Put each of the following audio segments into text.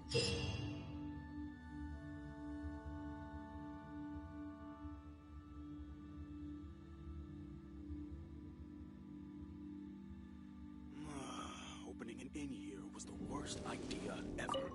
Opening an inn here was the worst idea ever.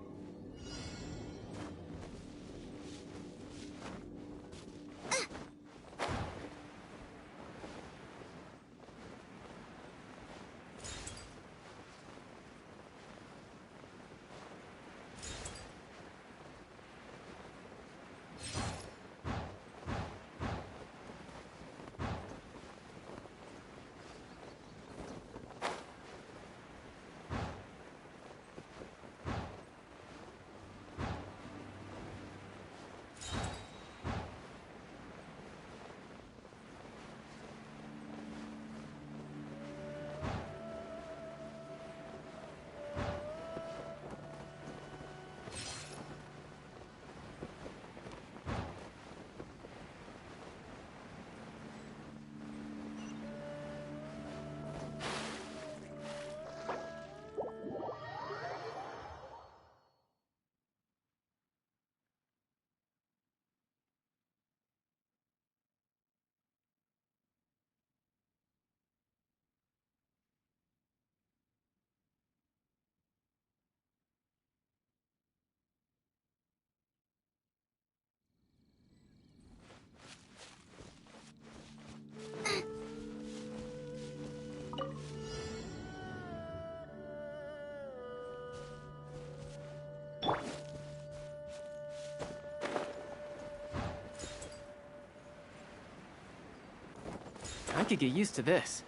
I could get used to this.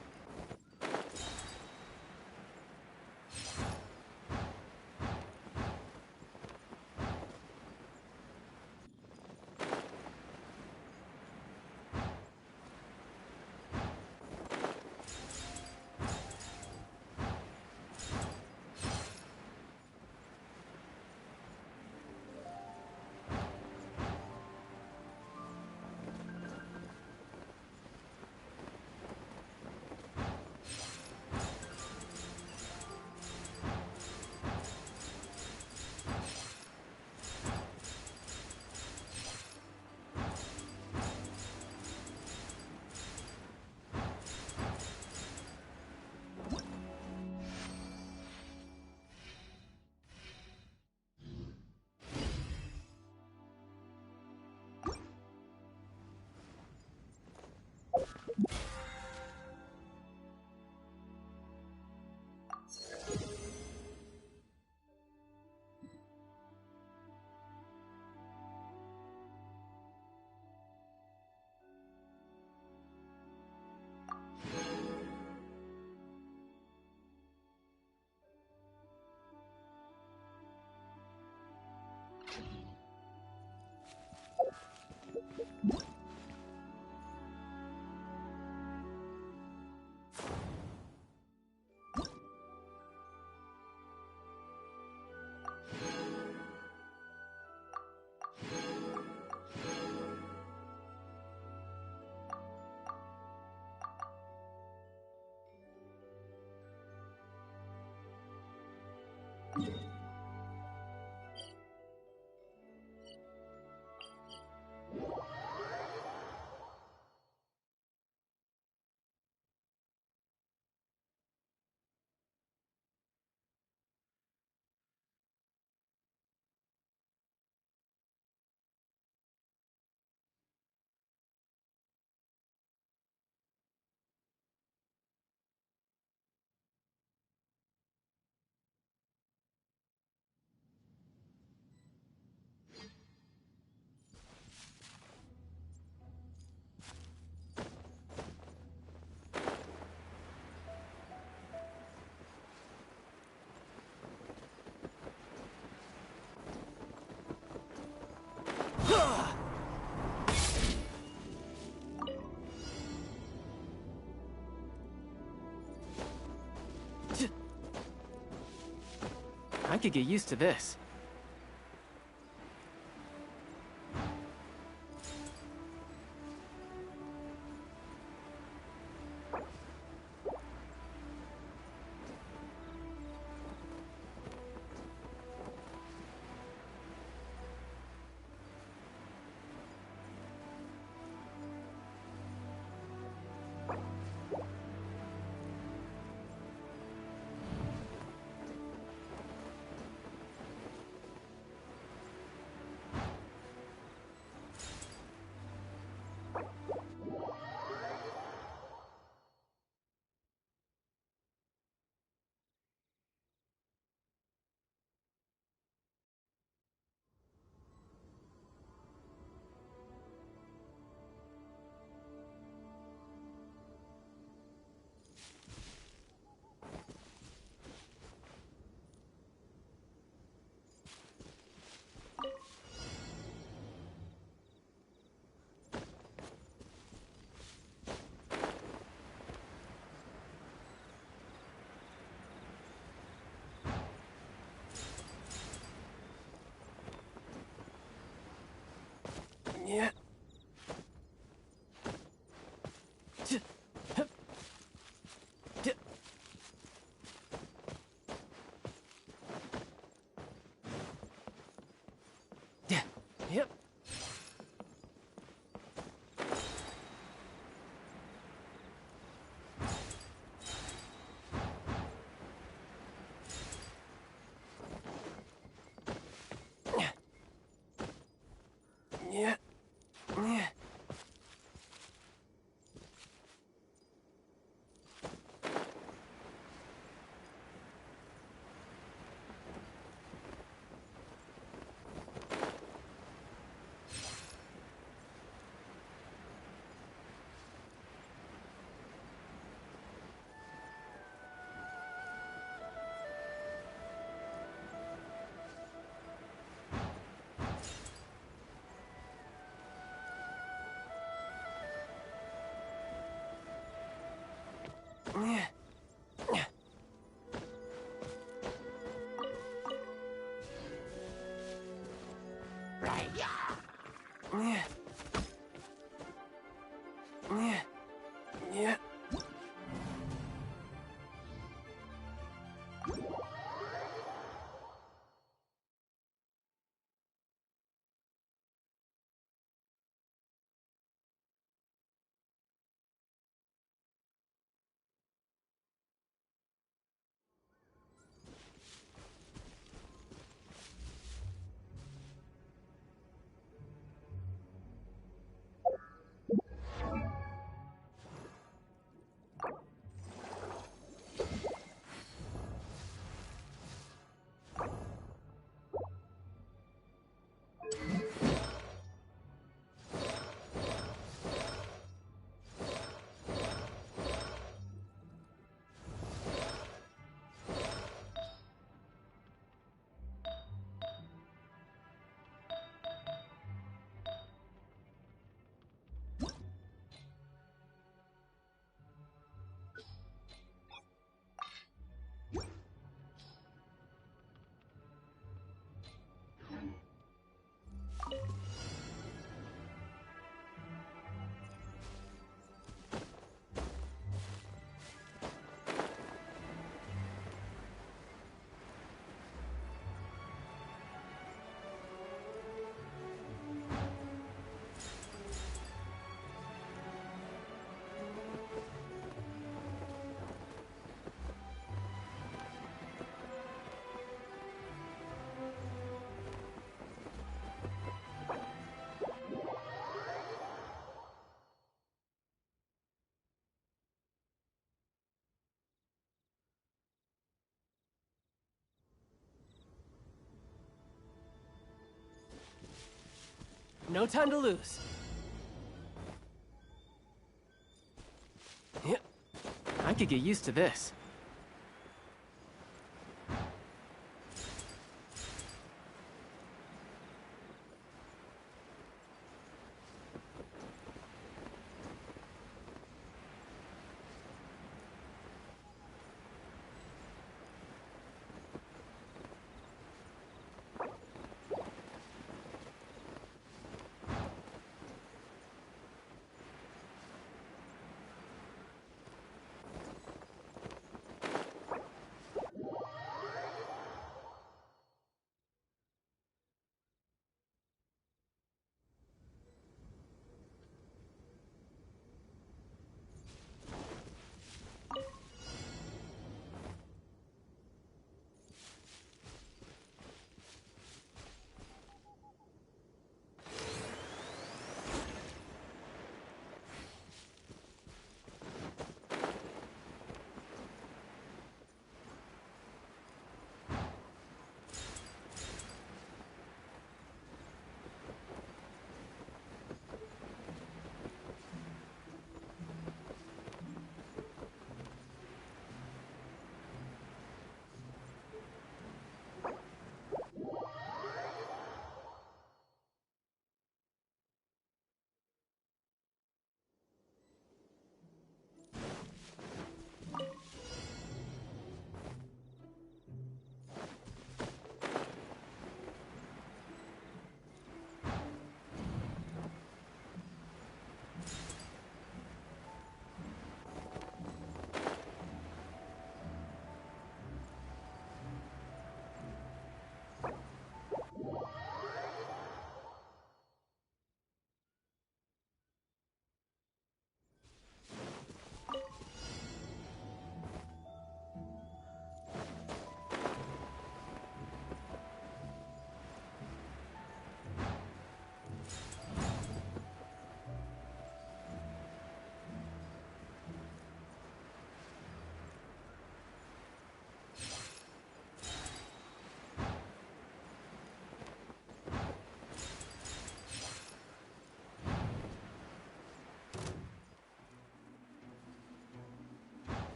I could get used to this. Yeah. Yep. Yeah. Yeah. Yeah. Right. Yeah. Yeah. Yeah. No time to lose. Yep. I could get used to this.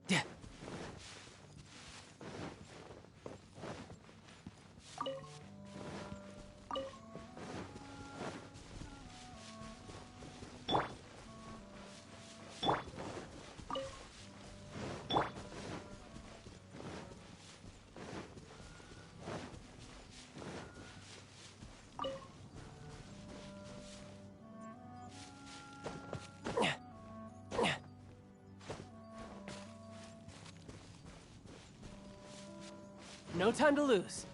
Yeah. No time to lose.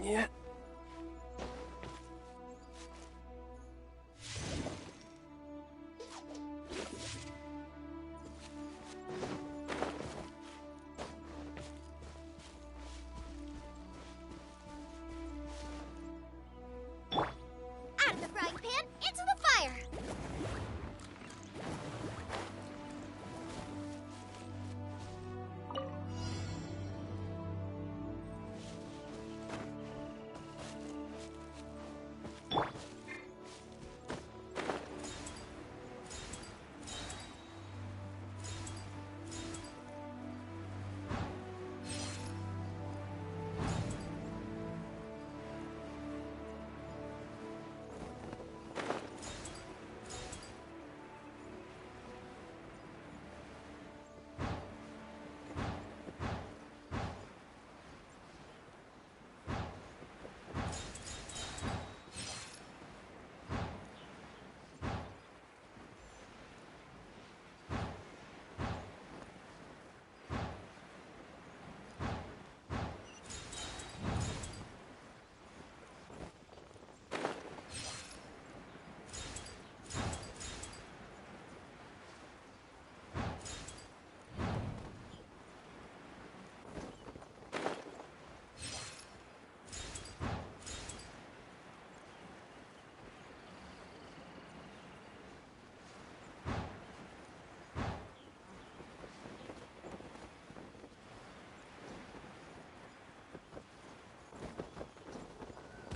Yeah. Out of the frying pan, into the fire!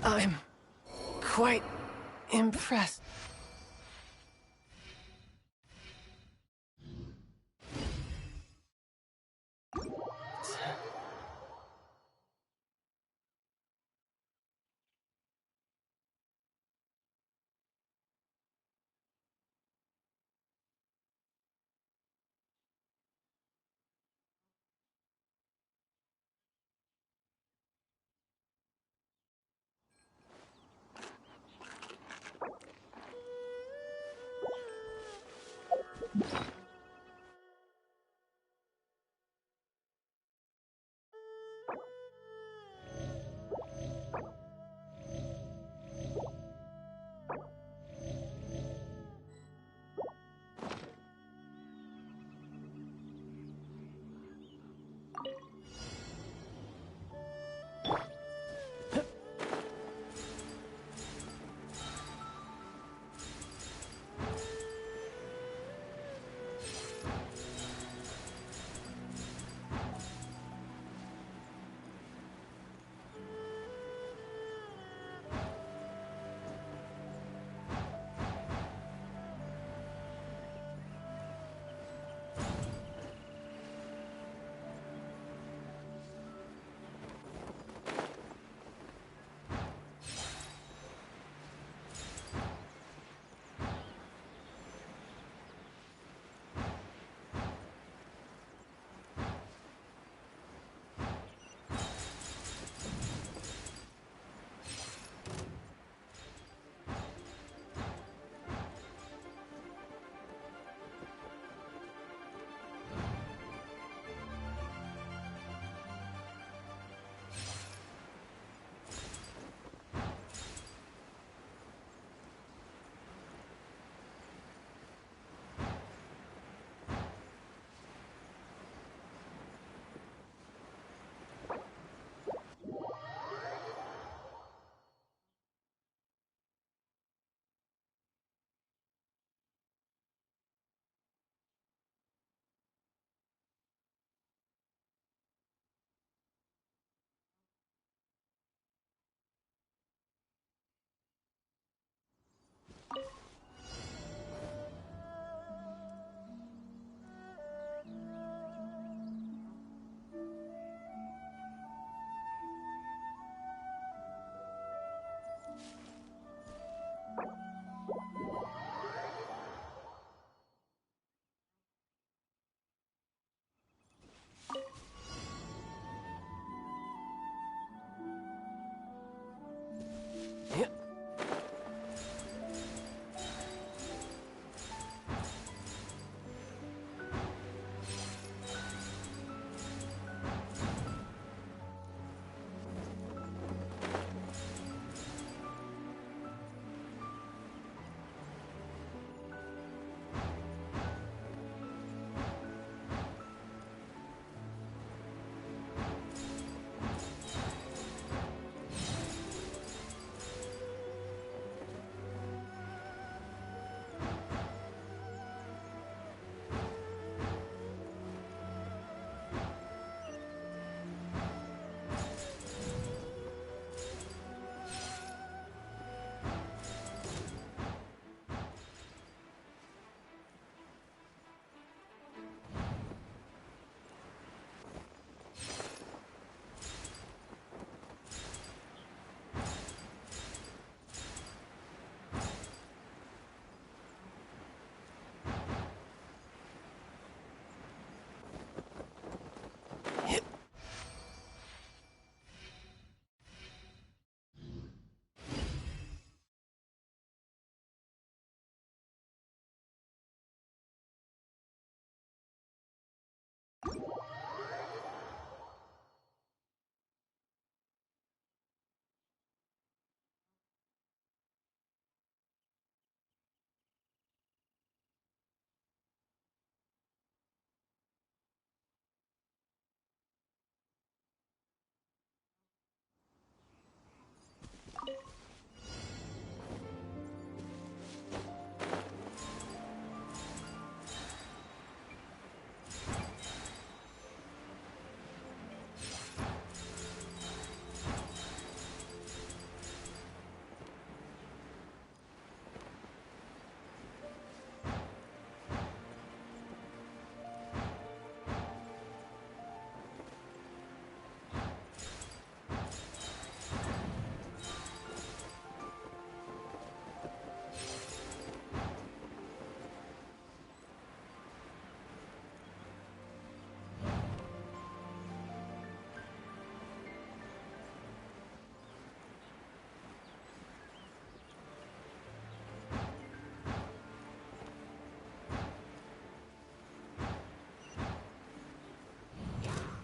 I'm quite impressed.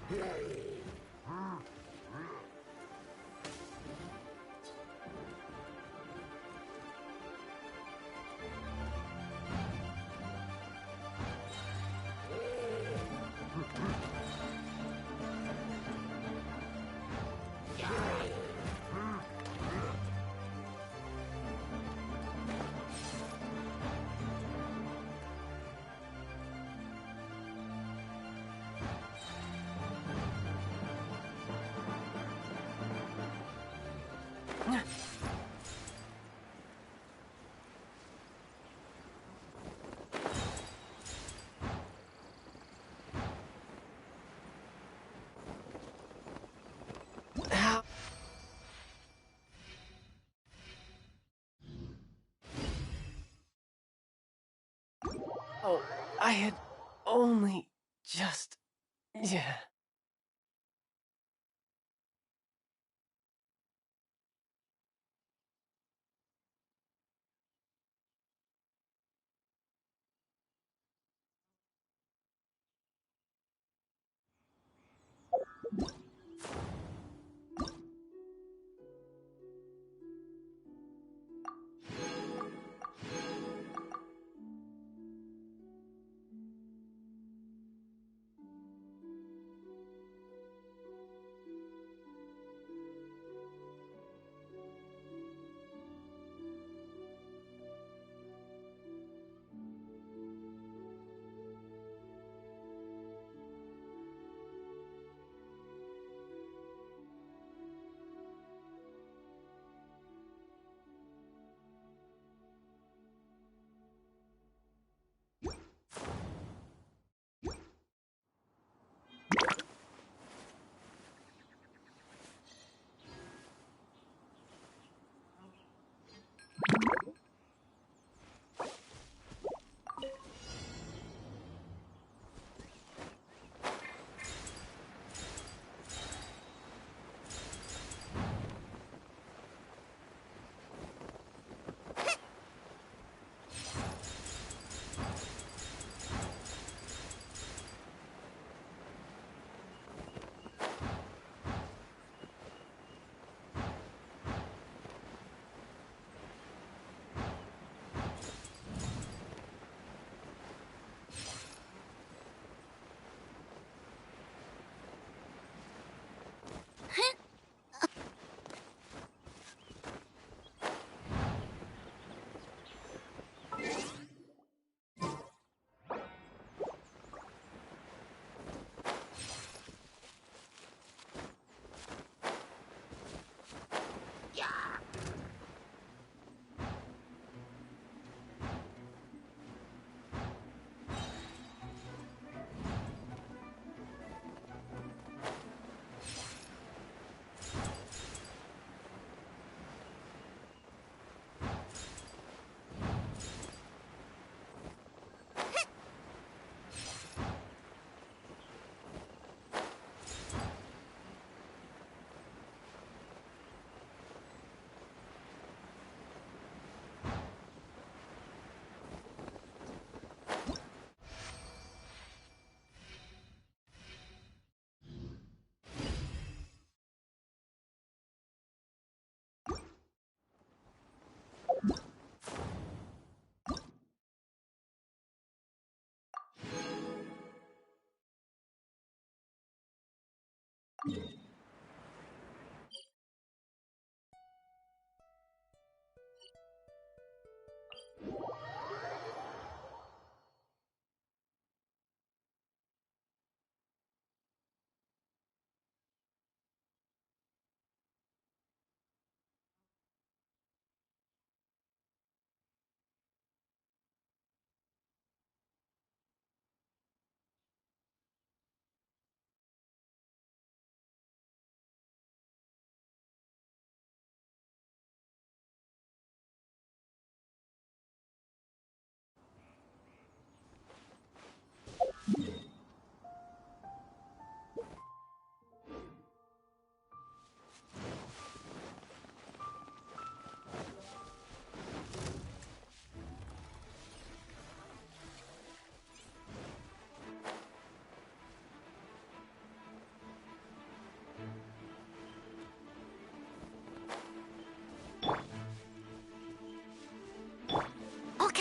Ow. Oh, I had only just... Yeah.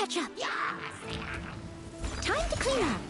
catch up. Time to clean up.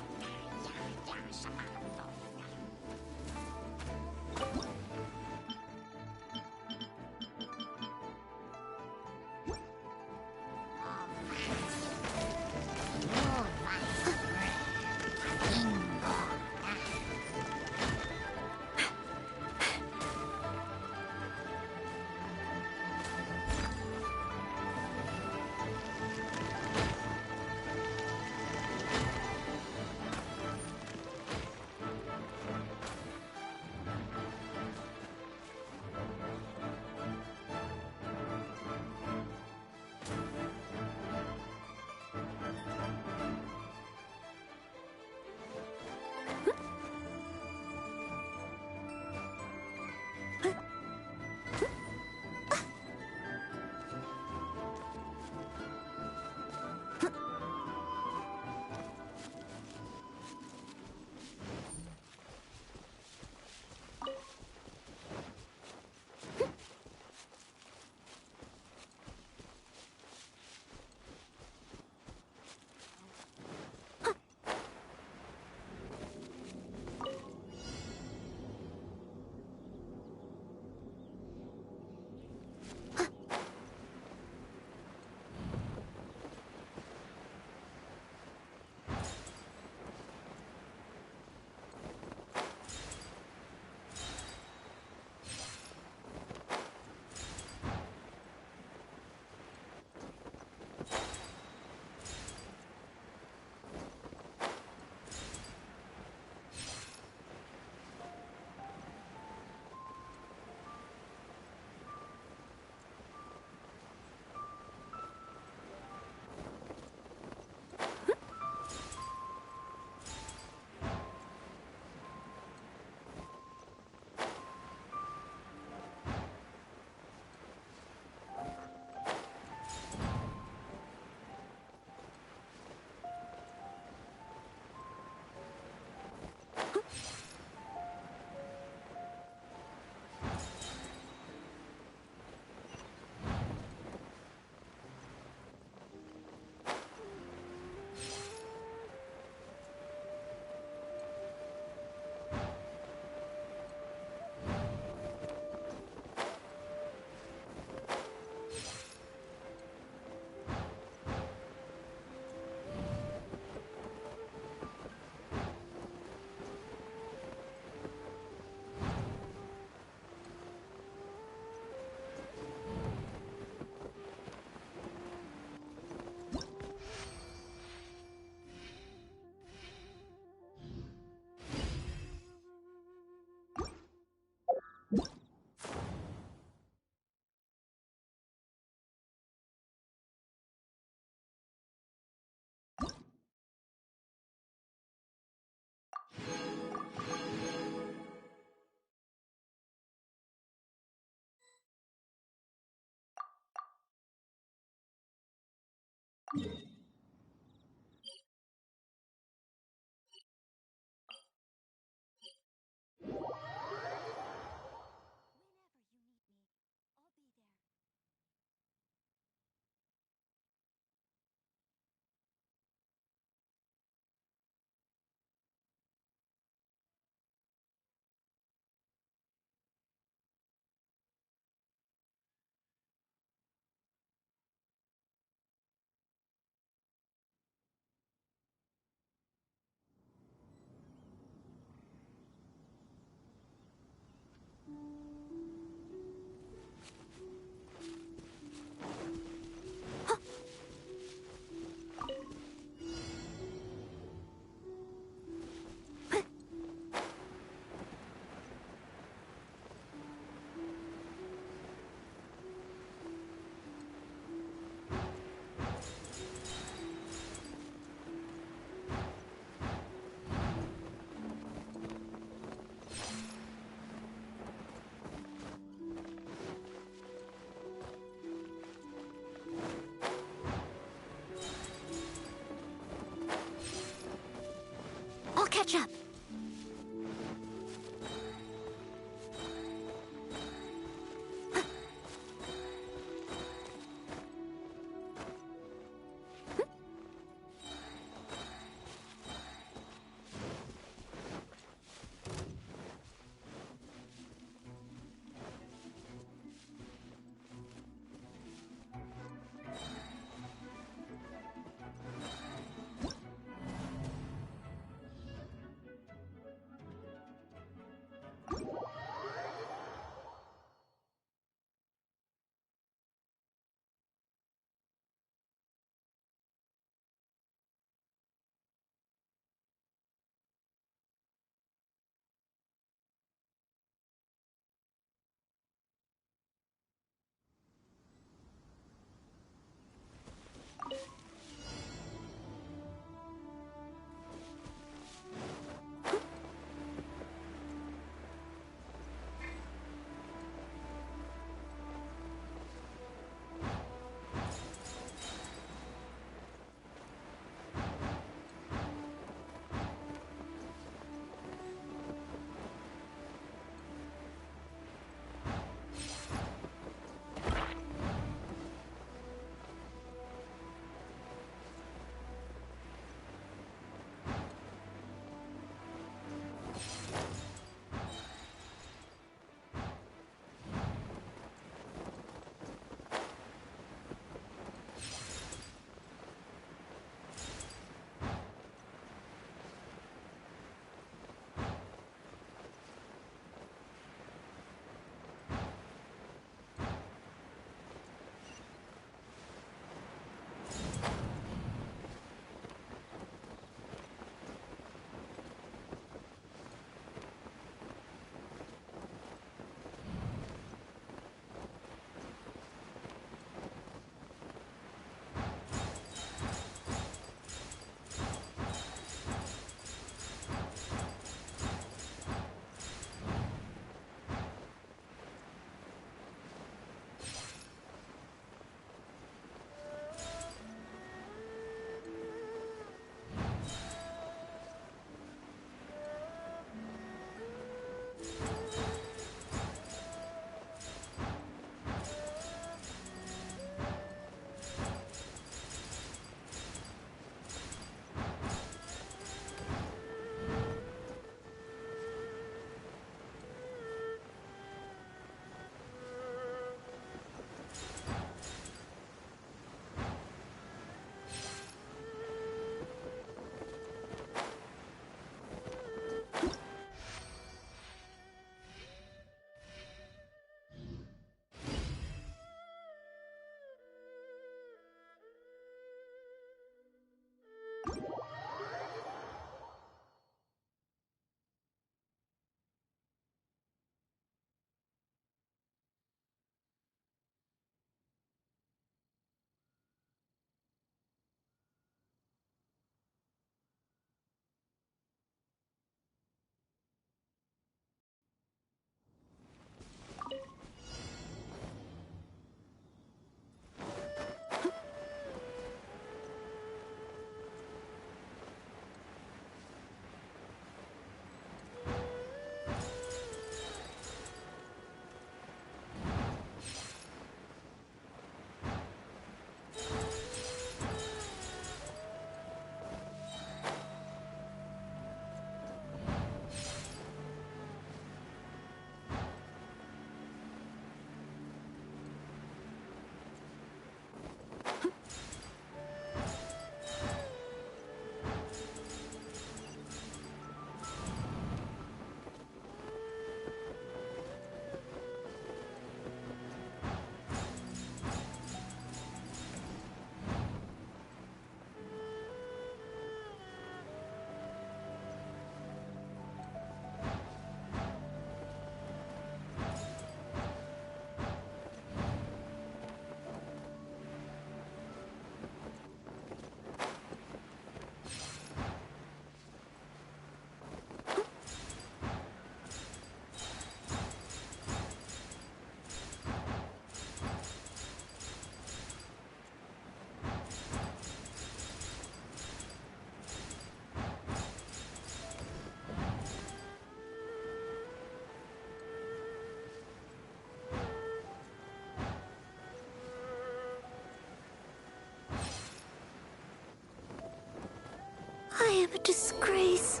am a disgrace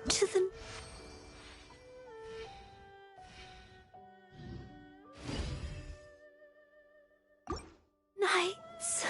to the... Knights.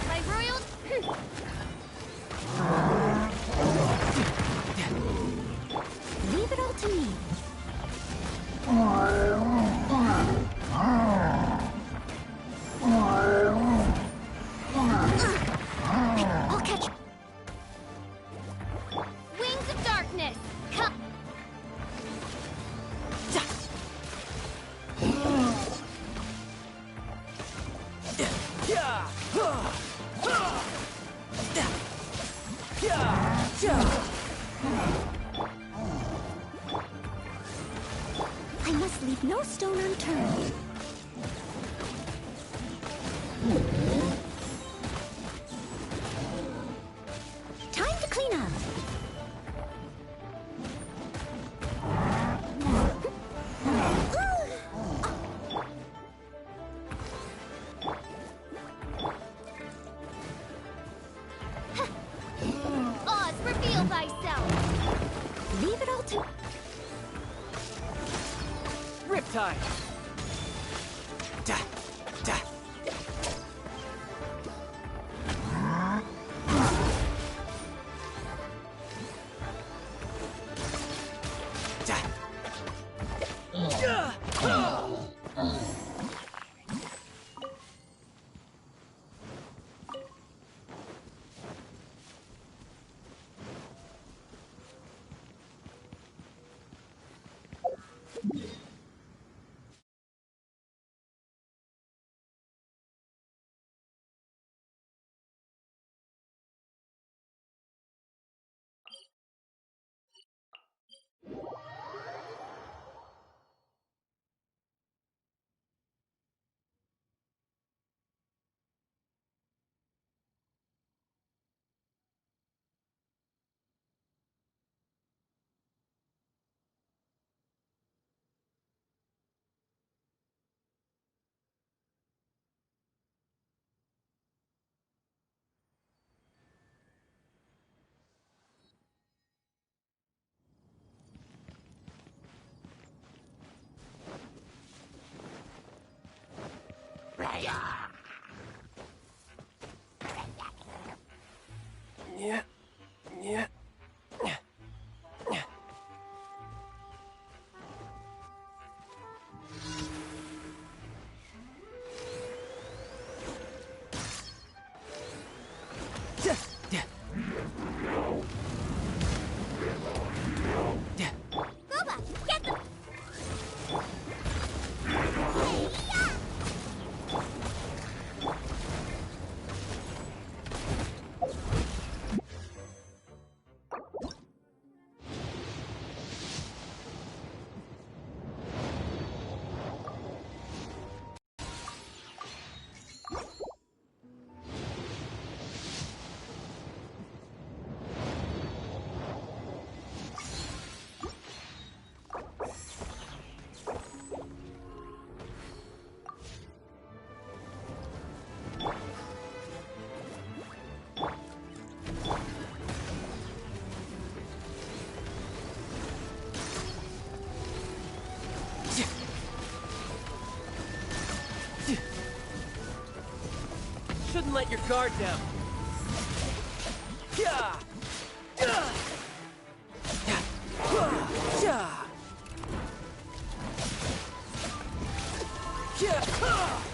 My royal... Leave it all to me. I'll catch... Wings of darkness! Come! I must leave no stone unturned. Time to clean up. Oz, reveal thyself. Leave it all to... Riptide! Da! Da! Da! Yeah. Yeah. Boba, get them! Shouldn't let your guard down. Yeah. Yeah. Yeah. Yeah.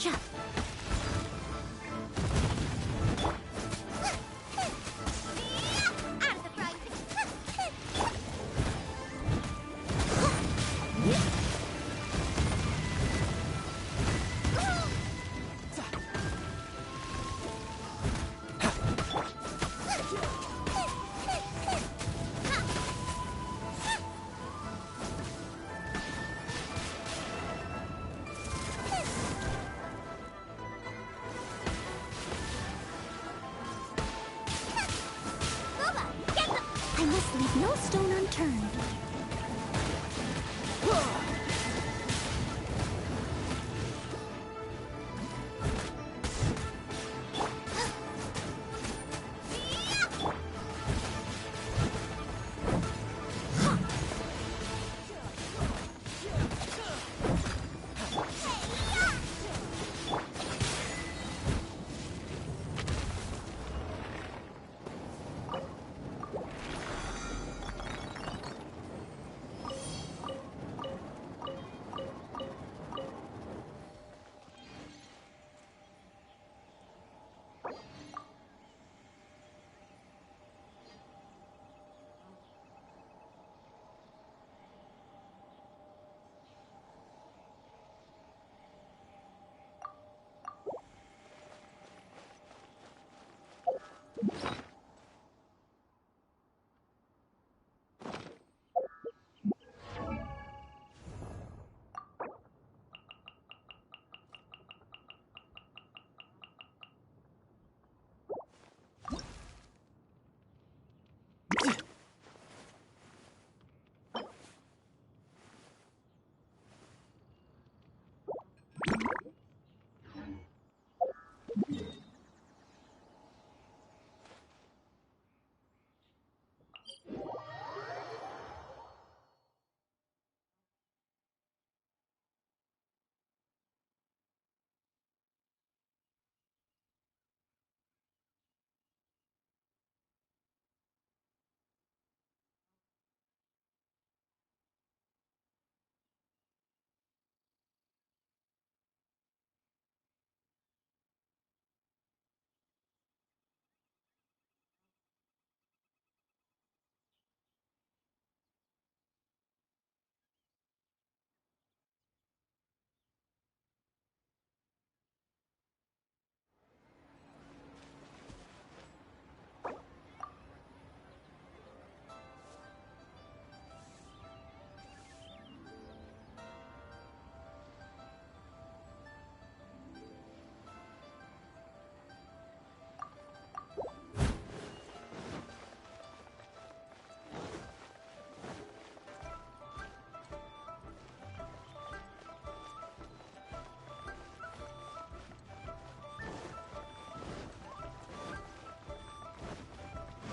Cha. Out of the frying pan. I must leave no stone unturned.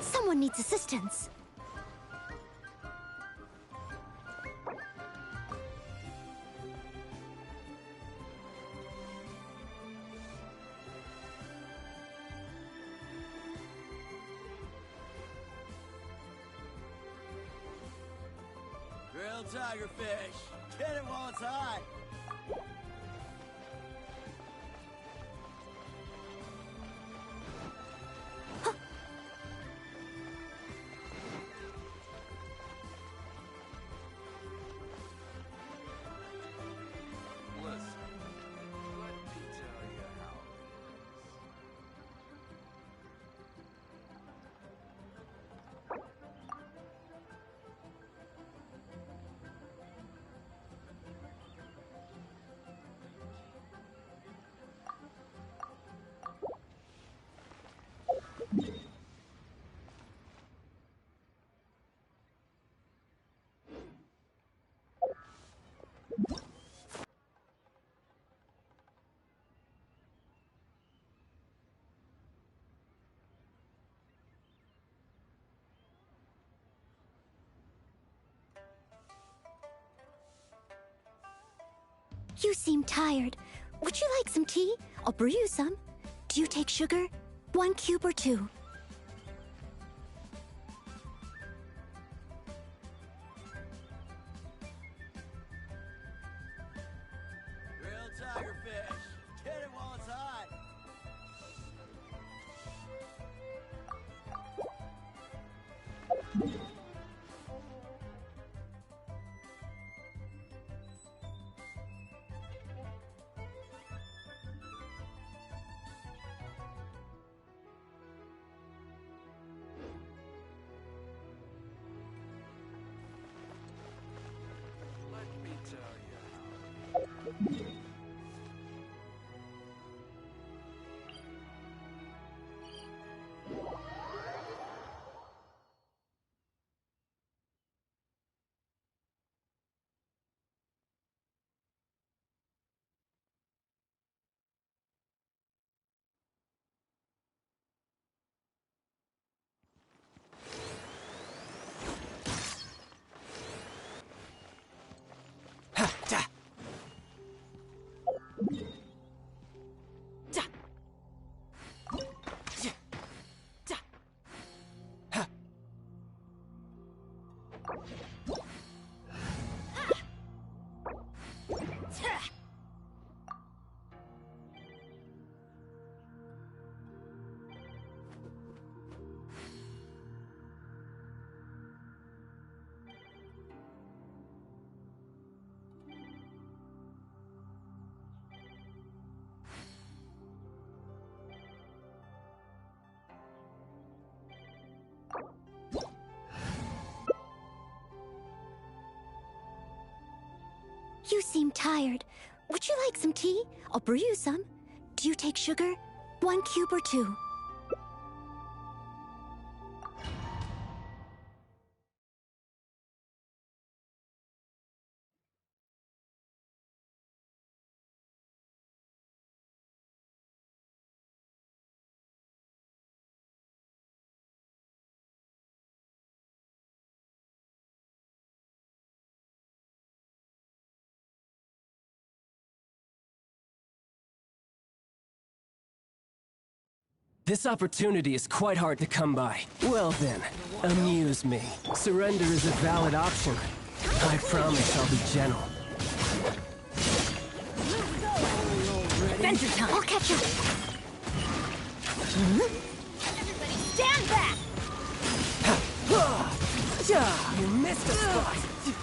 Someone needs assistance. Grilled tigerfish. Get it while it's hot. Listen, let me tell you how it You seem tired. Would you like some tea? I'll brew you some. Do you take sugar? 1 cube or 2? Grilled tigerfish. Get it You seem tired. Would you like some tea? I'll brew you some. Do you take sugar? 1 cube or 2? This opportunity is quite hard to come by. Well then, amuse me. Surrender is a valid option. I promise I'll be gentle. Adventure time! I'll catch up! Everybody stand back! You missed a spot! You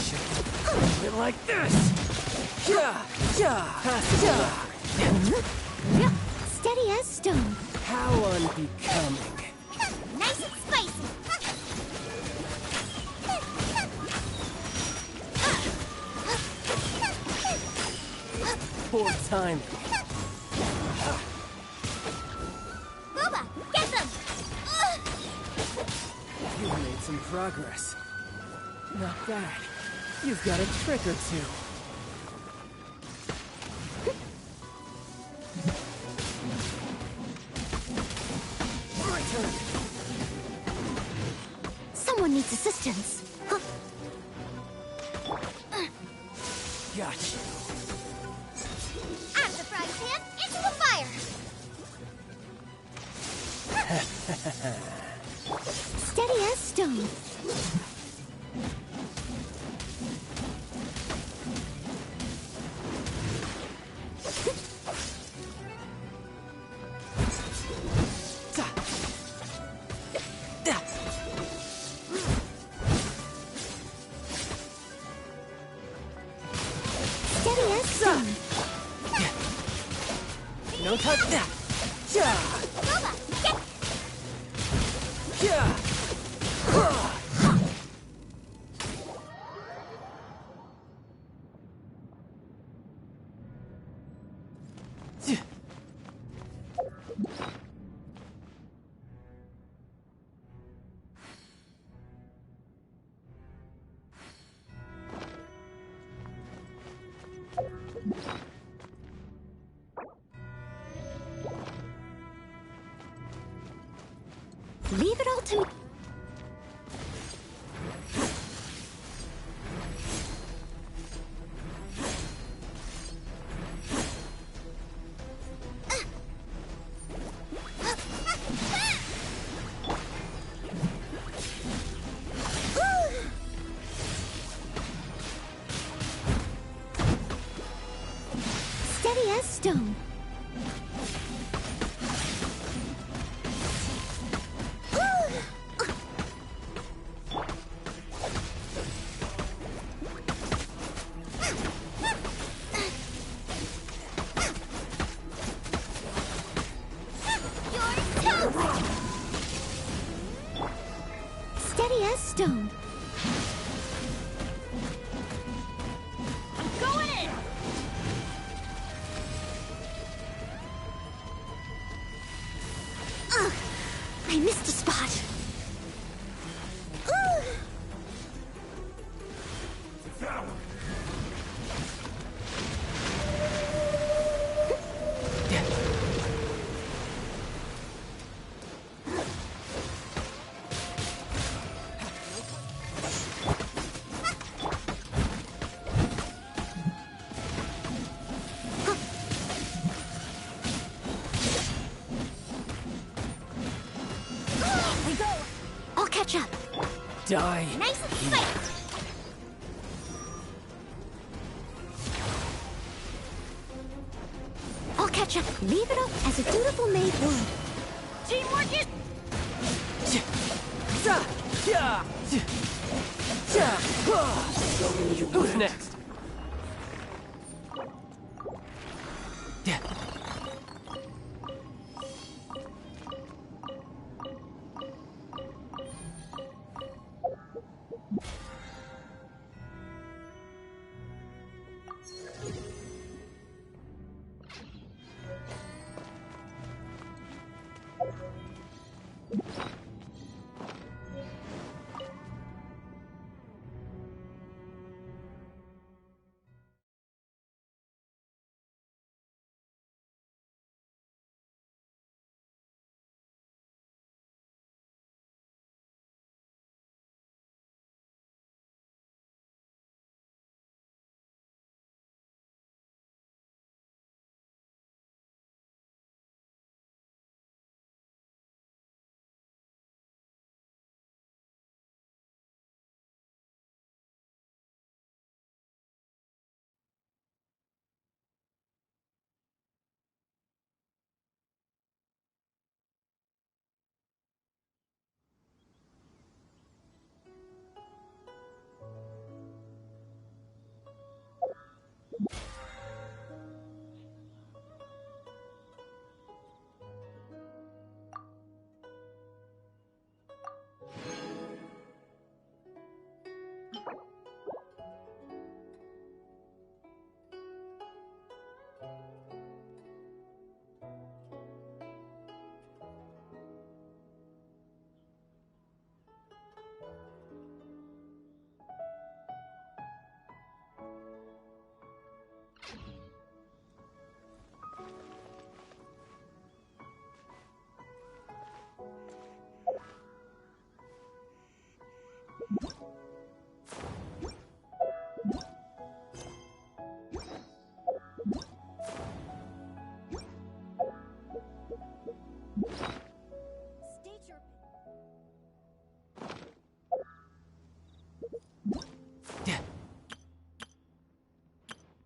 should do it like this! Steady as stone. How unbecoming. Nice and spicy. Poor timing. Booba, get them! You've made some progress. Not bad. You've got a trick or two. Someone needs assistance. Huh? Got you. Out of the frying pan, into the fire! Steady as stone. No touch that. Yeah. Yeah. Leave it all to me. Steady as stone. Steady as stone. die. Nice and spicy. I'll catch up. Leave it up as a dutiful maid would. Teamwork is... Who's next?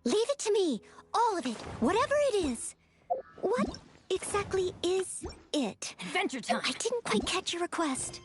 Leave it to me. All of it. Whatever it is. What exactly is it? Adventure time! I didn't quite catch your request.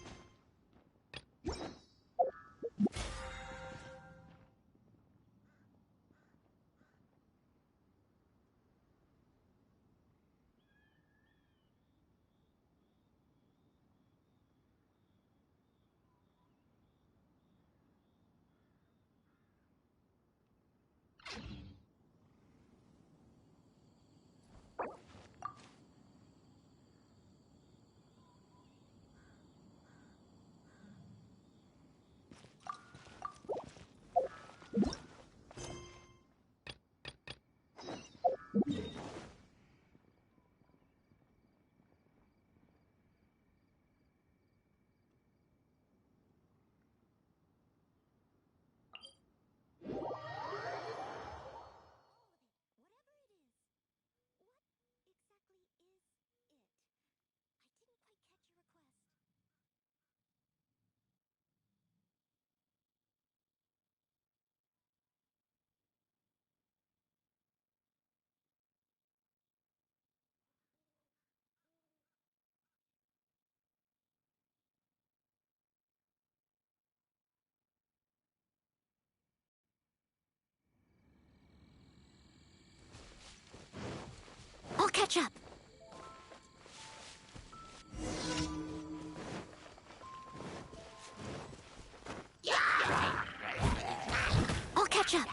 I'll catch up. I'll catch up.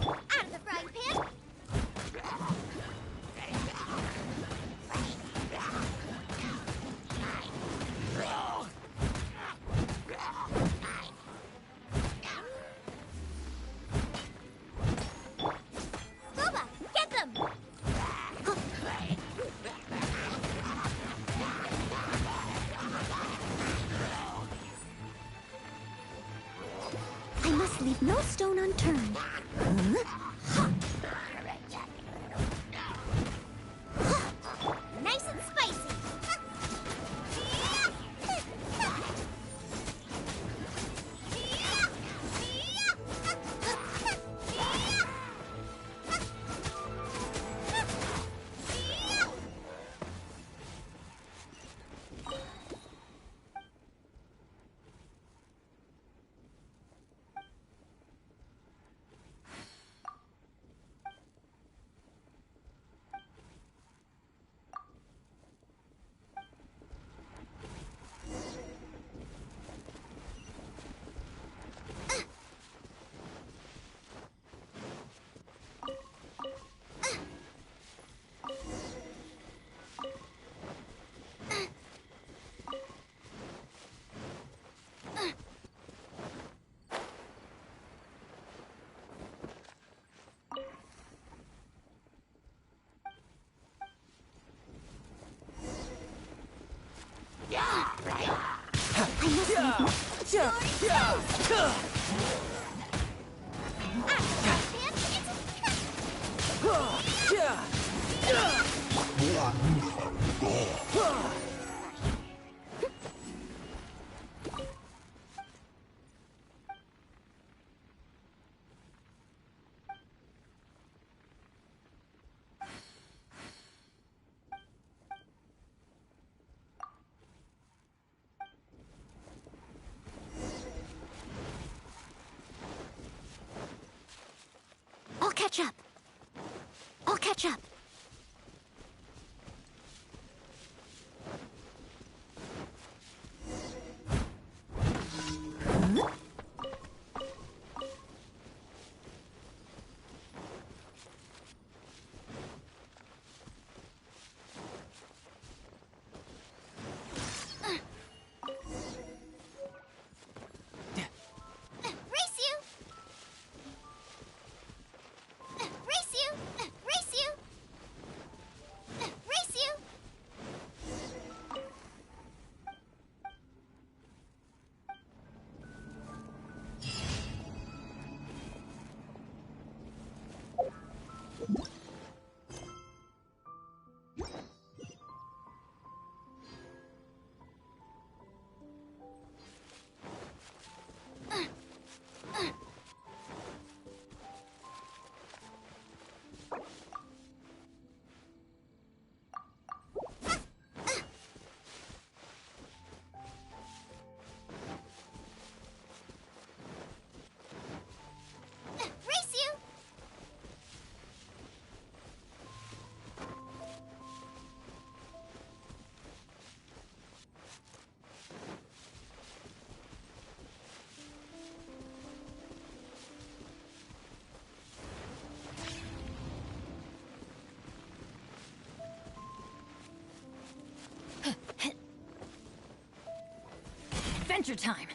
Out of the frying pan. Boba, get them! I must leave no stone unturned. Nice and spicy. I'll catch up. I'll catch up. Adventure time!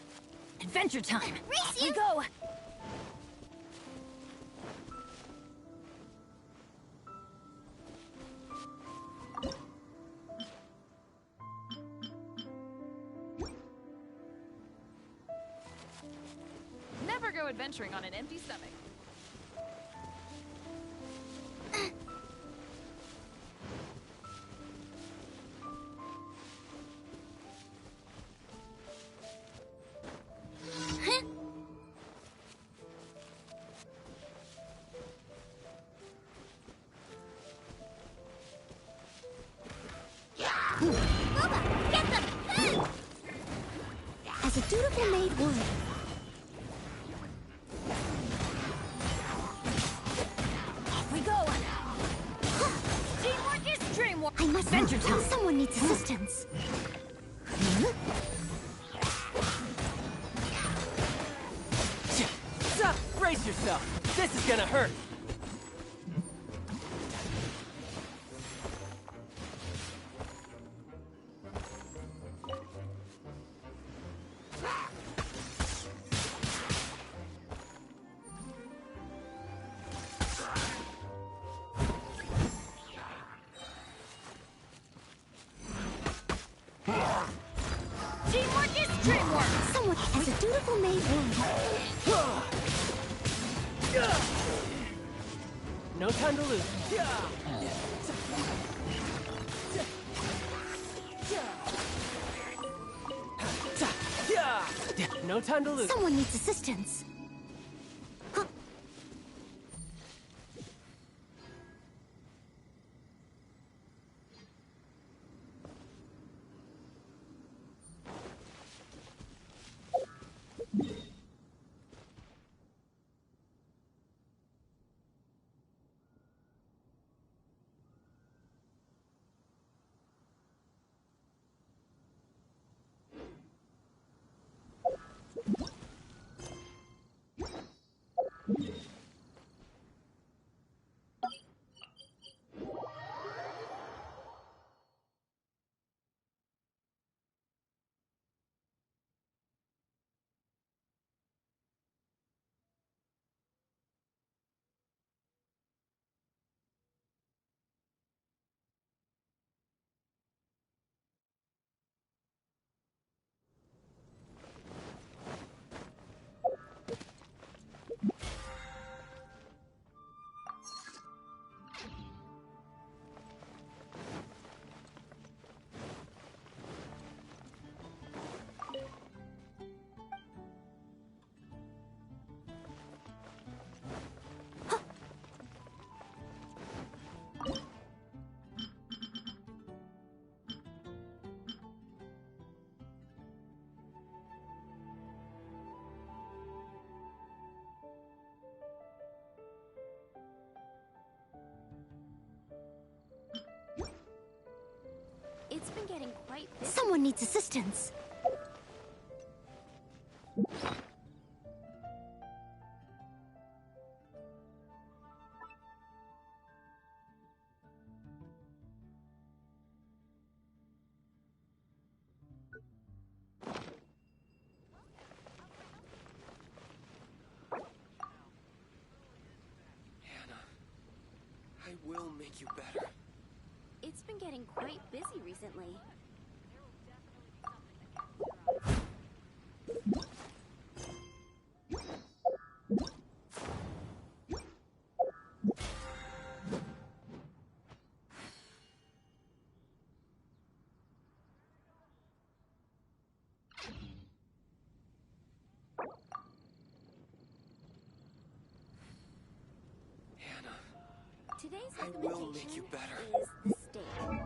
Adventure time! Off we go! Never go adventuring on an empty stomach. As a dutiful maid would. Off we go! Teamwork is dreamwork! I must Adventure move. time! Someone needs assistance. Brace yourself. This is gonna hurt. Teamwork is dreamwork! Someone, as a dutiful maid would. No time to lose. No time to lose. Someone needs assistance. Huh. anyone needs assistance. I will make you better. It's been getting quite busy recently. Today's I will make you better. Is the steak.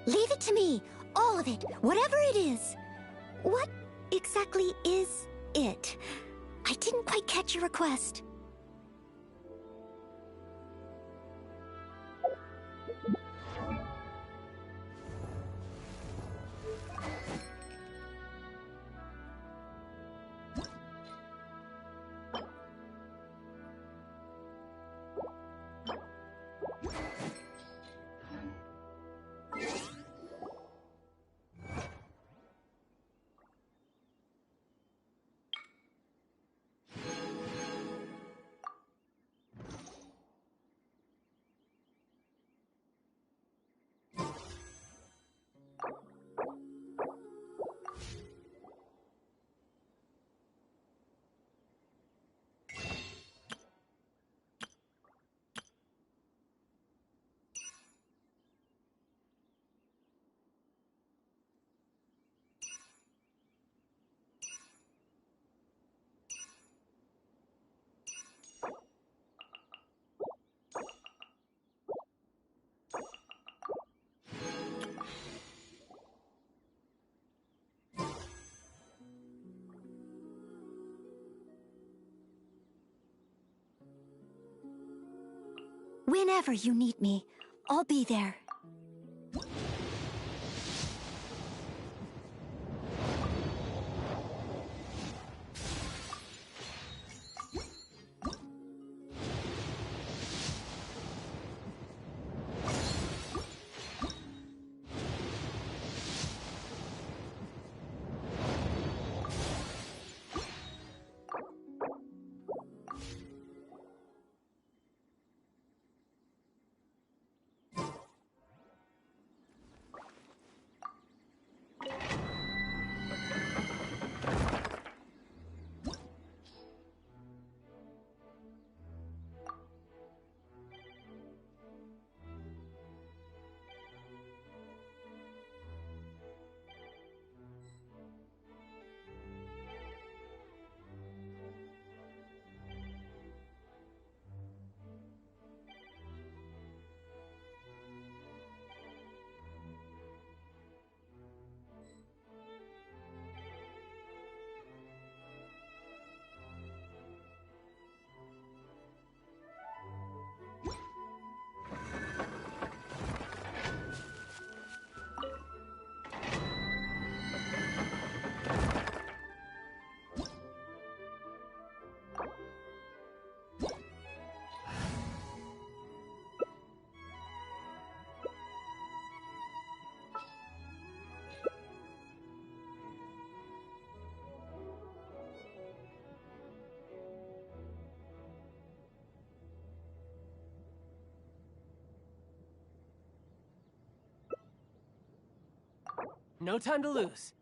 Leave it to me. All of it. Whatever it is. What exactly is it? I didn't quite catch your request. Whenever you need me, I'll be there. No time to lose.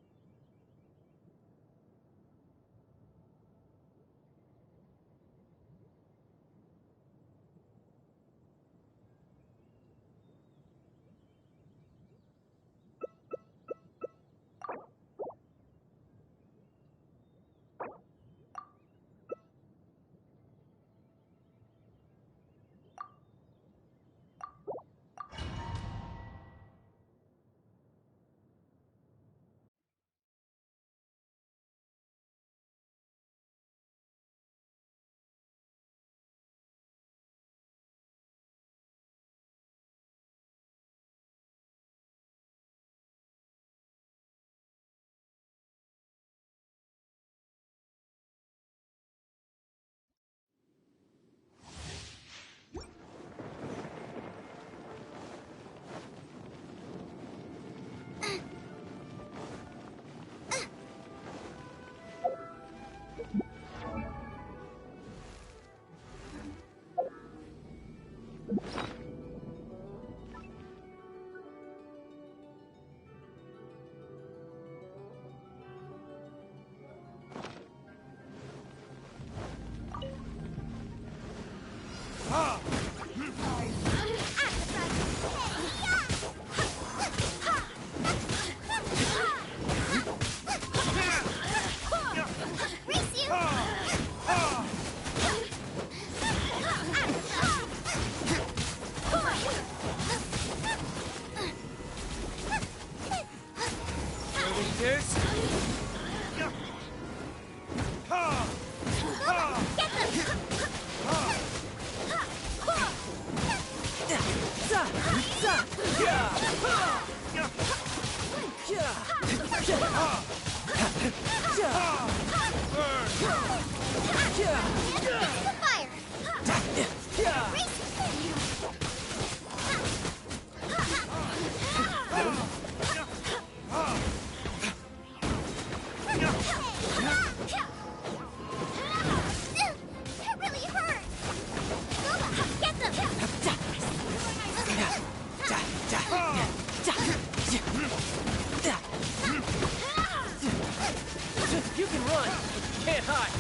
You can run, but you can't hide.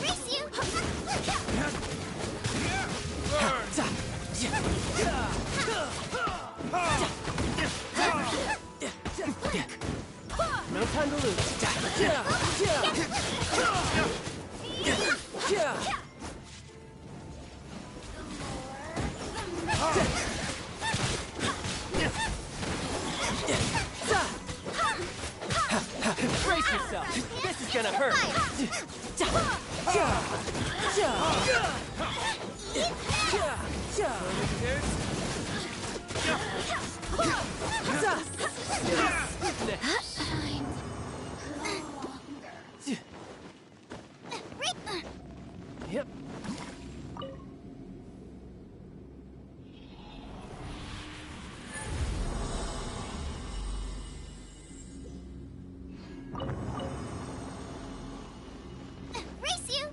Race you! No time to lose. Brace yourself. This is gonna hurt. Yep. Race you!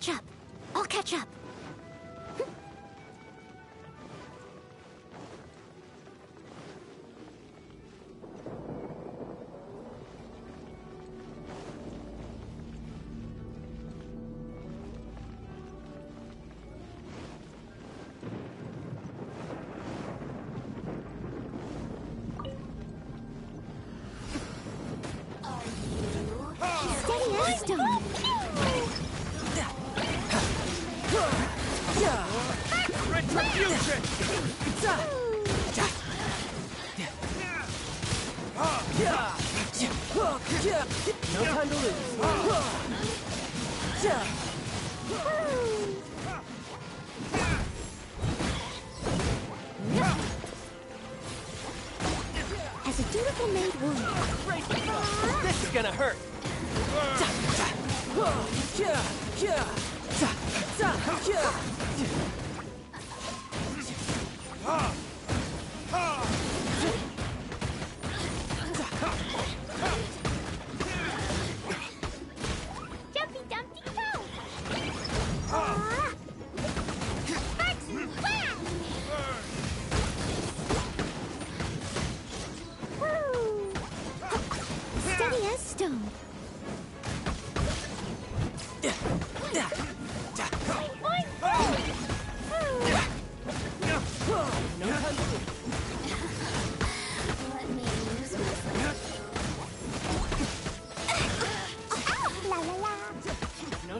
catch up. I'll catch up. Steady as stone. Retribution! No time to lose. As a dutiful maid would. This is gonna hurt. Jumpy Dumpty Go! Steady as stone. Let me lose myself. La la la. No.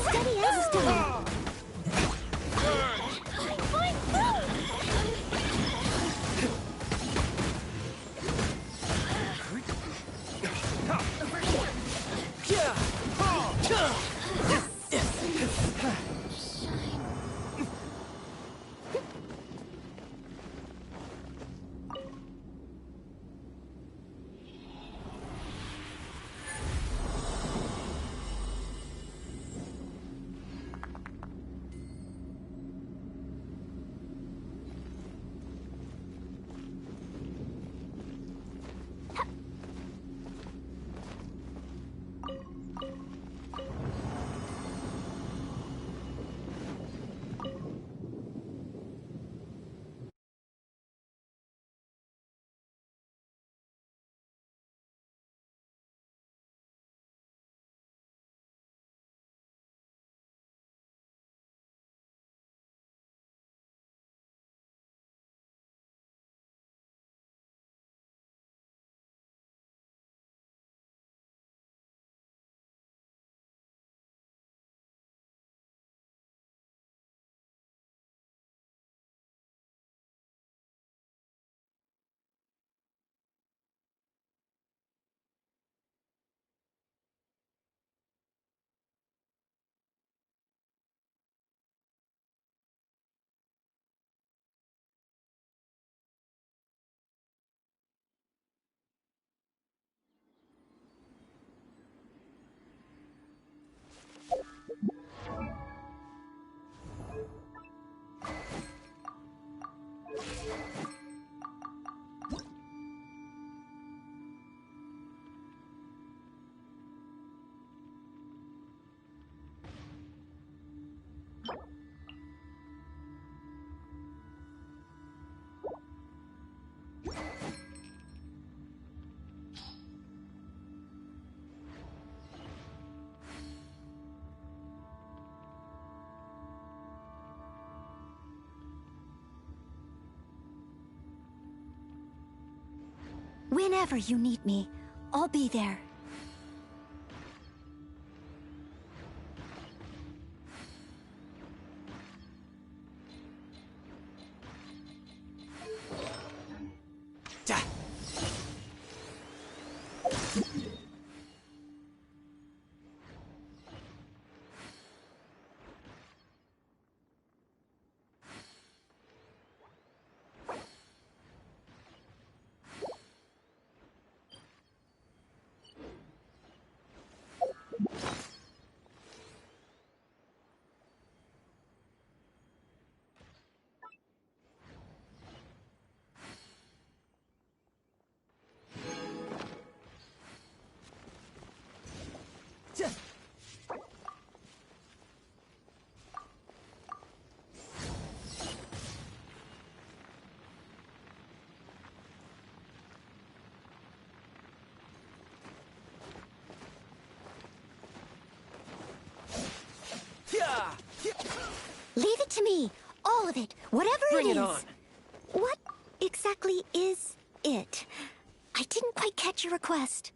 Steady as stone. Whenever you need me, I'll be there. Leave it to me. All of it. Whatever Bring it it is. on. What exactly is it? I didn't quite catch your request.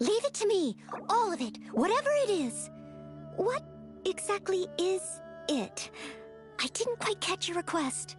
Leave it to me. All of it. Whatever it is. What exactly is it? I didn't quite catch your request.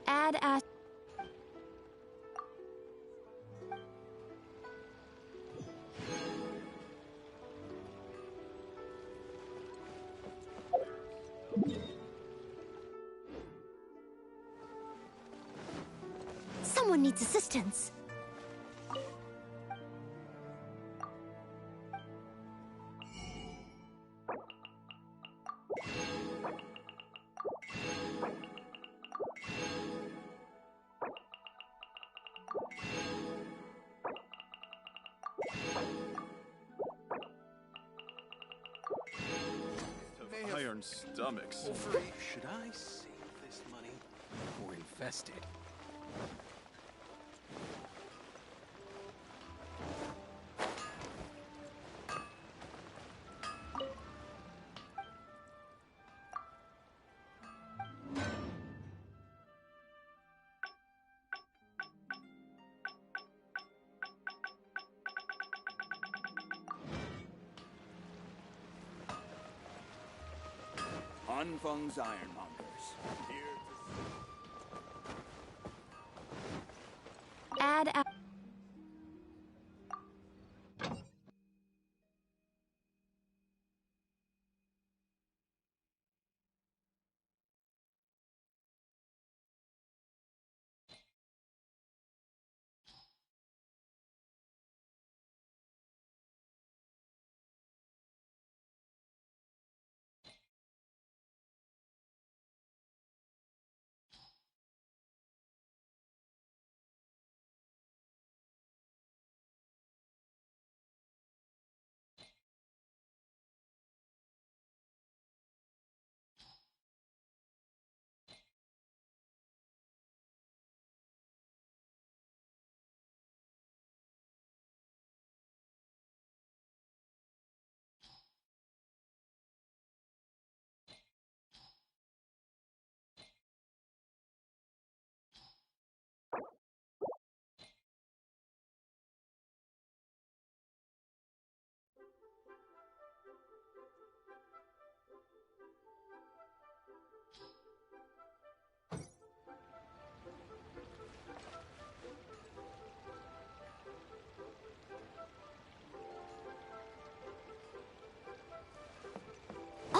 Add a... Someone needs assistance. Iron stomachs. Should I save this money or invest it? Anfang's ironmongers. Here to... Add a...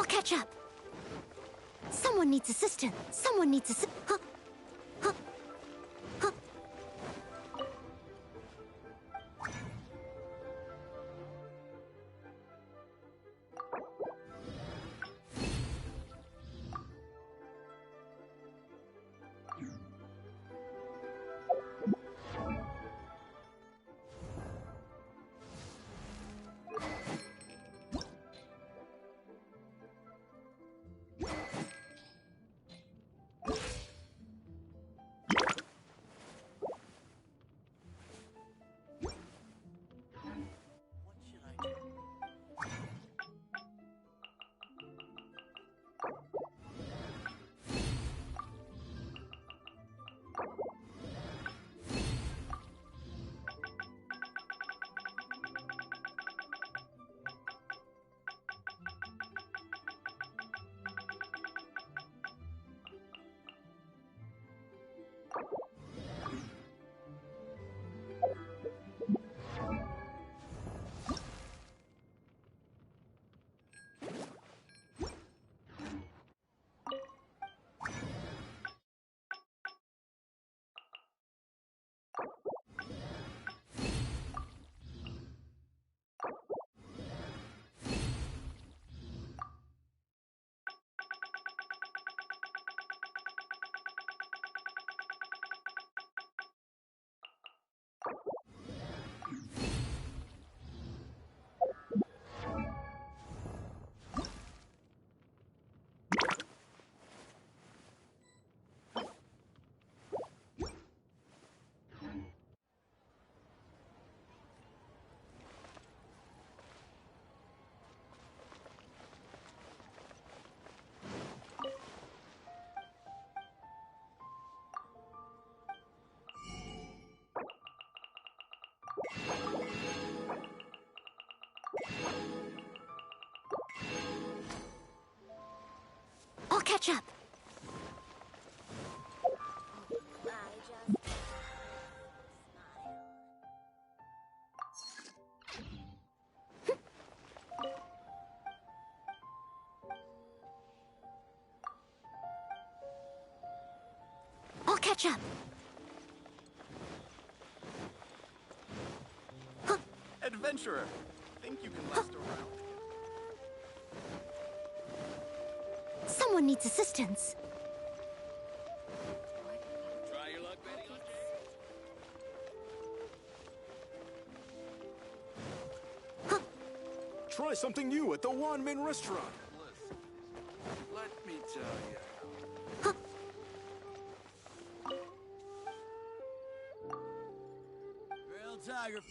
catch up. Someone needs assistance. Someone needs assistance. Huh? Huh? Huh? I'll catch up. I'll catch up. Adventurer, think you can last around? Someone needs assistance. Try your luck, Betty. Try something new at the Wanmin restaurant. Listen, let me tell you. Real tiger.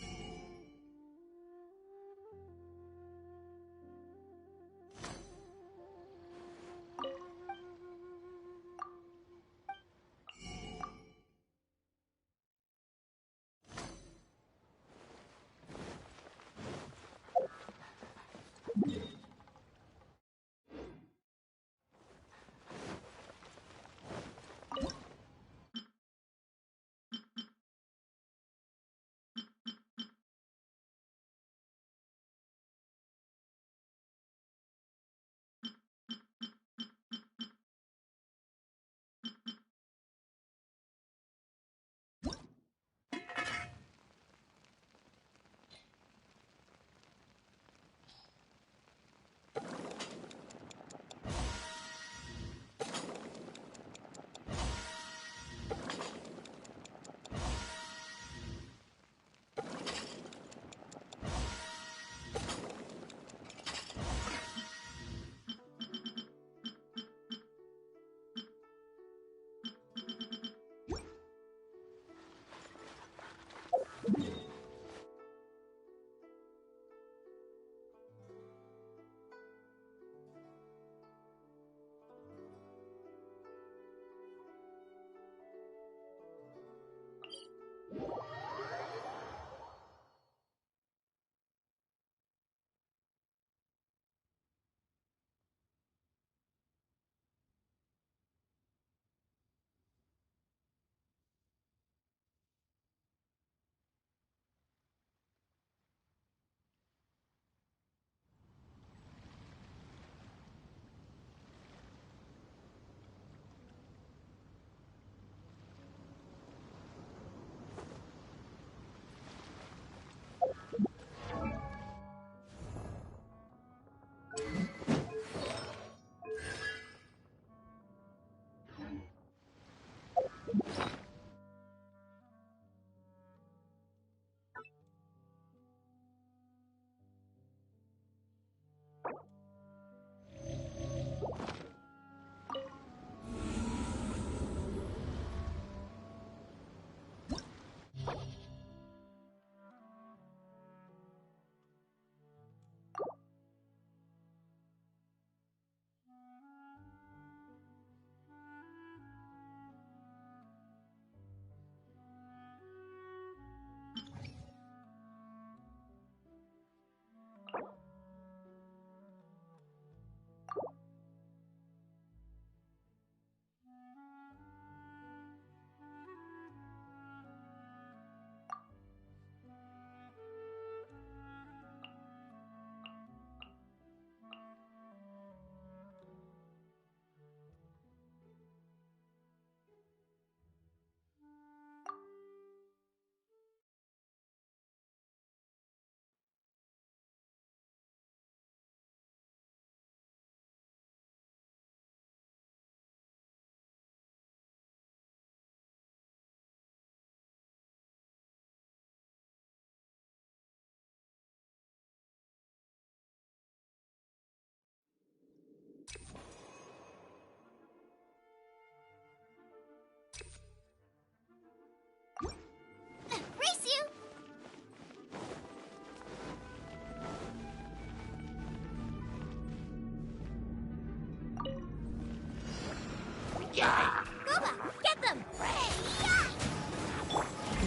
Booba, get them!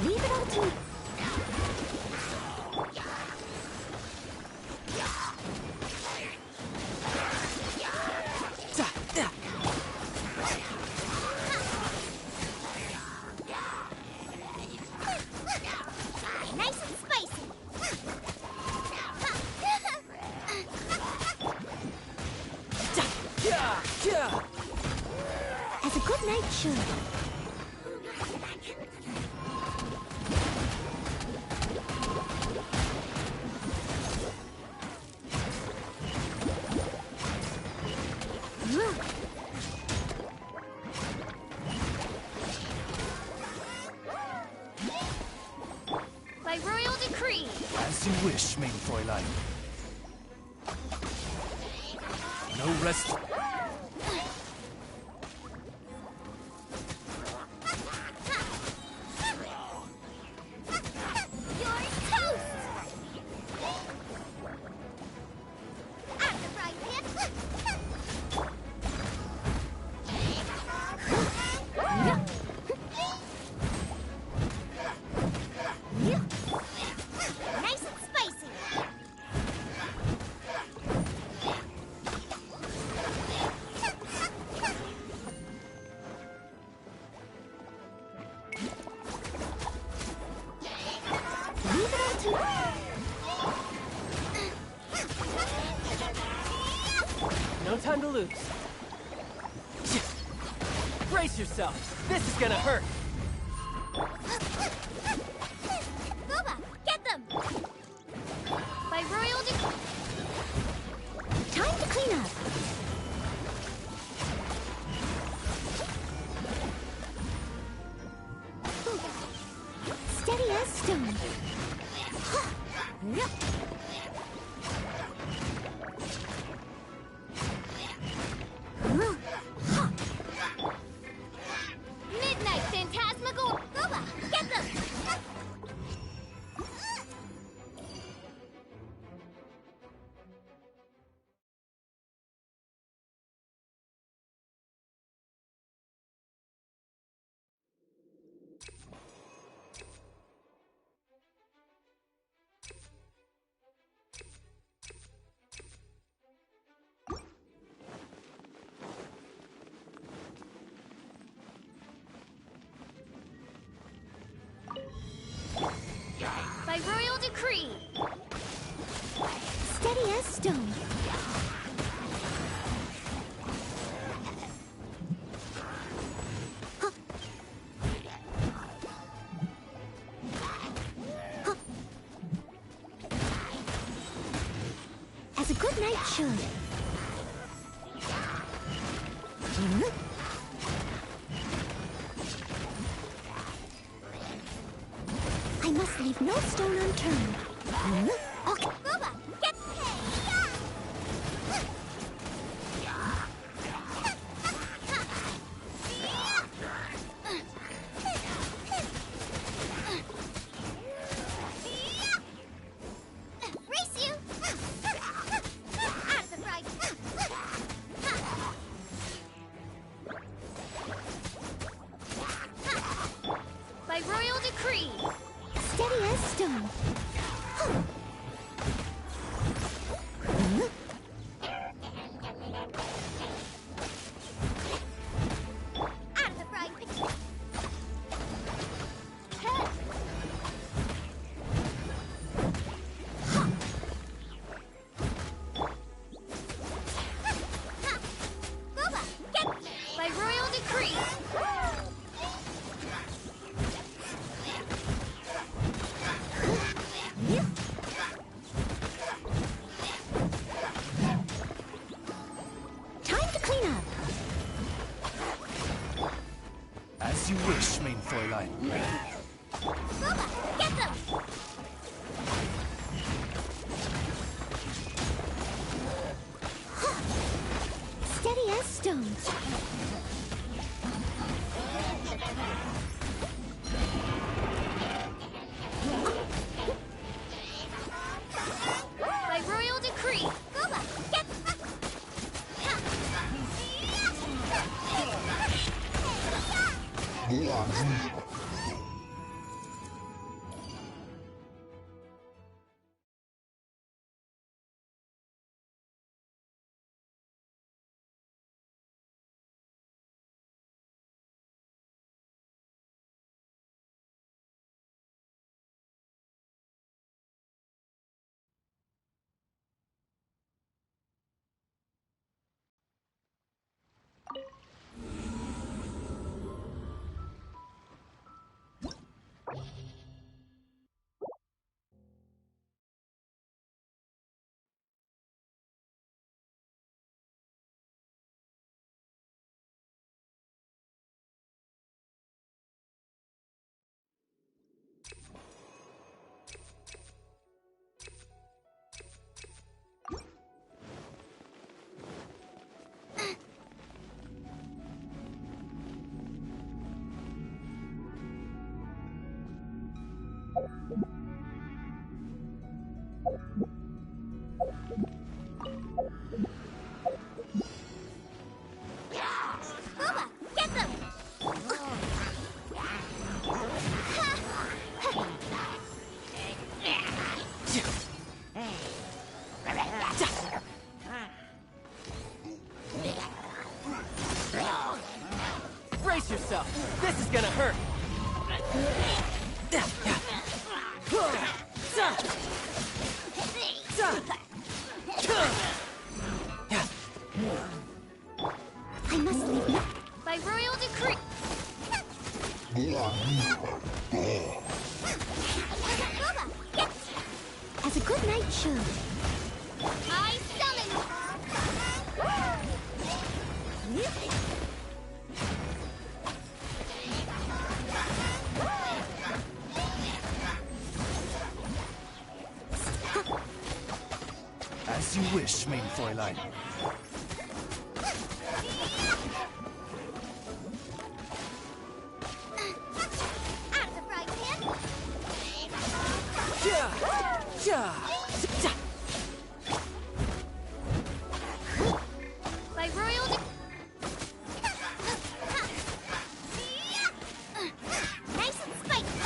Leave it all to me. Nice and spicy! As a good night should. By royal decree. As you wish, mein Fräulein. No rest. You're toast! Out the frying pan! Nice and spicy! Leave it all to me. No time to lose. Brace yourself. This is gonna hurt. Booba, get them! By royal decree. Time to clean up. Steady as stone. Midnight Phantasmagoria! Booba, get them! By royal decree. Steady as stone. As a good night should. I must leave no stone unturned. Okay. Booba, get Race you! Out of the fry! By royal decree. Steady as stone. Out of the frying pan! Booba, get By royal decree. Time to clean up. As you wish, mein Fräulein. Booba, get them! Steady as stone. By royal decree. Booba, get Booba, get them! Brace yourself! This is gonna hurt! I must leave now. By royal decree. Booba, get As a good knight should. I summon! As you wish, main Fräulein. Out of the frying pan! By royal decree. Nice and spicy!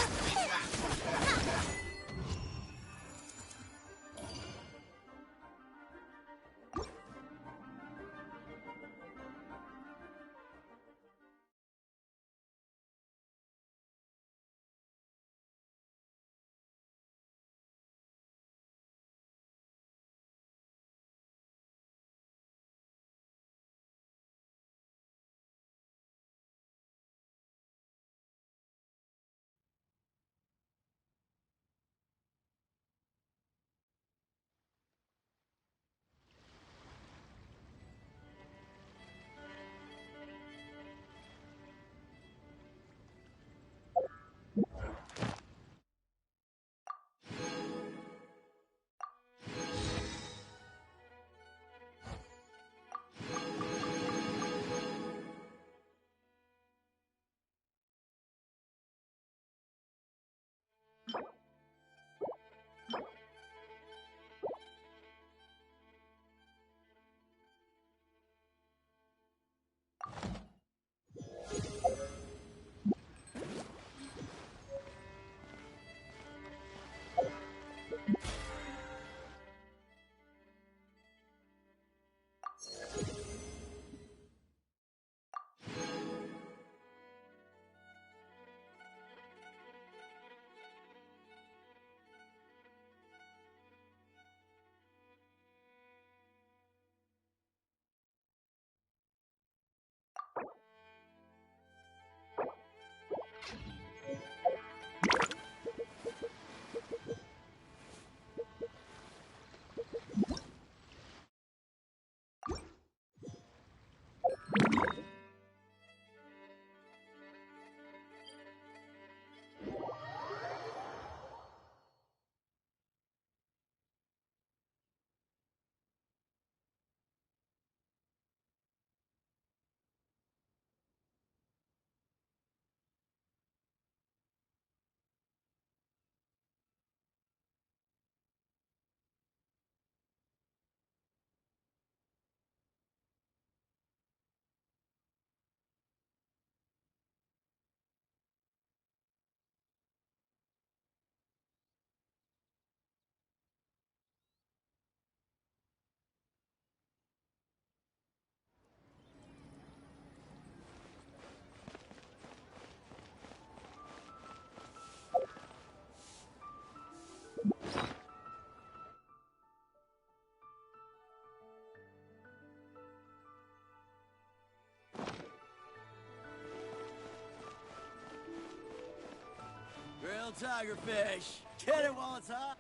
Kill tigerfish. Get it while it's hot.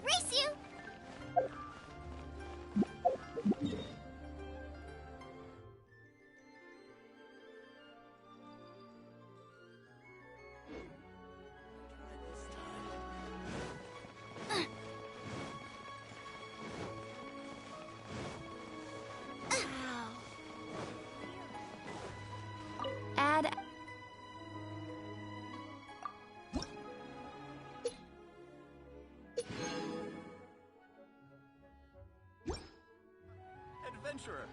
Race you! Add. Adventurer.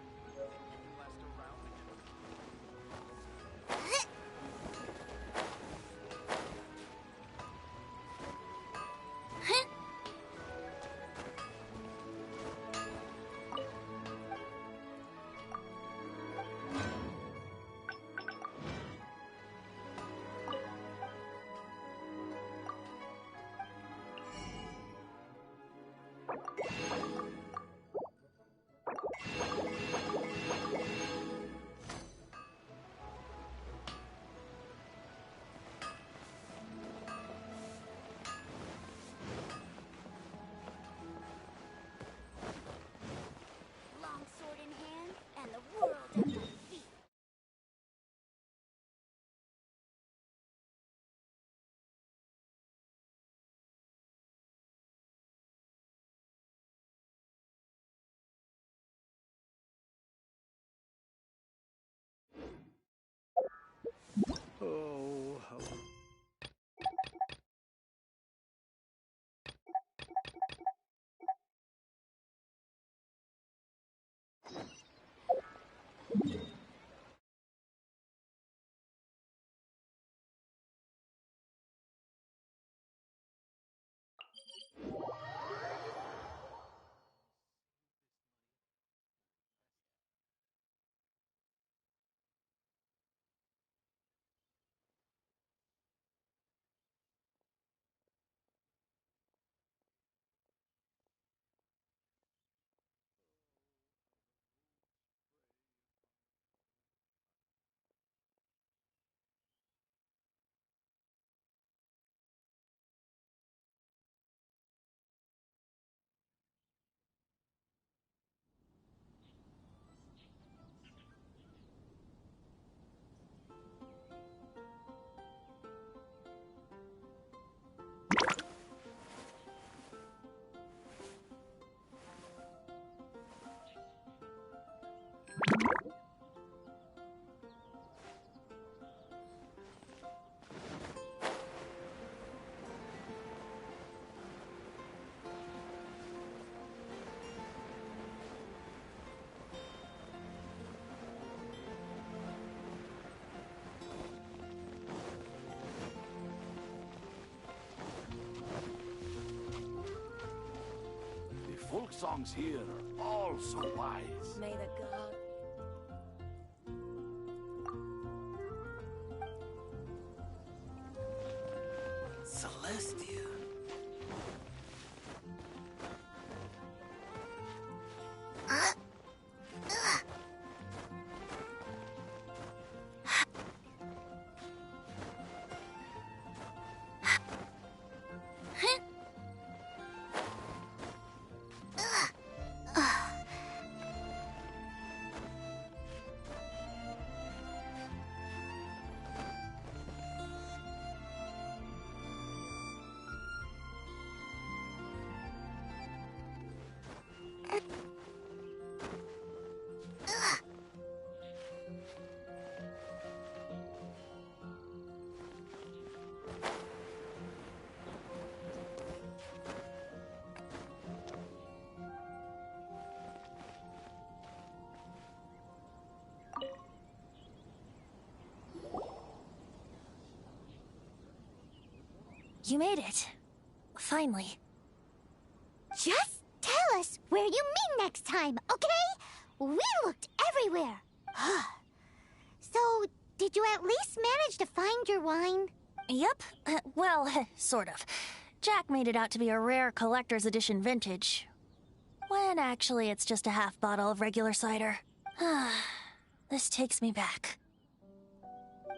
Long sword in hand, and the world at my feet. Oh, how... The folk songs here are all so wise. May the god. Celestia. You made it. Finally. Just tell us where you mean next time, okay? We looked everywhere. So, did you at least manage to find your wine? Yep. Well, sort of. Jack made it out to be a rare collector's edition vintage, when actually it's just a half bottle of regular cider. This takes me back.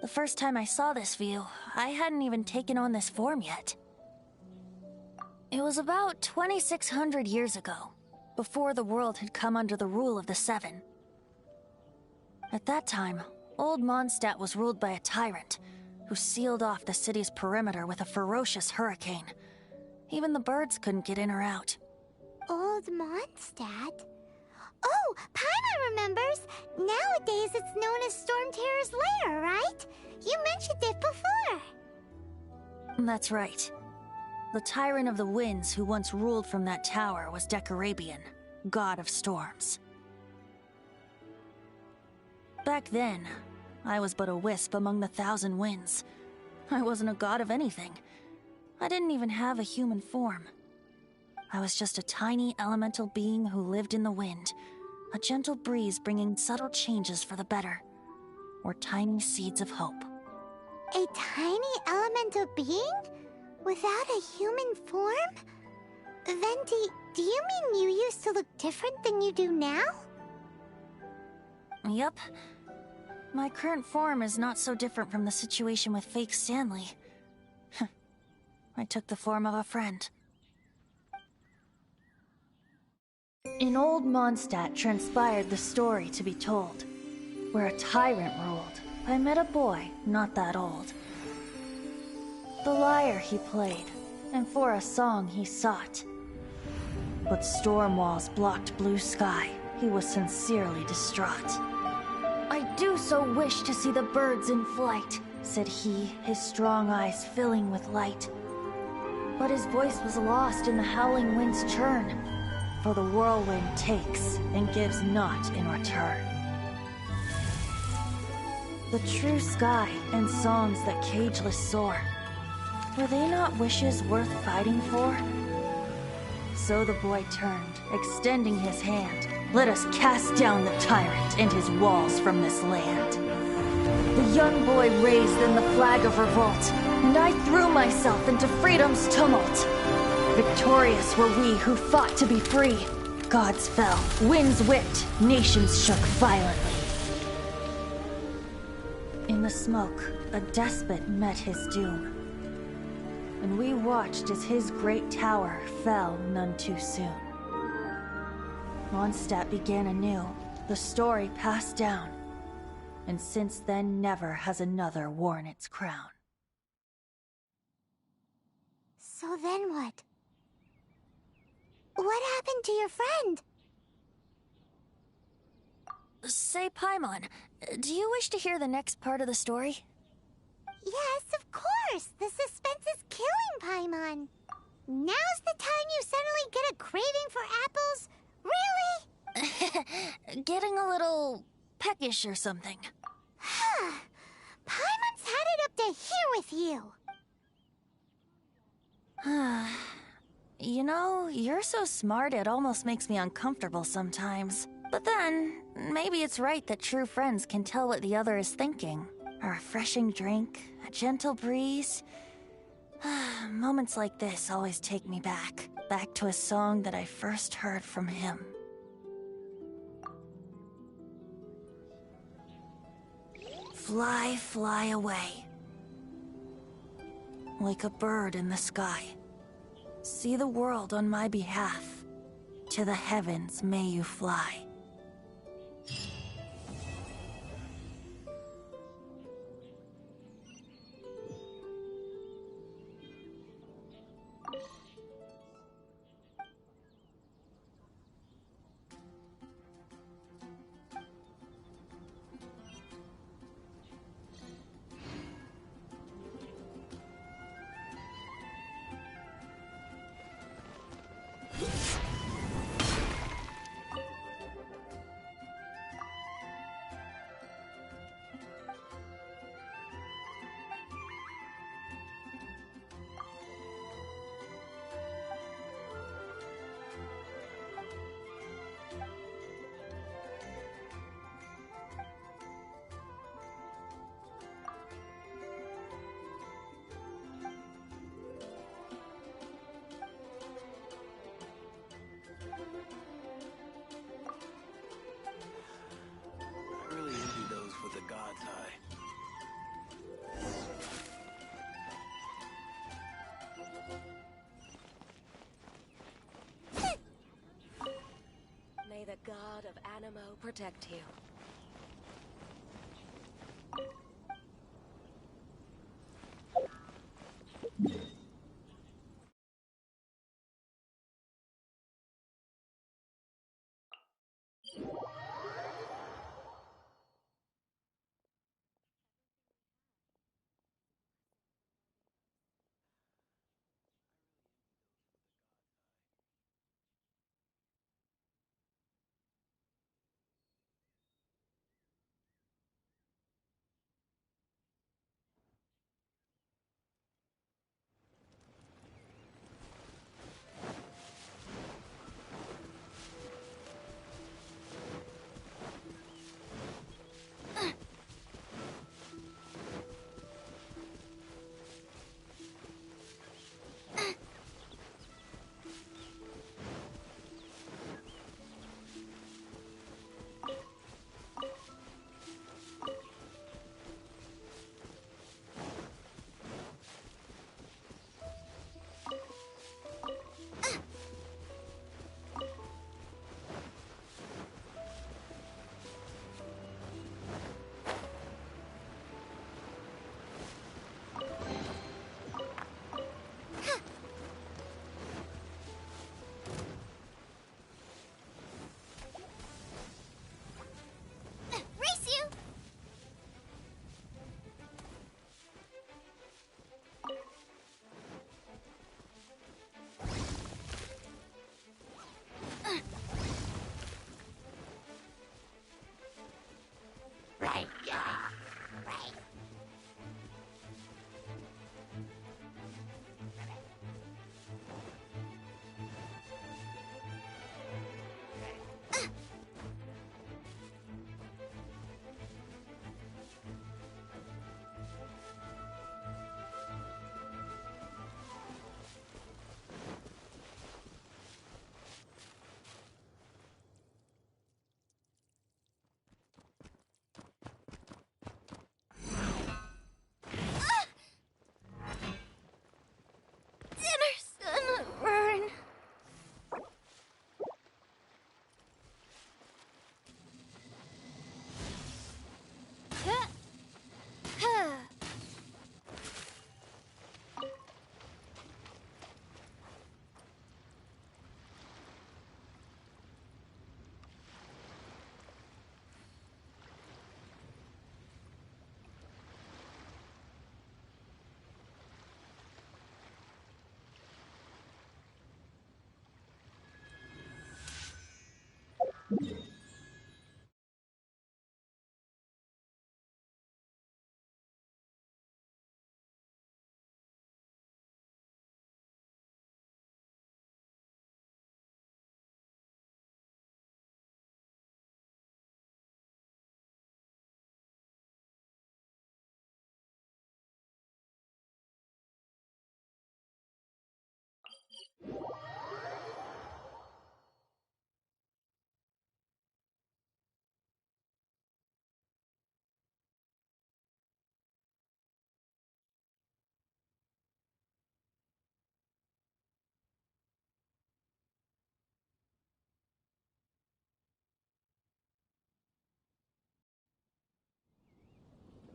The first time I saw this view, I hadn't even taken on this form yet. It was about 2,600 years ago, before the world had come under the rule of the Seven. At that time, Old Mondstadt was ruled by a tyrant, who sealed off the city's perimeter with a ferocious hurricane. Even the birds couldn't get in or out. Old Mondstadt? Oh, Paimon remembers! Nowadays it's known as Storm Terror's lair, right? You mentioned it before. That's right. The Tyrant of the Winds who once ruled from that tower was Decarabian, god of storms. Back then, I was but a wisp among the thousand winds. I wasn't a god of anything. I didn't even have a human form. I was just a tiny elemental being who lived in the wind, a gentle breeze bringing subtle changes for the better, or tiny seeds of hope. A tiny elemental being? Without a human form? Venti, do you mean you used to look different than you do now? Yep. My current form is not so different from the situation with fake Stanley. I took the form of a friend. In Old Mondstadt transpired the story to be told, where a tyrant ruled. I met a boy not that old. The lyre he played, and for a song he sought. But storm walls blocked blue sky. He was sincerely distraught. I do so wish to see the birds in flight, said he, his strong eyes filling with light. But his voice was lost in the howling wind's churn, for the whirlwind takes and gives not in return. The true sky and songs that cageless soar, were they not wishes worth fighting for? So the boy turned, extending his hand. Let us cast down the tyrant and his walls from this land. The young boy raised then the flag of revolt, and I threw myself into freedom's tumult. Victorious were we who fought to be free. Gods fell, winds whipped, nations shook violently. In the smoke, a despot met his doom, and we watched as his great tower fell none too soon. Mondstadt began anew, the story passed down, and since then never has another worn its crown. So then what? What happened to your friend? Say, Paimon, do you wish to hear the next part of the story? Yes, of course! The suspense is killing, Paimon! Now's the time you suddenly get a craving for apples? Really? Getting a little peckish or something. Paimon's had it up to here with you! You know, you're so smart it almost makes me uncomfortable sometimes. But then, maybe it's right that true friends can tell what the other is thinking. A refreshing drink, a gentle breeze. Moments like this always take me back to a song that I first heard from him. Fly, fly away. Like a bird in the sky. See the world on my behalf. To the heavens may you fly. god of Animo protect you. Race you! Right, yeah. Right. Dinner's gonna burn.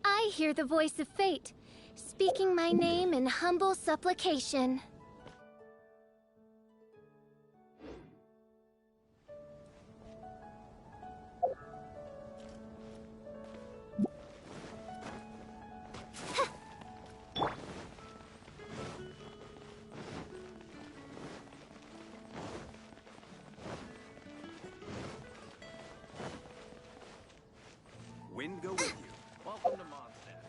I hear the voice of fate, speaking my name in humble supplication. Wind go with you. Welcome to Mondstadt.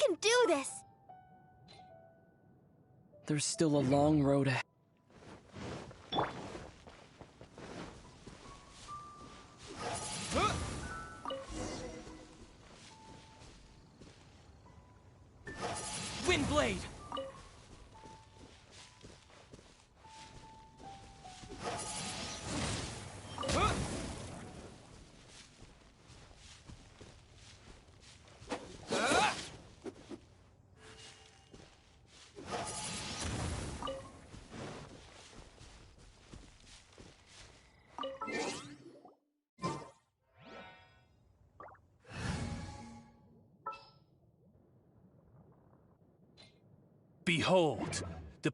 can do this! There's still a long road ahead. Windblade! Behold, the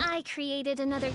I created another...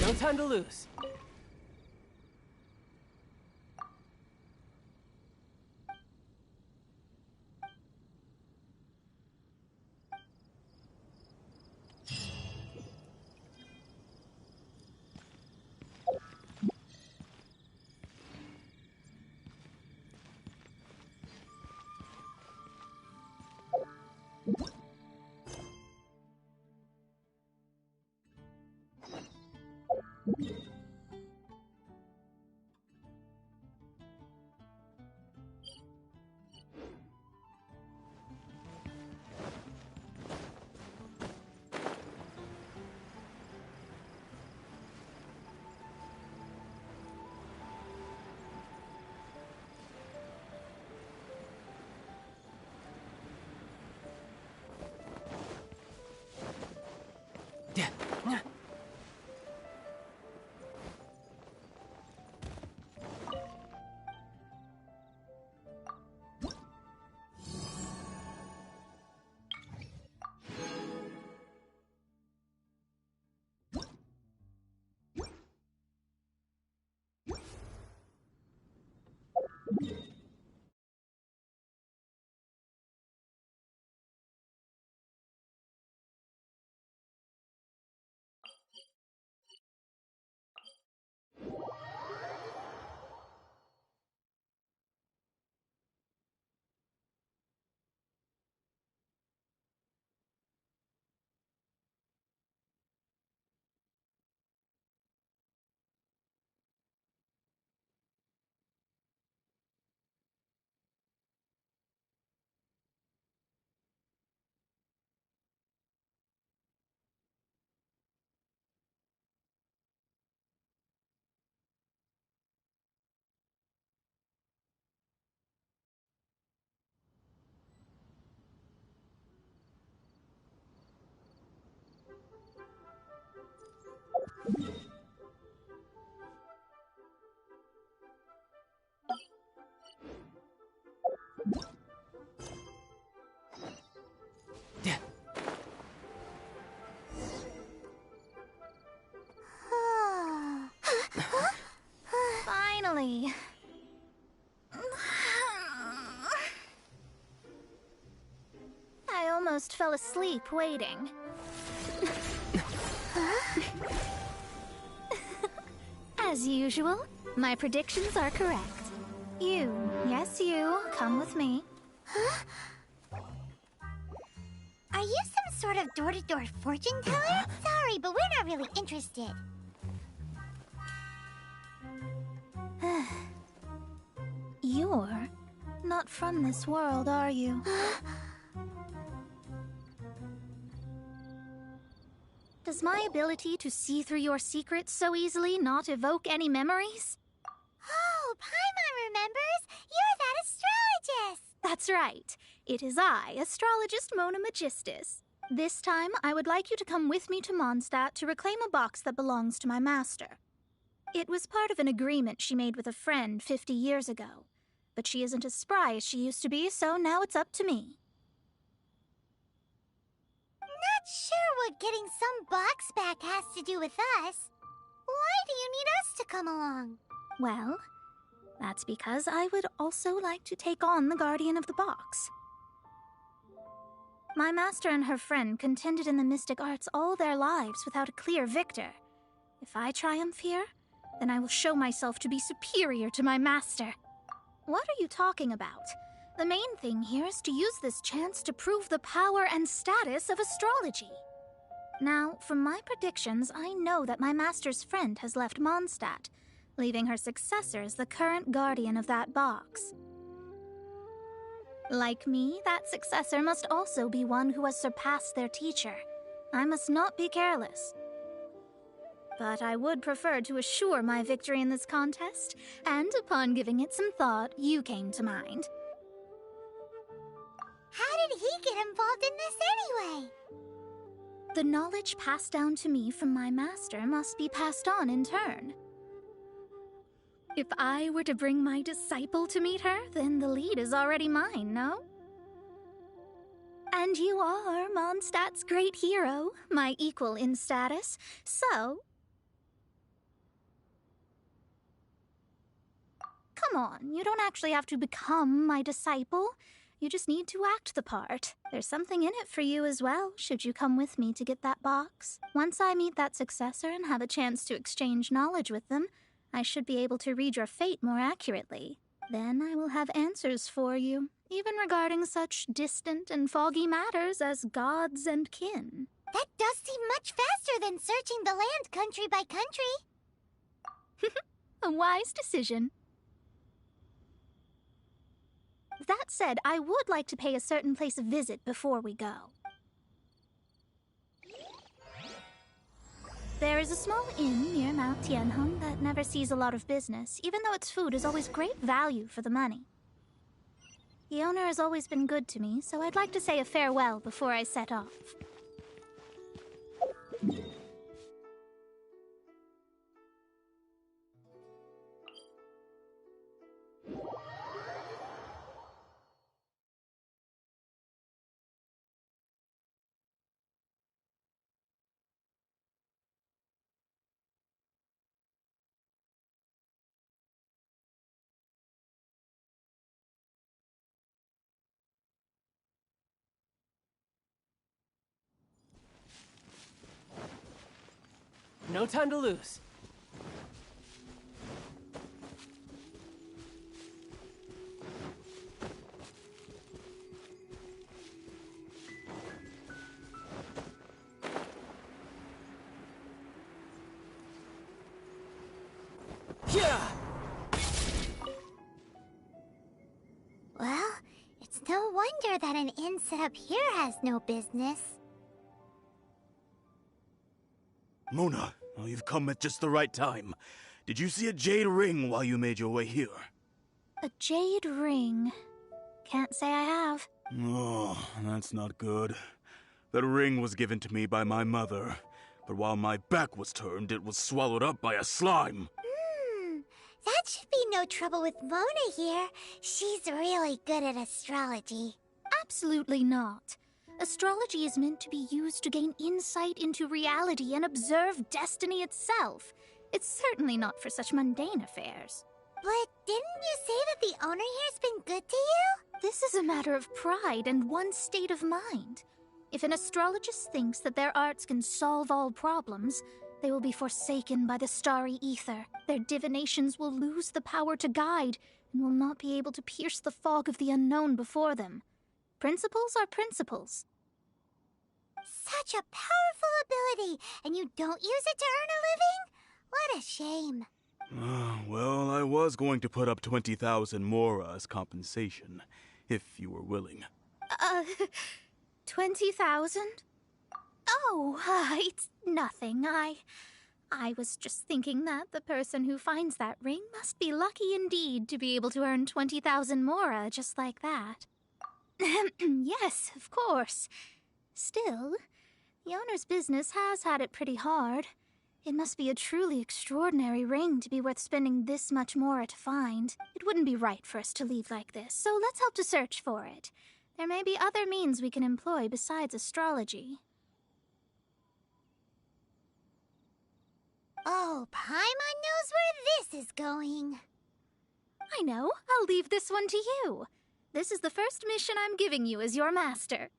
No time to lose. finally. I almost fell asleep waiting. As usual, my predictions are correct. You, yes you, come with me. Huh? Are you some sort of door-to-door fortune teller? Sorry, but we're not really interested. You're not from this world, are you? Does my ability to see through your secrets so easily not evoke any memories? Oh, Paimon remembers! You're that astrologist! That's right. It is I, astrologist Mona Magistus. This time, I would like you to come with me to Mondstadt to reclaim a box that belongs to my master. It was part of an agreement she made with a friend 50 years ago. But she isn't as spry as she used to be, so now it's up to me. Not sure what getting some box back has to do with us. Why do you need us to come along? Well, that's because I would also like to take on the Guardian of the Box. My master and her friend contended in the mystic arts all their lives without a clear victor. If I triumph here, then I will show myself to be superior to my master. What are you talking about? The main thing here is to use this chance to prove the power and status of astrology. Now, from my predictions, I know that my master's friend has left Mondstadt, leaving her successor as the current guardian of that box. Like me, that successor must also be one who has surpassed their teacher. I must not be careless. But I would prefer to assure my victory in this contest, and upon giving it some thought, you came to mind. How did he get involved in this anyway? The knowledge passed down to me from my master must be passed on in turn. If I were to bring my disciple to meet her, then the lead is already mine, no? And you are Mondstadt's great hero, my equal in status, so... Come on, you don't actually have to become my disciple. You just need to act the part. There's something in it for you as well, should you come with me to get that box. Once I meet that successor and have a chance to exchange knowledge with them, I should be able to read your fate more accurately. Then I will have answers for you, even regarding such distant and foggy matters as gods and kin. That does seem much faster than searching the land country by country. A wise decision. That said, I would like to pay a certain place a visit before we go. There is a small inn near Mount Tianheng that never sees a lot of business, even though its food is always great value for the money. The owner has always been good to me, so I'd like to say a farewell before I set off. No time to lose. Yeah! Well, it's no wonder that an inn set up here has no business. Mona, oh, you've come at just the right time. Did you see a jade ring while you made your way here? A jade ring. Can't say I have. Oh, that's not good. That ring was given to me by my mother, but while my back was turned, it was swallowed up by a slime. That should be no trouble with Mona here. She's really good at astrology. Absolutely not. Astrology is meant to be used to gain insight into reality and observe destiny itself. It's certainly not for such mundane affairs. But Didn't you say that the owner here's been good to you? This is a matter of pride and one's state of mind. If an astrologist thinks that their arts can solve all problems, they will be forsaken by the starry ether. Their divinations will lose the power to guide and will not be able to pierce the fog of the unknown before them. Principles are principles. Such a powerful ability, and you don't use it to earn a living? What a shame. Well, I was going to put up 20,000 mora as compensation, if you were willing. 20,000? Oh, it's nothing. I was just thinking that the person who finds that ring must be lucky indeed to be able to earn 20,000 mora just like that. Yes, of course. Still, the owner's business has had it pretty hard. It must be a truly extraordinary ring to be worth spending this much mora to find. It wouldn't be right for us to leave like this, so let's help to search for it. There may be other means we can employ besides astrology. Oh, Paimon knows where this is going. I know. I'll leave this one to you. This is the first mission I'm giving you as your master.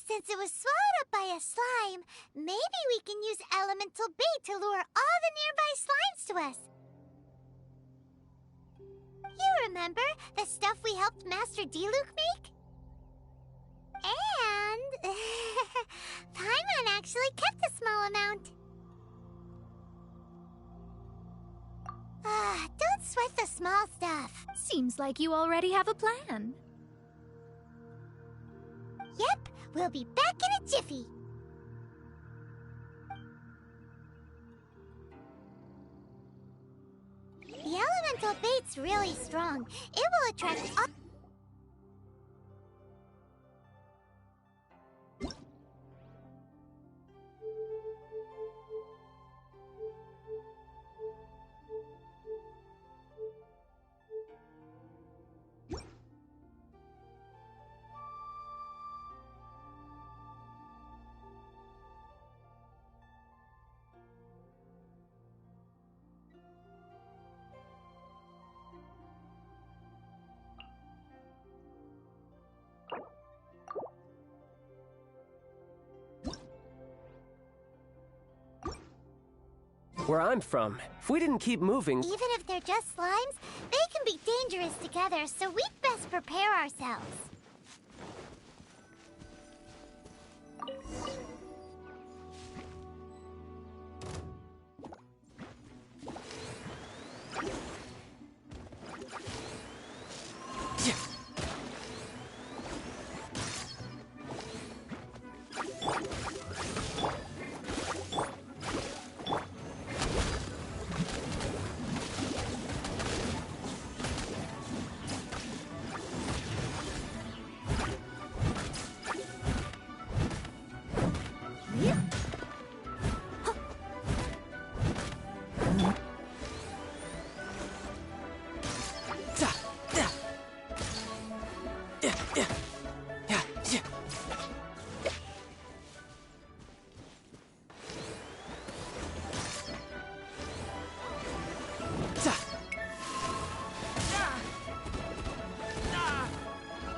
Since it was swallowed up by a slime, maybe we can use elemental bait to lure all the nearby slimes to us. You remember the stuff we helped Master Diluc make? And Paimon actually kept a small amount. Don't sweat the small stuff. Seems like you already have a plan. Yep, we'll be back in a jiffy. The elemental bait's really strong. It will attract all... Where I'm from, if we didn't keep moving... Even if they're just slimes, they can be dangerous together, so we'd best prepare ourselves.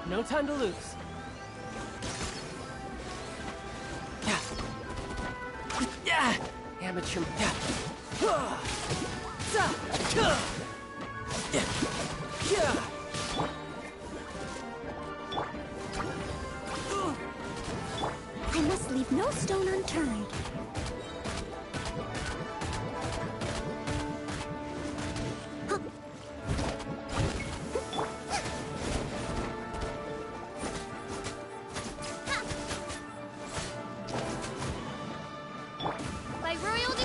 No time to lose. Amateur... I must leave no stone unturned. By royal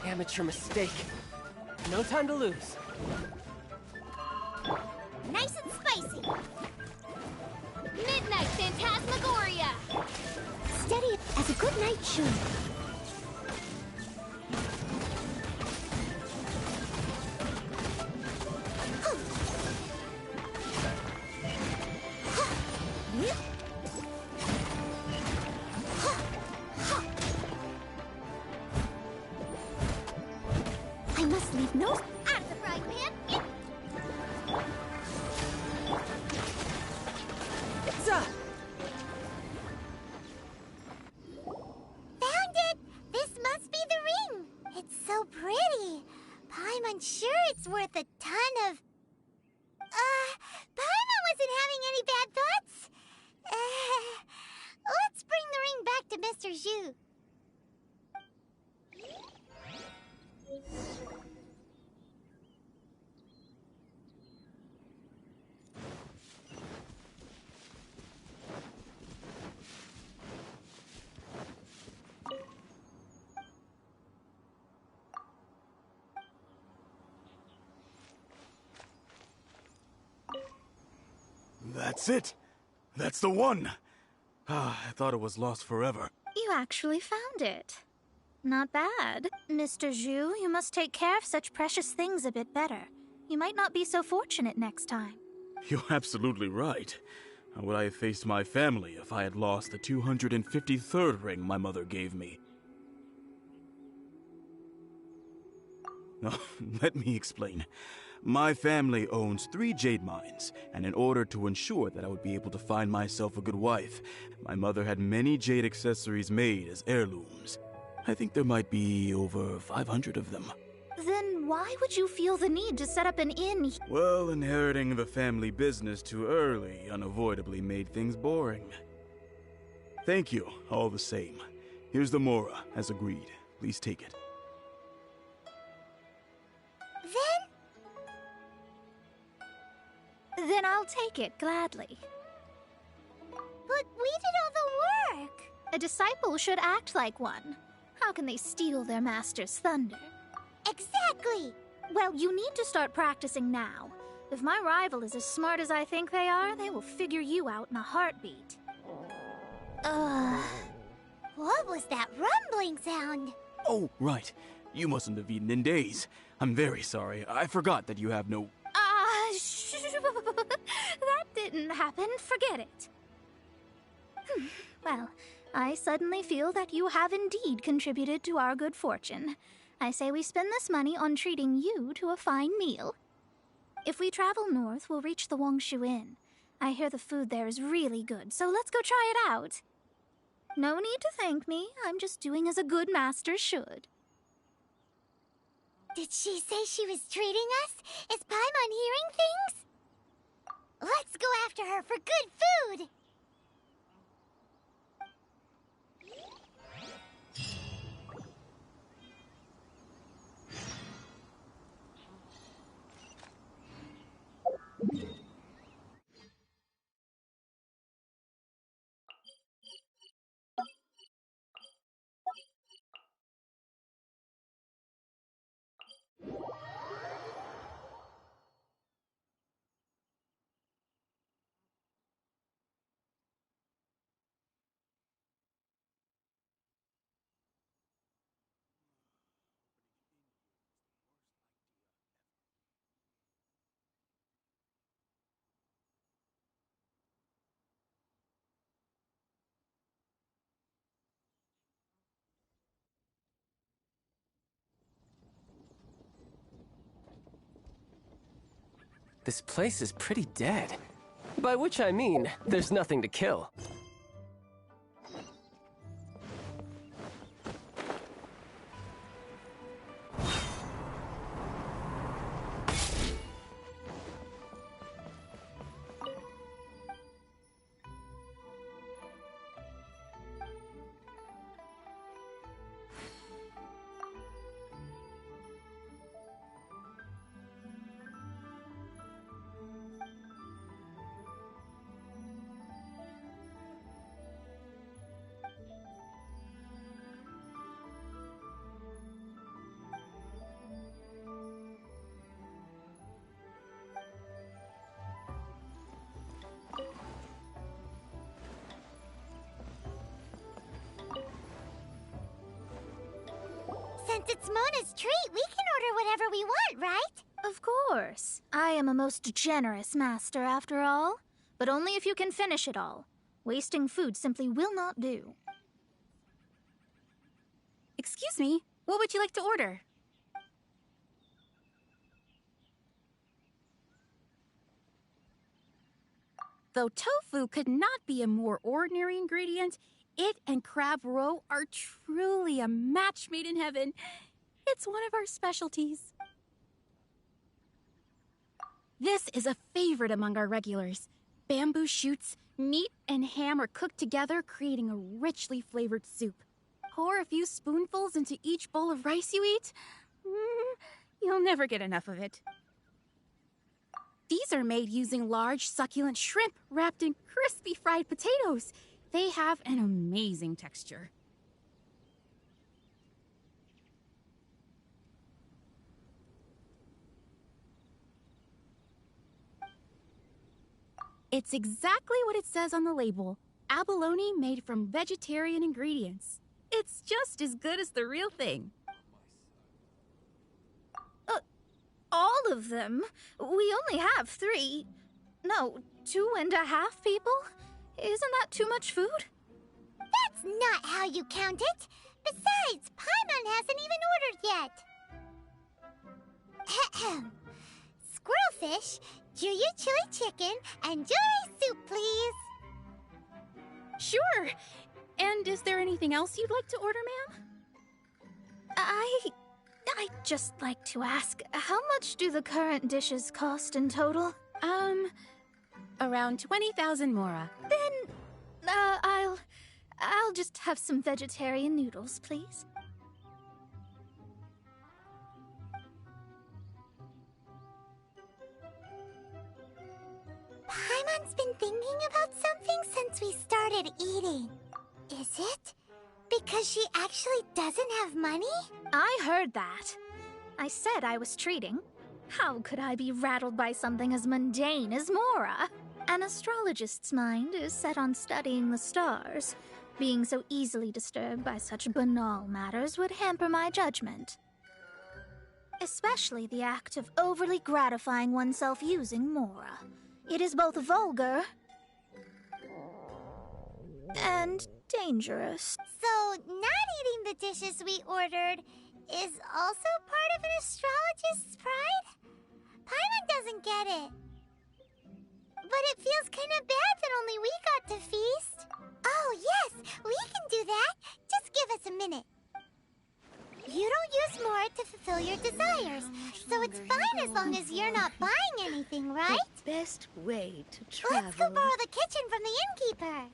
Amateur mistake. No time to lose. Nice and spicy. Midnight Phantasmagoria! Steady as a good knight should. That's it. That's the one. Ah, I thought it was lost forever. You actually found it. Not bad. Mr. Zhu, you must take care of such precious things a bit better. You might not be so fortunate next time. You're absolutely right. How would I have faced my family if I had lost the 253rd ring my mother gave me? No, let me explain. My family owns 3 jade mines, and in order to ensure that I would be able to find myself a good wife, my mother had many jade accessories made as heirlooms. I think there might be over 500 of them. Then why would you feel the need to set up an inn? Well, inheriting the family business too early unavoidably made things boring. Thank you, all the same. Here's the Mora, as agreed. Please take it. Then I'll take it gladly. But we did all the work. A disciple should act like one. How can they steal their master's thunder? Exactly. Well, you need to start practicing now. If my rival is as smart as I think they are, they will figure you out in a heartbeat. What was that rumbling sound? Oh, right. You mustn't have eaten in days. I'm very sorry. I forgot that you have no... That didn't happen. Forget it. Well, I suddenly feel that you have indeed contributed to our good fortune. I say we spend this money on treating you to a fine meal. If we travel north, we'll reach the Wongshu Inn. I hear the food there is really good, so let's go try it out. No need to thank me. I'm just doing as a good master should. Did she say she was treating us? Is Paimon hearing things? Let's go after her for good food! This place is pretty dead. By which I mean, there's nothing to kill. Since it's Mona's treat, we can order whatever we want, right? Of course. I am a most generous master, after all. But only if you can finish it all. Wasting food simply will not do. Excuse me, what would you like to order? Though tofu could not be a more ordinary ingredient, it and crab roe are truly a match made in heaven. It's one of our specialties. This is a favorite among our regulars. Bamboo shoots, meat, and ham are cooked together, creating a richly flavored soup. Pour a few spoonfuls into each bowl of rice you eat. You'll never get enough of it. These are made using large, succulent shrimp wrapped in crispy fried potatoes. They have an amazing texture. It's exactly what it says on the label. Abalone made from vegetarian ingredients. It's just as good as the real thing. All of them? We only have 3. No, 2.5 people? Isn't that too much food? That's not how you count it. Besides, Paimon hasn't even ordered yet. Ahem. Squirrelfish, Juyu chili chicken, and Jury soup, please. Sure. And is there anything else you'd like to order, ma'am? I'd just like to ask, how much do the current dishes cost in total? Around 20,000 mora. Then, I'll just have some vegetarian noodles, please. Paimon's been thinking about something since we started eating. Is it? Because she actually doesn't have money? I heard that. I said I was treating. How could I be rattled by something as mundane as Mora? An astrologist's mind is set on studying the stars. Being so easily disturbed by such banal matters would hamper my judgment. Especially the act of overly gratifying oneself using Mora. It is both vulgar and dangerous. So, not eating the dishes we ordered is also part of an astrologist's pride? Paimon doesn't get it. But it feels kind of bad that only we got to feast. Oh, yes, we can do that. Just give us a minute. You don't use more to fulfill your desires, so it's fine as long as you're not buying anything, right? The best way to travel. Let's go borrow the kitchen from the innkeeper.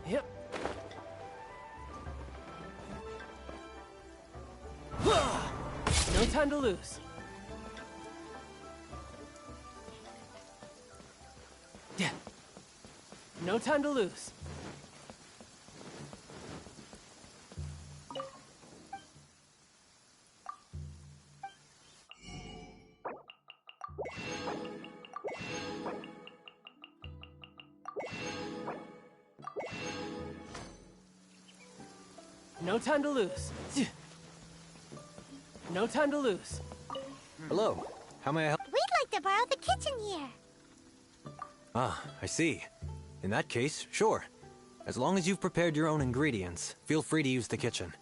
Yep. No time to lose. Yeah. No time to lose. No time to lose. No time to lose. Hello. How may I help? We'd like to borrow the kitchen here. Ah, I see. In that case, sure. As long as you've prepared your own ingredients, feel free to use the kitchen.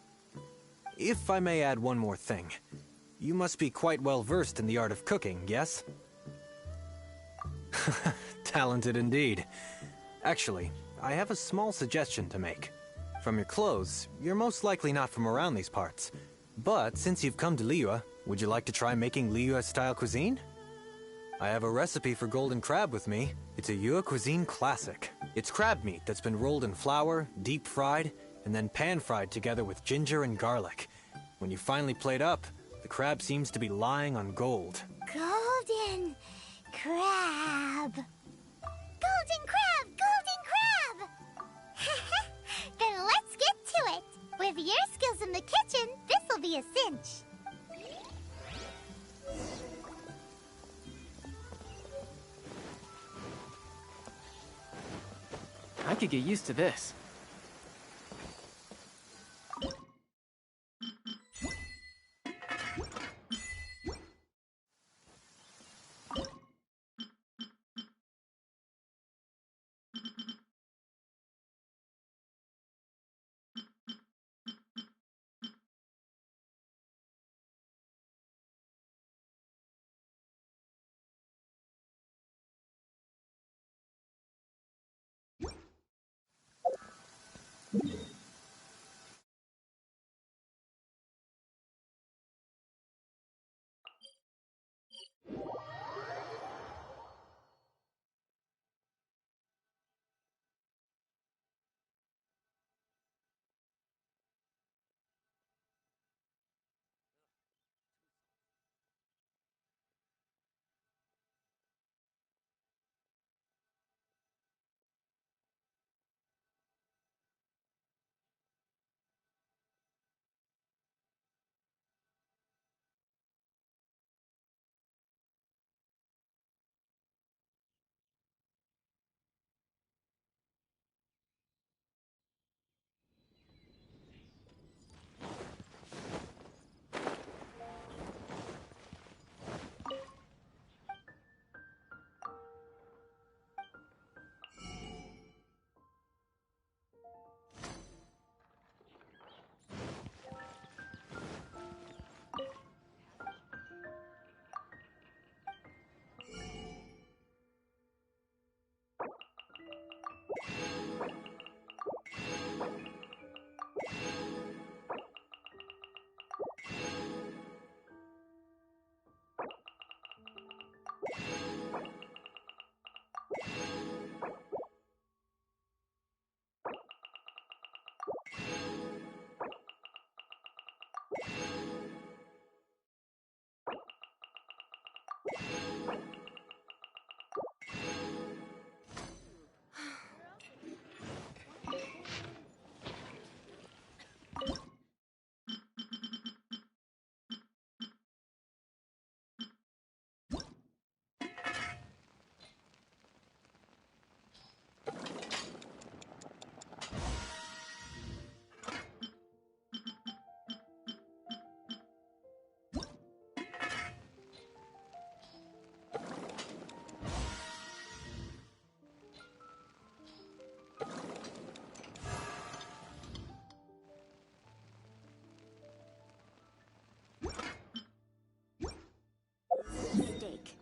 If I may add one more thing. You must be quite well versed in the art of cooking, yes? Talented indeed. Actually, I have a small suggestion to make. From your clothes, you're most likely not from around these parts. But since you've come to Liyue, would you like to try making Liyue-style cuisine? I have a recipe for golden crab with me. It's a Yue cuisine classic. It's crab meat that's been rolled in flour, deep fried, and then pan-fried together with ginger and garlic. When you finally plate up, the crab seems to be lying on gold. Golden crab. Golden crab! Golden crab! Then let's get to it. With your skills in the kitchen, this'll be a cinch. I could get used to this. Mistake.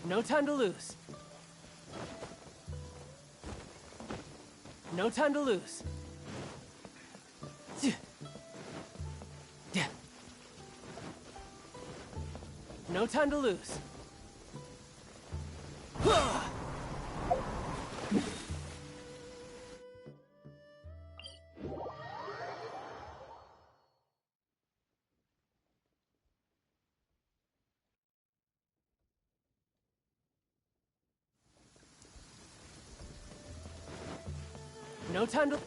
No time to lose. No time to lose. No time to lose. No time to...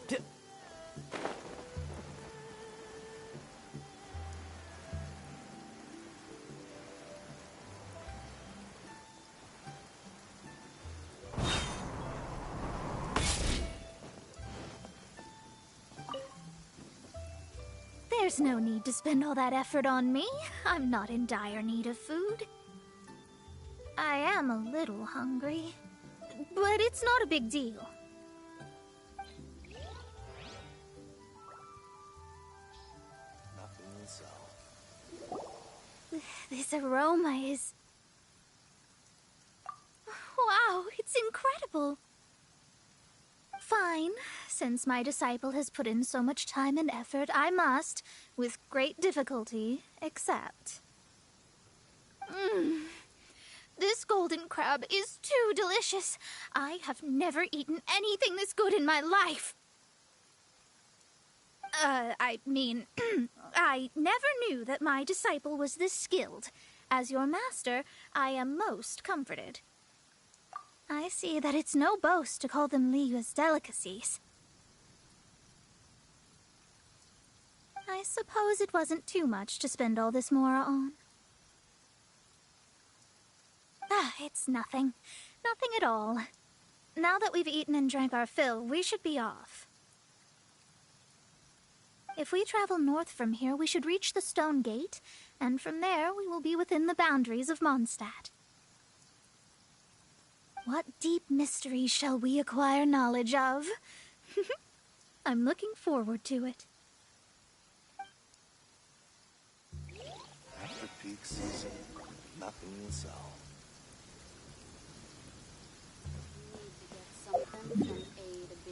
There's no need to spend all that effort on me. I'm not in dire need of food. I am a little hungry, but it's not a big deal. Nothing so. This aroma is... Wow, it's incredible. Fine. Since my disciple has put in so much time and effort, I must, with great difficulty, accept. This golden crab is too delicious. I have never eaten anything this good in my life. I mean, I never knew that my disciple was this skilled. As your master, I am most comforted. I see that it's no boast to call them Liyue's delicacies. I suppose it wasn't too much to spend all this mora on. It's nothing. Nothing at all. Now that we've eaten and drank our fill, we should be off. If we travel north from here, we should reach the Stone Gate, and from there we will be within the boundaries of Mondstadt. What deep mysteries shall we acquire knowledge of? I'm looking forward to it. After peak season, nothing will sell. Need to get something from A to B.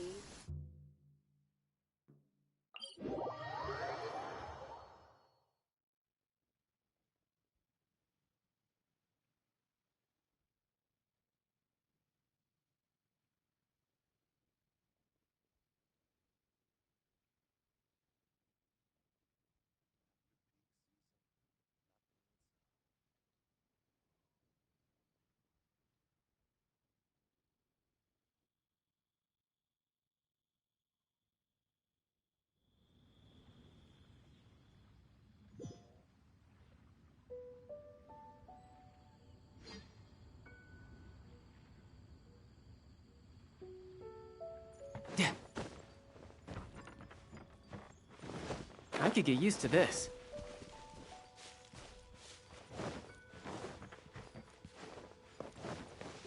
I could get used to this.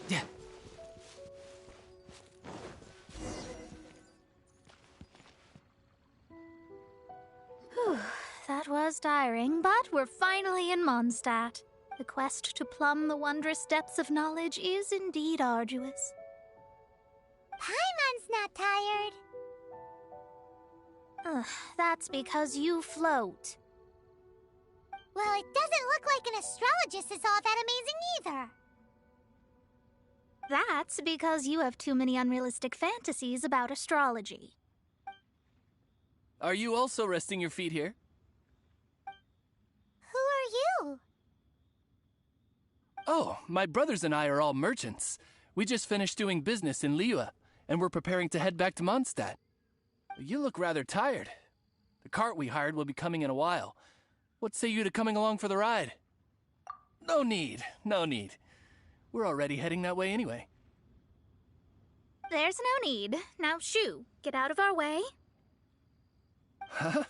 Yeah. Whew, that was tiring, but we're finally in Mondstadt. The quest to plumb the wondrous depths of knowledge is indeed arduous. Paimon's not tired. That's because you float. Well, it doesn't look like an astrologist is all that amazing either. That's because you have too many unrealistic fantasies about astrology. Are you also resting your feet here? Who are you? Oh, my brothers and I are all merchants. We just finished doing business in Liyue, and we're preparing to head back to Mondstadt. You look rather tired. The cart we hired will be coming in a while. What say you to coming along for the ride? No need, no need. We're already heading that way anyway. There's no need. Now, shoo, get out of our way. Huh?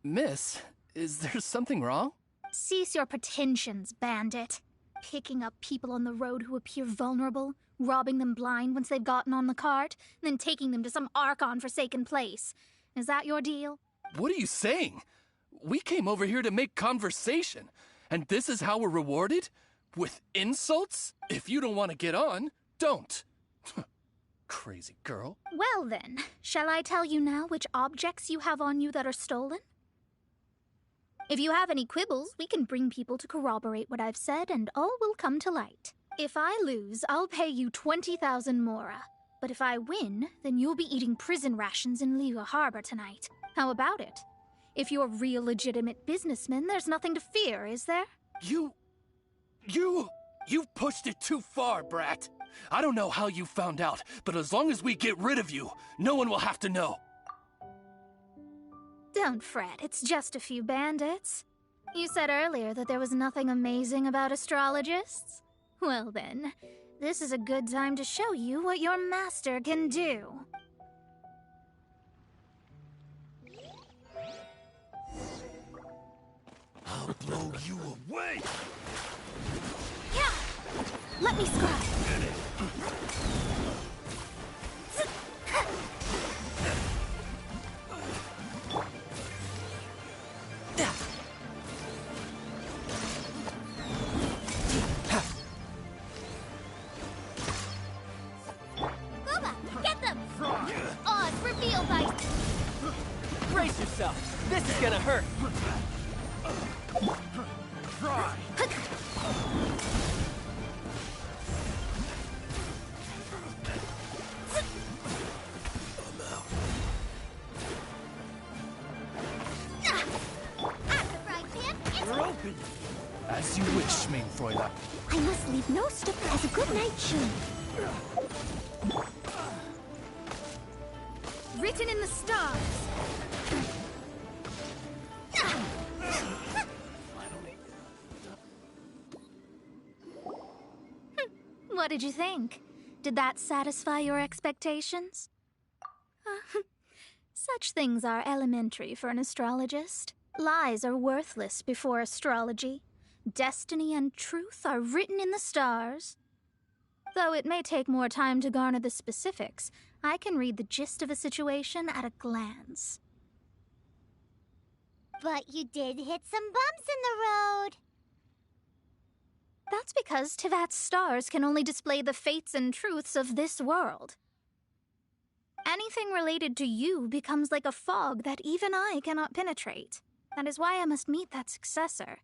Miss, is there something wrong? Cease your pretensions, bandit. Picking up people on the road who appear vulnerable, robbing them blind once they've gotten on the cart, and then taking them to some Archon-forsaken place. Is that your deal? What are you saying? We came over here to make conversation, and this is how we're rewarded? With insults? If you don't want to get on, don't. Crazy girl. Well then, shall I tell you now which objects you have on you that are stolen? If you have any quibbles, we can bring people to corroborate what I've said, and all will come to light. If I lose, I'll pay you 20,000 mora. But if I win, then you'll be eating prison rations in Liyue Harbor tonight. How about it? If you're real legitimate businessmen, there's nothing to fear, is there? You've pushed it too far, brat. I don't know how you found out, but as long as we get rid of you, no one will have to know. Don't fret, it's just a few bandits. You said earlier that there was nothing amazing about astrologists? Well then, this is a good time to show you what your master can do. Hey! Yeah! Let me scry. Booba, get them! Oz, reveal by... Brace yourself. This is gonna hurt. Try! You're open! As you wish, Mainfräulein. I must leave no step as a good night shoe. Written in the stars. What did you think? Did that satisfy your expectations? Such things are elementary for an astrologist. Lies are worthless before astrology. Destiny and truth are written in the stars. Though it may take more time to garner the specifics, I can read the gist of a situation at a glance. But you did hit some bumps in the road. That's because Tivat's stars can only display the fates and truths of this world. Anything related to you becomes like a fog that even I cannot penetrate. That is why I must meet that successor.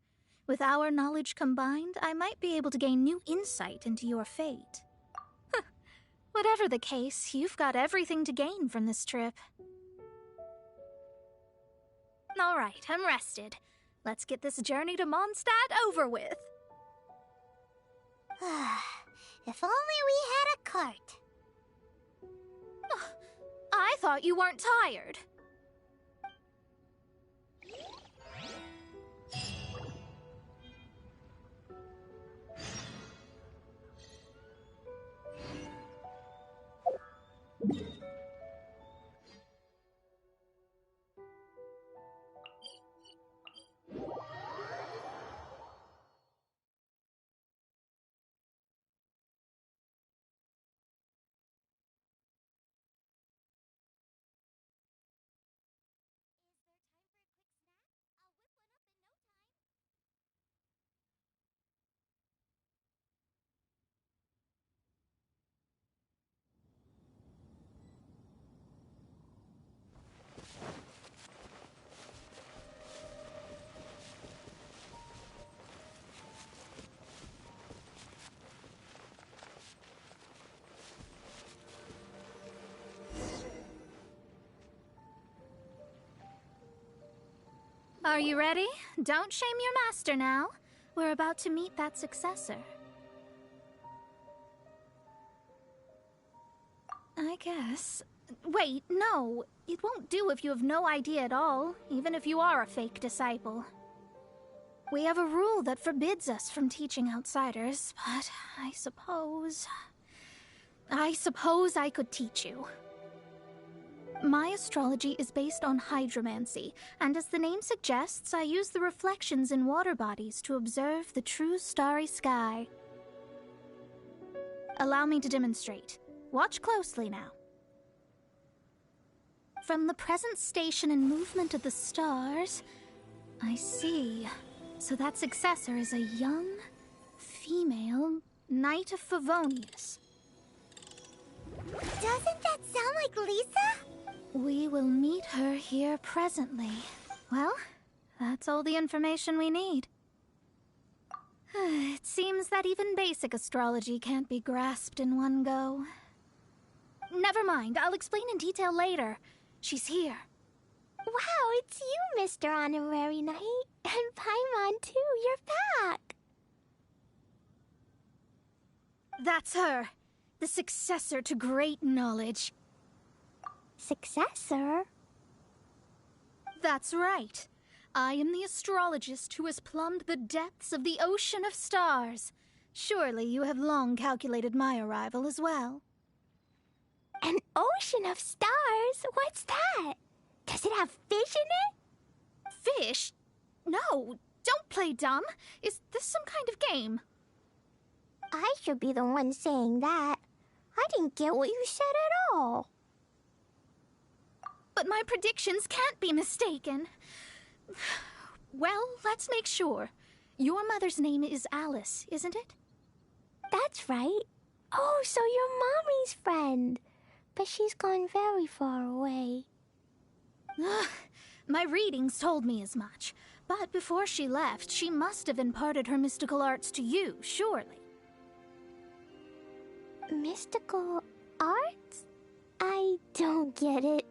With our knowledge combined, I might be able to gain new insight into your fate. Whatever the case, you've got everything to gain from this trip. All right, I'm rested. Let's get this journey to Mondstadt over with. If only we had a cart. I thought you weren't tired. Are you ready? Don't shame your master now. We're about to meet that successor. I guess. Wait, no. It won't do if you have no idea at all, even if you are a fake disciple. We have a rule that forbids us from teaching outsiders, but I suppose I could teach you. My astrology is based on hydromancy, and as the name suggests, I use the reflections in water bodies to observe the true starry sky. Allow me to demonstrate. Watch closely now. From the present station and movement of the stars, I see. So that successor is a young, female Knight of Favonius. Doesn't that sound like Lisa? We will meet her here presently. Well, that's all the information we need. It seems that even basic astrology can't be grasped in one go. Never mind, I'll explain in detail later. She's here. Wow, it's you, Mr. Honorary Knight. And Paimon, too. You're back. That's her. The successor to great knowledge. Successor? That's right. I am the astrologist who has plumbed the depths of the ocean of stars. Surely you have long calculated my arrival as well. An ocean of stars? What's that? Does it have fish in it? Fish? No, Don't play dumb. Is this some kind of game? I should be the one saying that. I didn't get what you said at all. But my predictions can't be mistaken. Well, let's make sure. Your mother's name is Alice, isn't it? That's right. Oh, so you're Mommy's friend. But she's gone very far away. My readings told me as much. But before she left, she must have imparted her mystical arts to you, surely. Mystical arts? I don't get it.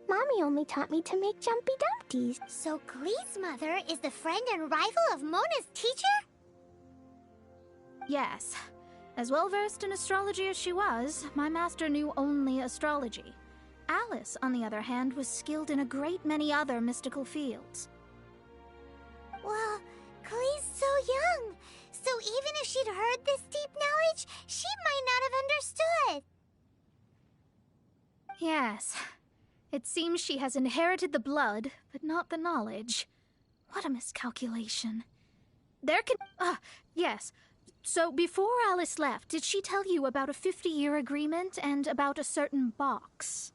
Mommy only taught me to make Jumpy Dumpties. So Glee's mother is the friend and rival of Mona's teacher? Yes. As well-versed in astrology as she was, my master knew only astrology. Alice, on the other hand, was skilled in a great many other mystical fields. Well, Glee's so young. So even if she'd heard this deep knowledge, she might not have understood. Yes. It seems she has inherited the blood, but not the knowledge. What a miscalculation. There can... yes. So before Alice left, did she tell you about a 50-year agreement and about a certain box?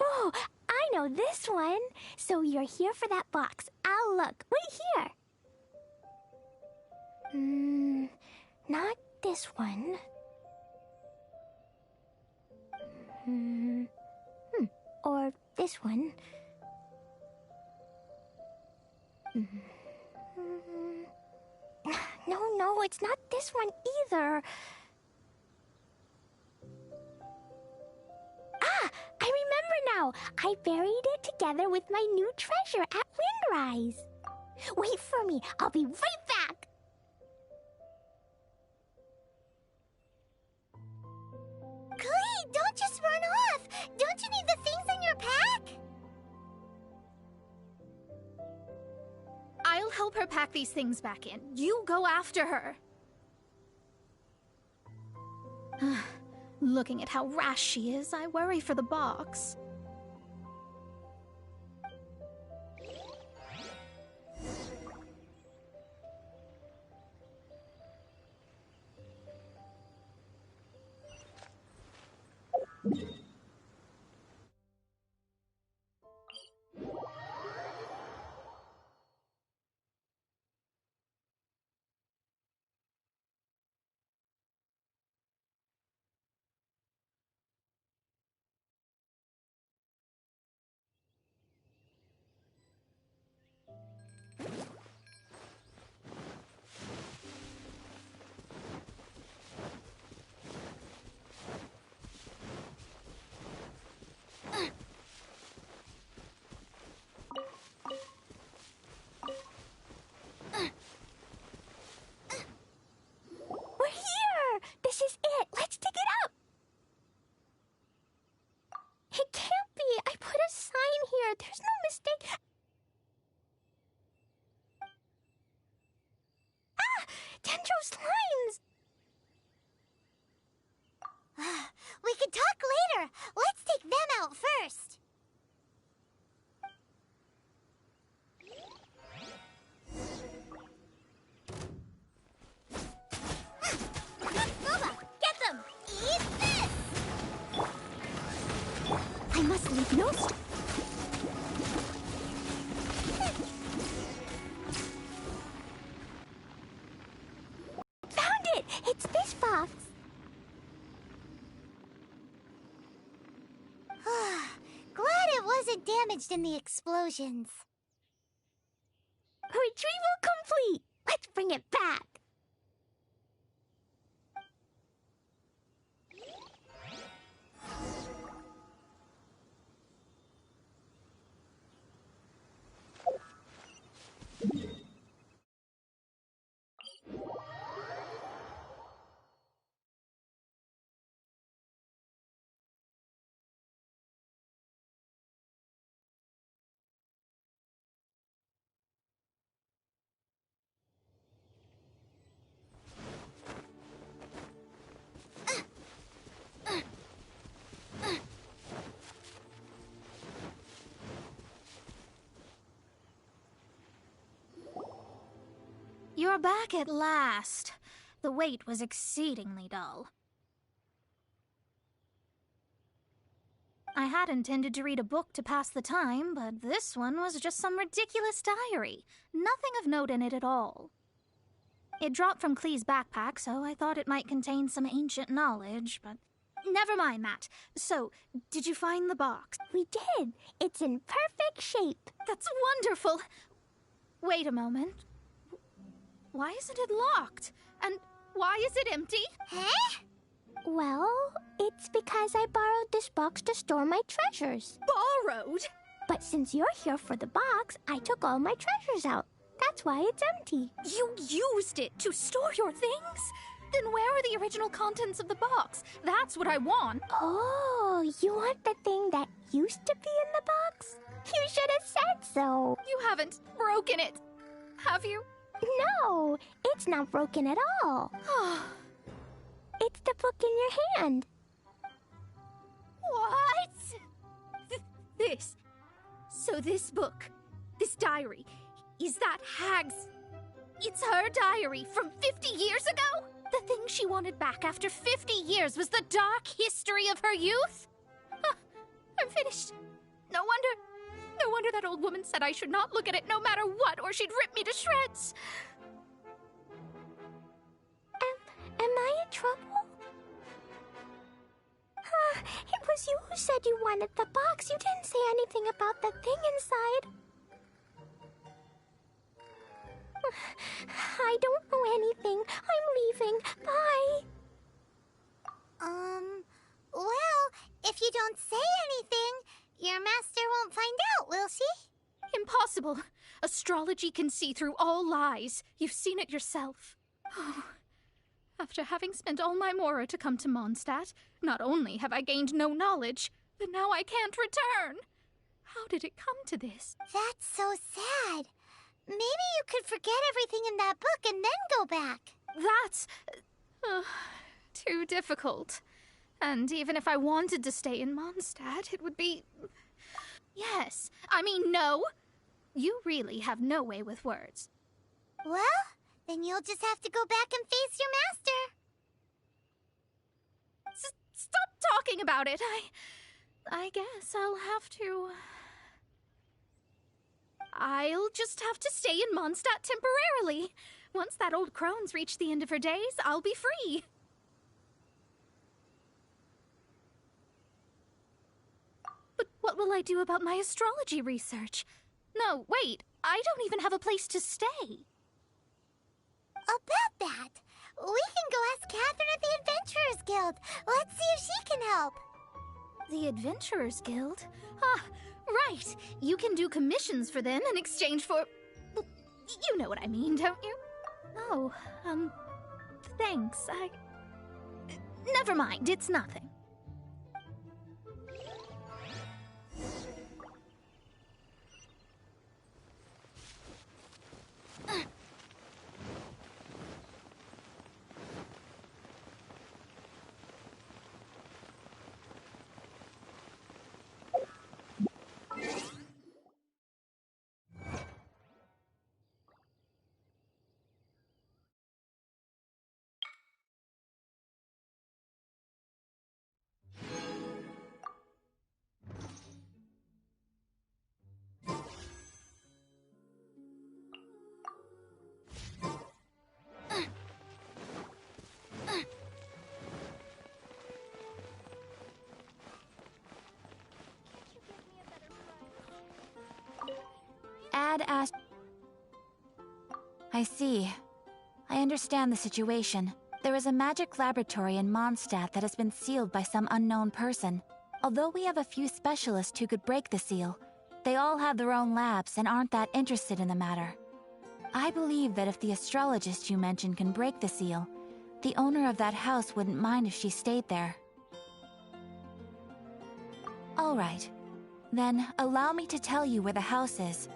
Oh, I know this one. So you're here for that box. I'll look. Wait here. Not this one. Or this one. No, it's not this one either. Ah, I remember now. I buried it together with my new treasure at Windrise. Wait for me. I'll be right back. Glee, don't just run off. Don't you need the things in your pack? I'll help her pack these things back in. You go after her. Looking at how rash she is, I worry for the box. We're here! This is it! Let's dig it up! It can't be! I put a sign here! There's no mistake! Ah! Dendro slimes! We can talk later! Let's take them out first! Boba, get them! Eat this! I must leave no Found it! It's this box! Glad it wasn't damaged in the explosions. Retrieval complete! Let's bring it back! You're back at last. The wait was exceedingly dull. I had intended to read a book to pass the time, but this one was just some ridiculous diary. Nothing of note in it at all. It dropped from Klee's backpack, so I thought it might contain some ancient knowledge, but never mind that. So, did you find the box? We did. It's in perfect shape. That's wonderful. Wait a moment. Why isn't it locked? And why is it empty? Huh? Well, it's because I borrowed this box to store my treasures. Borrowed? But since you're here for the box, I took all my treasures out. That's why it's empty. You used it to store your things? Then where are the original contents of the box? That's what I want. Oh, you want the thing that used to be in the box? You should have said so. You haven't broken it, have you? No, it's not broken at all. It's the book in your hand. What? So this book, this diary, is that Hag's... It's her diary from 50 years ago? The thing she wanted back after 50 years was the dark history of her youth? I'm finished. No wonder that old woman said I should not look at it no matter what, or she'd rip me to shreds. Am I in trouble? It was you who said you wanted the box. You didn't say anything about the thing inside. I don't know anything. I'm leaving. Bye. Well, if you don't say anything, your master won't find out, will she? Impossible. Astrology can see through all lies. You've seen it yourself. After having spent all my mora to come to Mondstadt, not only have I gained no knowledge, but now I can't return. How did it come to this? That's so sad. Maybe you could forget everything in that book and then go back. That's... too difficult. And even if I wanted to stay in Mondstadt, it would be... Yes. I mean, no. You really have no way with words. Well, then you'll just have to go back and face your master. Stop talking about it. I guess I'll have to... I'll just have to stay in Mondstadt temporarily. Once that old crone's reached the end of her days, I'll be free. But what will I do about my astrology research? No, wait, I don't even have a place to stay. About that, we can go ask Catherine at the Adventurers Guild. Let's see if she can help. The Adventurers Guild? Right. You can do commissions for them in exchange for... Well, you know what I mean, don't you? Oh, thanks. Never mind, it's nothing. I see. I understand the situation. There is a magic laboratory in Mondstadt that has been sealed by some unknown person. Although we have a few specialists who could break the seal, they all have their own labs and aren't that interested in the matter. I believe that if the astrologist you mentioned can break the seal, the owner of that house wouldn't mind if she stayed there. All right. Then, allow me to tell you where the house is.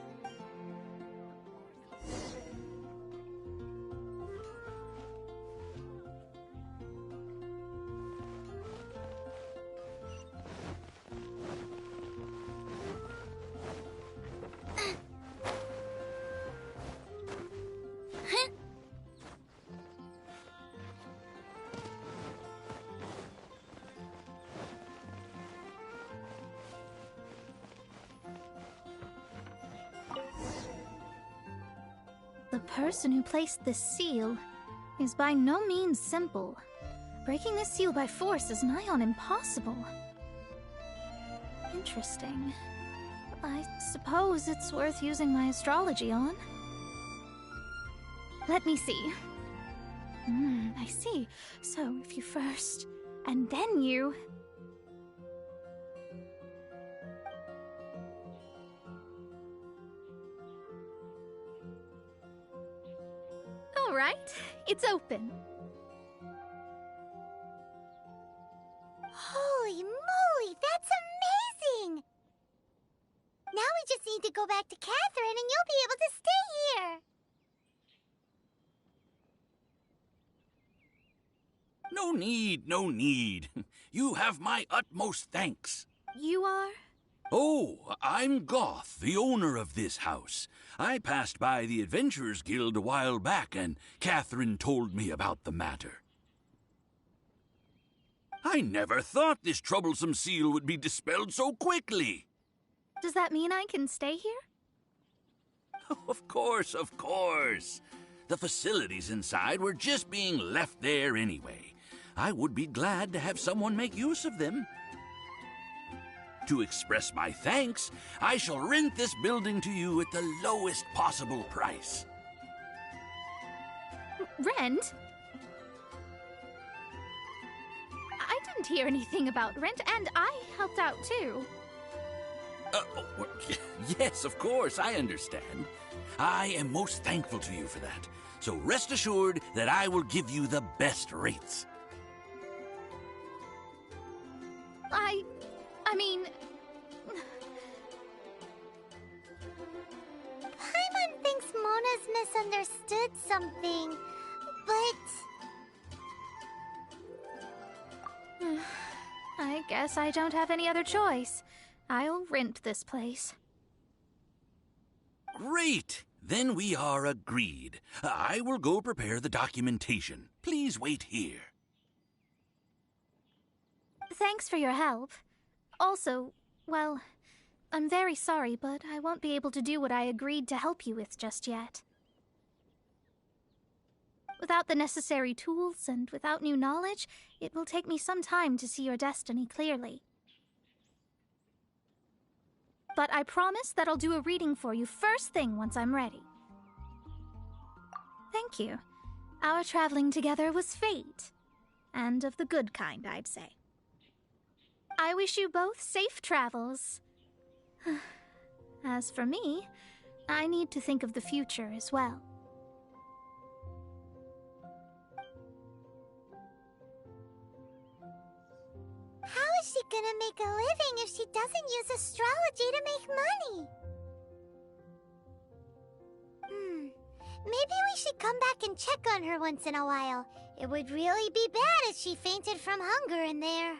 The person who placed this seal is by no means simple. Breaking this seal by force is nigh on impossible. Interesting. I suppose it's worth using my astrology on. Let me see. I see. So if you first, and then you... All right, it's open. Holy moly, that's amazing! Now we just need to go back to Catherine and you'll be able to stay here. No need, no need. You have my utmost thanks. You are? Oh, I'm Goth, the owner of this house. I passed by the Adventurers Guild a while back, and Catherine told me about the matter. I never thought this troublesome seal would be dispelled so quickly. Does that mean I can stay here? Of course, of course. The facilities inside were just being left there anyway. I would be glad to have someone make use of them. To express my thanks, I shall rent this building to you at the lowest possible price. Rent? I didn't hear anything about rent, and I helped out too. Yes, of course, I understand. I am most thankful to you for that. So rest assured that I will give you the best rates. I mean... Paimon thinks Mona's misunderstood something, but... I guess I don't have any other choice. I'll rent this place. Great! Then we are agreed. I will go prepare the documentation. Please wait here. Thanks for your help. Also, well, I'm very sorry, but I won't be able to do what I agreed to help you with just yet. Without the necessary tools and without new knowledge, it will take me some time to see your destiny clearly. But I promise that I'll do a reading for you first thing once I'm ready. Thank you. Our traveling together was fate. And of the good kind, I'd say. I wish you both safe travels. As for me, I need to think of the future as well. How is she gonna make a living if she doesn't use astrology to make money? Maybe we should come back and check on her once in a while. It would really be bad if she fainted from hunger in there.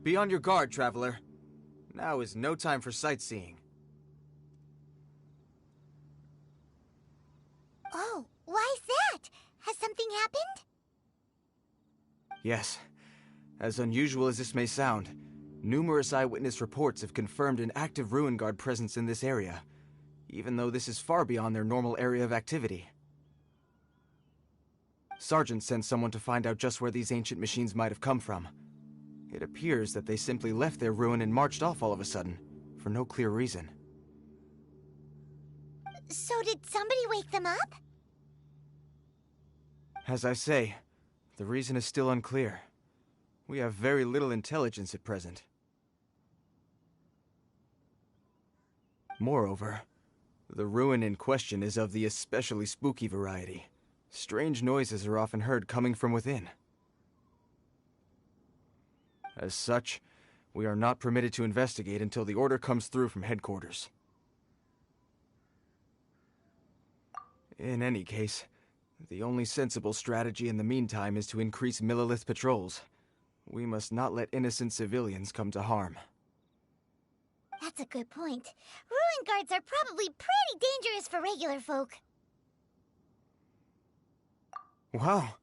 Be on your guard, traveler. Now is no time for sightseeing. Oh, why's that? Has something happened? Yes. As unusual as this may sound, numerous eyewitness reports have confirmed an active Ruin Guard presence in this area, even though this is far beyond their normal area of activity. Sergeant sent someone to find out just where these ancient machines might have come from. It appears that they simply left their ruin and marched off all of a sudden, for no clear reason. So did somebody wake them up? As I say, the reason is still unclear. We have very little intelligence at present. Moreover, the ruin in question is of the especially spooky variety. Strange noises are often heard coming from within. As such, we are not permitted to investigate until the order comes through from headquarters. In any case, the only sensible strategy in the meantime is to increase Millilith patrols. We must not let innocent civilians come to harm. That's a good point. Ruin guards are probably pretty dangerous for regular folk. Wow.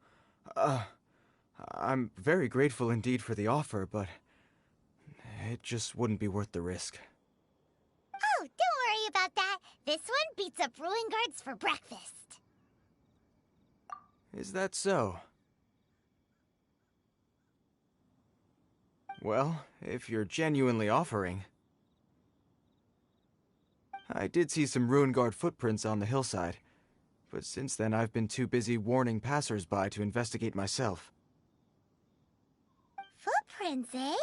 I'm very grateful indeed for the offer, but it just wouldn't be worth the risk. Oh, don't worry about that. This one beats up ruin guards for breakfast. Is that so? Well, if you're genuinely offering... I did see some Ruin Guard footprints on the hillside, but since then I've been too busy warning passers-by to investigate myself. Footprints, eh?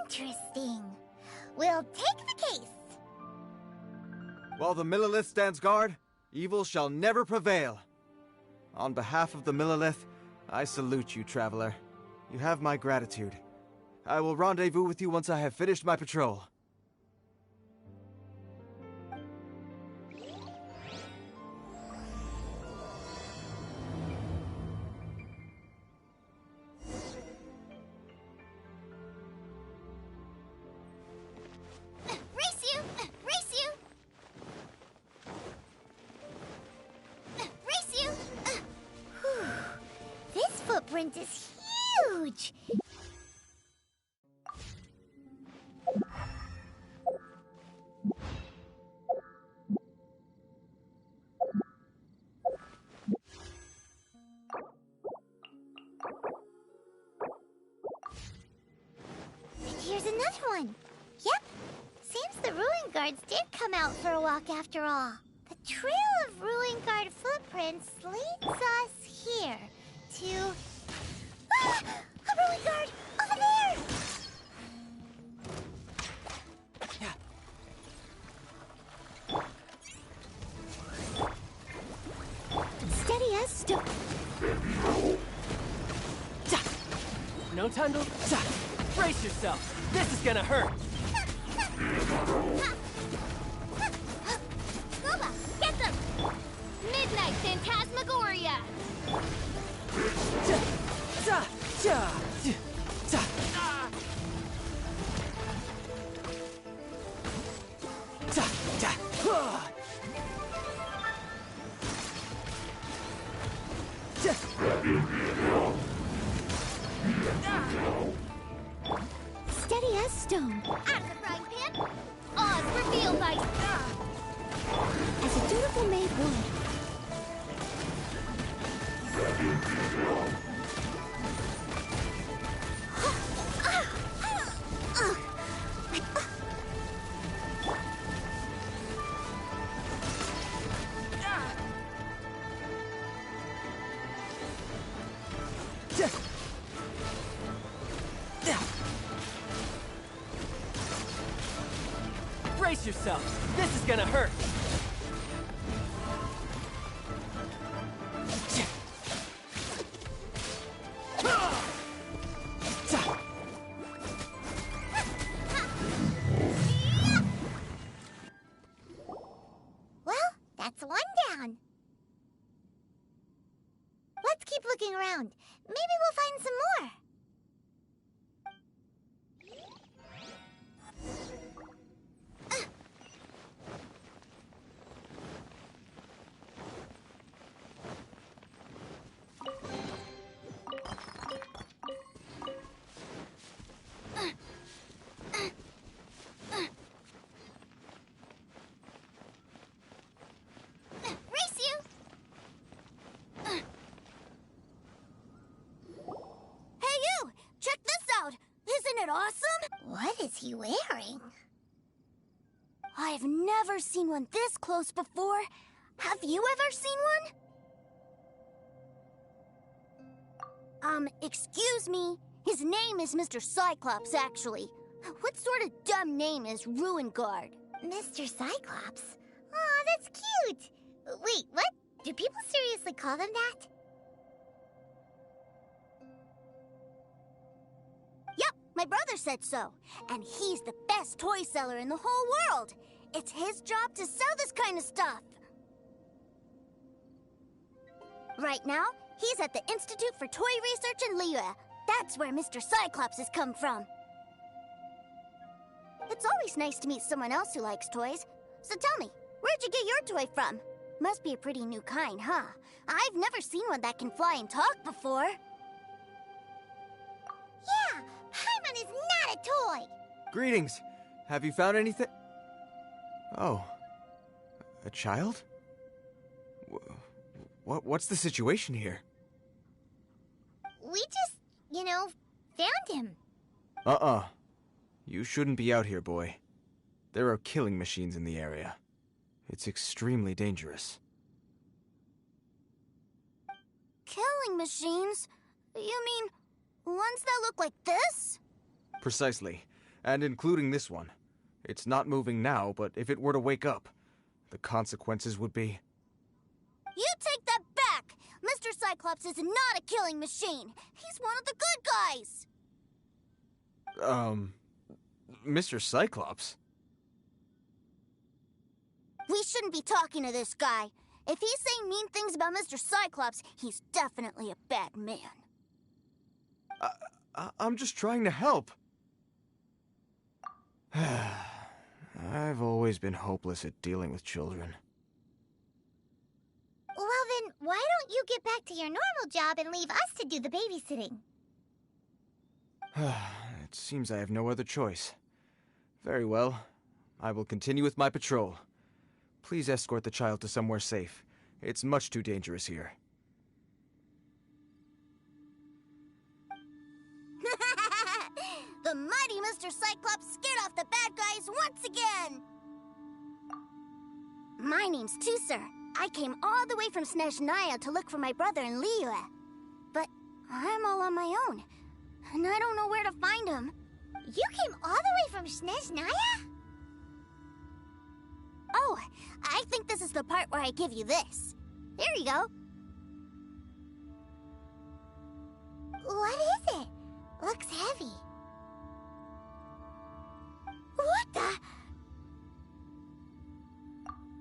Interesting. We'll take the case. While the Millilith stands guard, evil shall never prevail. On behalf of the Millilith, I salute you, traveler. You have my gratitude. I will rendezvous with you once I have finished my patrol. Footprint is huge! And here's another one. Yep. Seems the Ruin Guards did come out for a walk after all. The trail of Ruin Guard footprints leads us here to... Ah! A Ruin Guard! Over there! Steady as stone. No time to... Brace yourself! This is gonna hurt! Goba, get them! Midnight Phantasmagoria! Steady as stone. Out of the frying pan! Oz revealed by... As a dutiful maid would. Brace yourself! This is gonna hurt! Well, that's one down. Let's keep looking around. Maybe we'll find some more. Race you! Hey you! Check this out! Isn't it awesome? What is he wearing? I've never seen one this close before. Have you ever seen one? Excuse me. His name is Mr. Cyclops, actually. What sort of dumb name is Ruin Guard? Mr. Cyclops? Aw, that's cute! Wait, what? Do people seriously call them that? Yep, my brother said so. And he's the best toy seller in the whole world. It's his job to sell this kind of stuff. Right now, he's at the Institute for Toy Research in Liyue. That's where Mr. Cyclops has come from. It's always nice to meet someone else who likes toys. So tell me, where'd you get your toy from? Must be a pretty new kind, huh? I've never seen one that can fly and talk before. Yeah, Paimon is not a toy! Greetings. Have you found anything? Oh. A child? What's the situation here? We just, found him. You shouldn't be out here, boy. There are killing machines in the area. It's extremely dangerous. Killing machines? You mean ones that look like this? Precisely. And including this one. It's not moving now, but if it were to wake up, the consequences would be... You take that back! Mr. Cyclops is not a killing machine! He's one of the good guys! Mr. Cyclops? We shouldn't be talking to this guy. If he's saying mean things about Mr. Cyclops, he's definitely a bad man. I'm just trying to help. I've always been hopeless at dealing with children. Well then, why don't you get back to your normal job and leave us to do the babysitting? It seems I have no other choice. Very well. I will continue with my patrol. Please escort the child to somewhere safe. It's much too dangerous here. The mighty Mr. Cyclops scared off the bad guys once again! My name's Tusser. I came all the way from Snezhnaya to look for my brother in Liyue. But I'm all on my own, and I don't know where to find him. You came all the way from Snezhnaya? Oh, I think this is the part where I give you this. Here you go. What is it? Looks heavy. What the?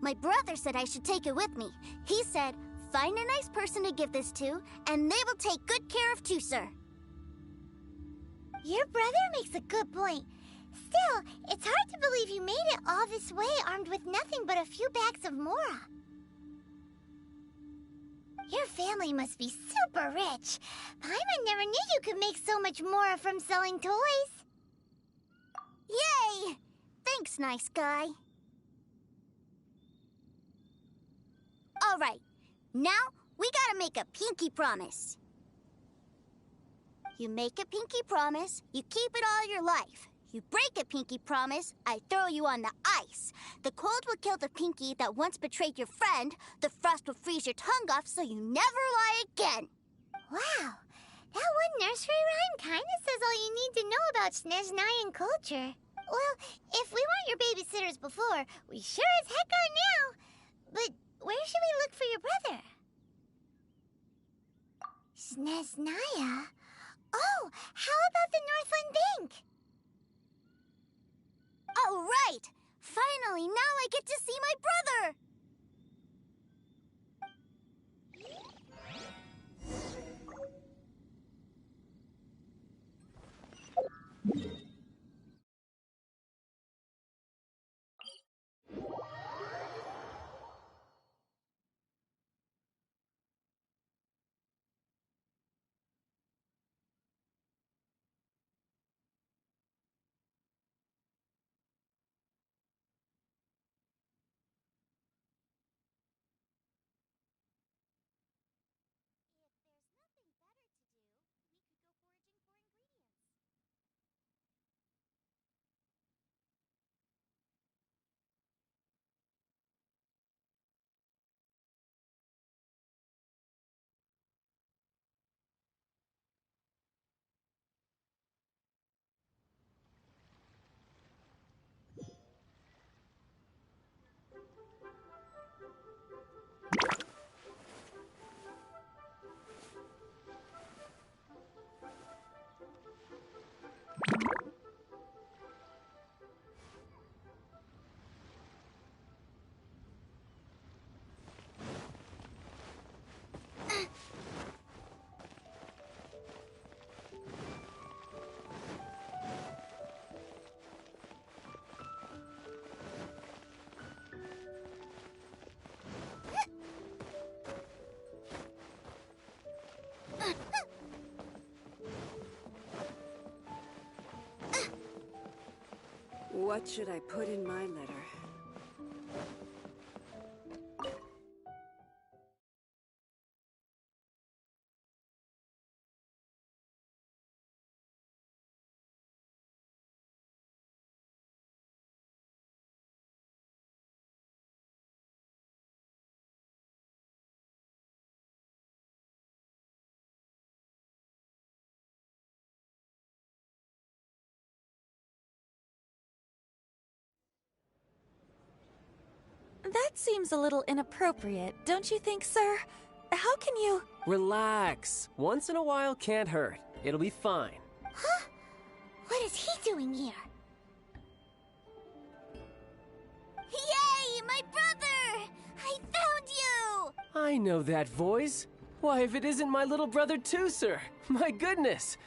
My brother said I should take it with me. He said, find a nice person to give this to, and they will take good care of Tusser. Your brother makes a good point. Still, it's hard to believe you made it all this way armed with nothing but a few bags of Mora. Your family must be super rich. Paimon never knew you could make so much Mora from selling toys. Yay! Thanks, nice guy. All right, now we gotta make a pinky promise. You make a pinky promise, you keep it all your life. You break a pinky promise, I throw you on the ice. The cold will kill the pinky that once betrayed your friend. The frost will freeze your tongue off so you never lie again. Wow, that one nursery rhyme kinda says all you need to know about Snezhnayan culture. Well, if we weren't your babysitters before, we sure as heck are now. But where should we look for your brother? Snezhnaya? Oh, how about the Northland Bank? All right! Finally, now I get to see my brother! What should I put in my letter? That seems a little inappropriate, don't you think, sir? How can you... Relax. Once in a while can't hurt. It'll be fine. Huh? What is he doing here? Yay, my brother! I found you! I know that voice. Why, if it isn't my little brother Tooser! My goodness!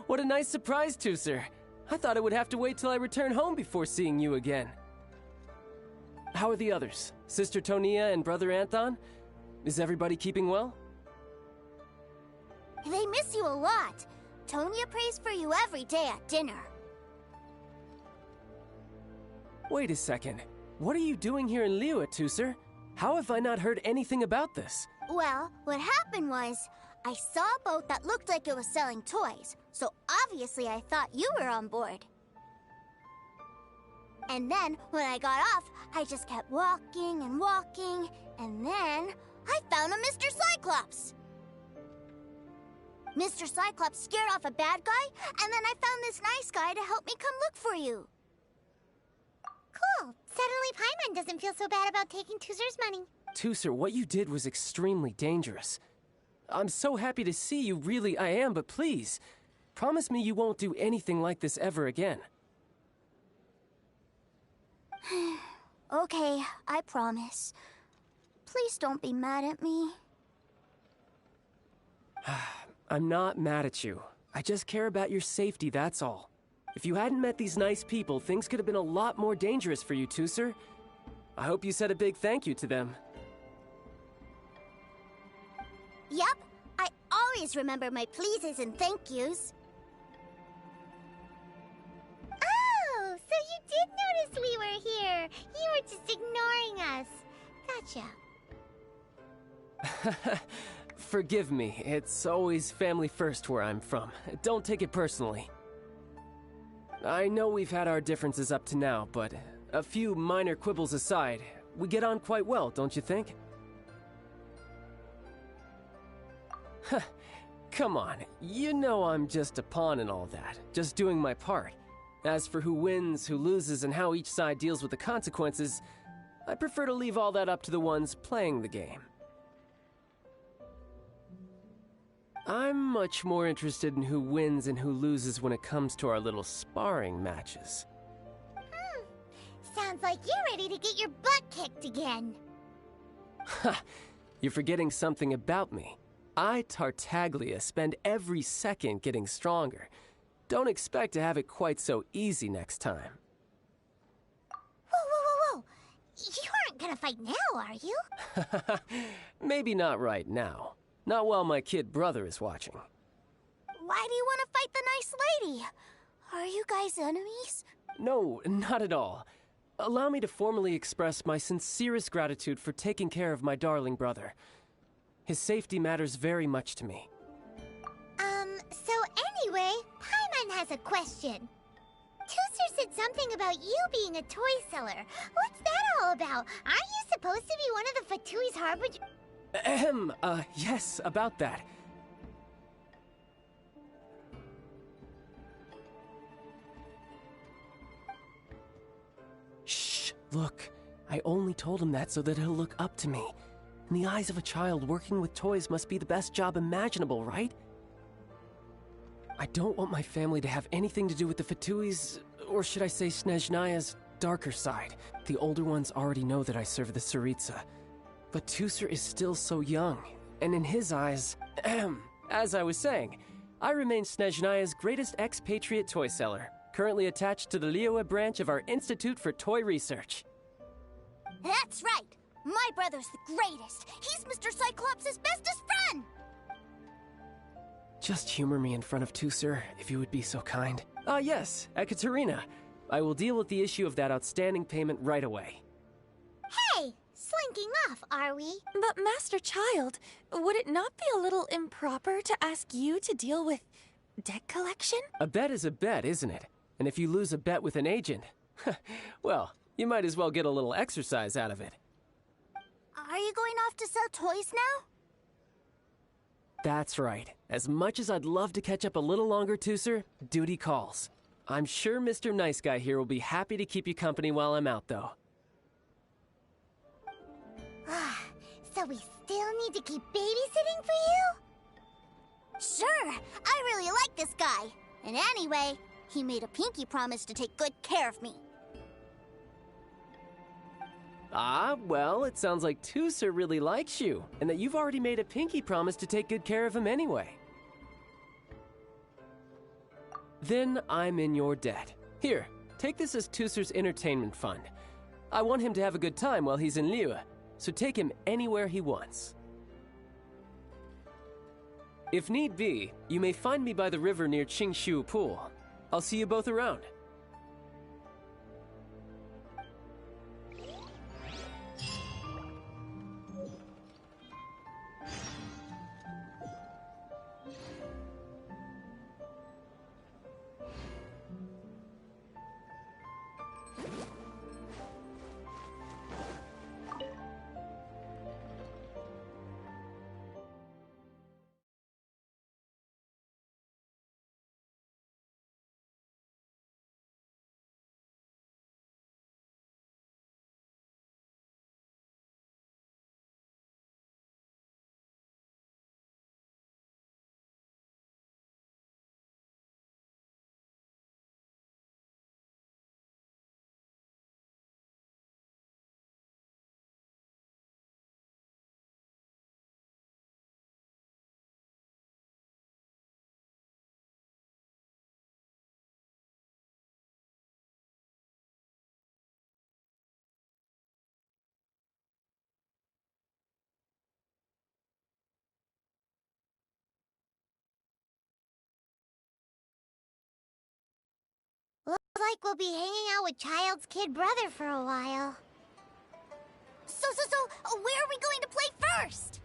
What a nice surprise, Tooser. I thought I would have to wait till I return home before seeing you again. How are the others? Sister Tonia and Brother Anthon? Is everybody keeping well? They miss you a lot. Tonia prays for you every day at dinner. Wait a second. What are you doing here in Liyue, Tooser? How have I not heard anything about this? Well, what happened was, I saw a boat that looked like it was selling toys, so obviously I thought you were on board. And then, when I got off, I just kept walking and walking, and then I found a Mr. Cyclops! Mr. Cyclops scared off a bad guy, and then I found this nice guy to help me come look for you. Cool. Suddenly Paimon doesn't feel so bad about taking Tooser's money. Tooser, what you did was extremely dangerous. I'm so happy to see you, really I am, but please, promise me you won't do anything like this ever again. Okay, I promise. Please don't be mad at me. I'm not mad at you. I just care about your safety, that's all. If you hadn't met these nice people, things could have been a lot more dangerous for you, Tooser. I hope you said a big thank you to them. Yep, I always remember my pleases and thank yous. Oh, so you did notice we were here. You were just ignoring us. Gotcha. Forgive me, it's always family first where I'm from. Don't take it personally. I know we've had our differences up to now, but a few minor quibbles aside, we get on quite well, don't you think? Come on, you know I'm just a pawn and all that, just doing my part. As for who wins, who loses, and how each side deals with the consequences, I prefer to leave all that up to the ones playing the game. I'm much more interested in who wins and who loses when it comes to our little sparring matches. Sounds like you're ready to get your butt kicked again. Ha! You're forgetting something about me. I, Tartaglia, spend every second getting stronger. Don't expect to have it quite so easy next time. Whoa. You aren't gonna fight now, are you? Maybe not right now. Not while my kid brother is watching. Why do you want to fight the nice lady? Are you guys enemies? No, not at all. Allow me to formally express my sincerest gratitude for taking care of my darling brother. His safety matters very much to me. So anyway, Paimon has a question. Tooser said something about you being a toy seller. What's that all about? Aren't you supposed to be one of the Fatui's harbinger? Yes, about that. Shh, look. I only told him that so that he'll look up to me. In the eyes of a child, working with toys must be the best job imaginable, right? I don't want my family to have anything to do with the Fatui's, or should I say Snezhnaya's, darker side. The older ones already know that I serve the Tsaritsa. But Tooser is still so young, and in his eyes, as I was saying, I remain Snezhnaya's greatest expatriate toy seller, currently attached to the Liyue branch of our Institute for Toy Research. That's right! My brother's the greatest! He's Mr. Cyclops' bestest friend! Just humor me in front of Tooser, if you would be so kind. Yes, Ekaterina. I will deal with the issue of that outstanding payment right away. Hey! Slinking off, are we? But Master Child, would it not be a little improper to ask you to deal with debt collection? A bet is a bet, isn't it? And if you lose a bet with an agent, well, you might as well get a little exercise out of it. Are you going off to sell toys now? That's right. As much as I'd love to catch up a little longer, Tooser, duty calls. I'm sure Mr. Nice Guy here will be happy to keep you company while I'm out, though. So we still need to keep babysitting for you? Sure, I really like this guy. And anyway, he made a pinky promise to take good care of me. Ah, well, it sounds like Tooser really likes you, and that you've already made a pinky promise to take good care of him anyway. Then I'm in your debt. Here, take this as Tooser's entertainment fund. I want him to have a good time while he's in Liyue, so take him anywhere he wants. If need be, you may find me by the river near Qingshu Pool. I'll see you both around. Looks like we'll be hanging out with Child's kid brother for a while. So, where are we going to play first?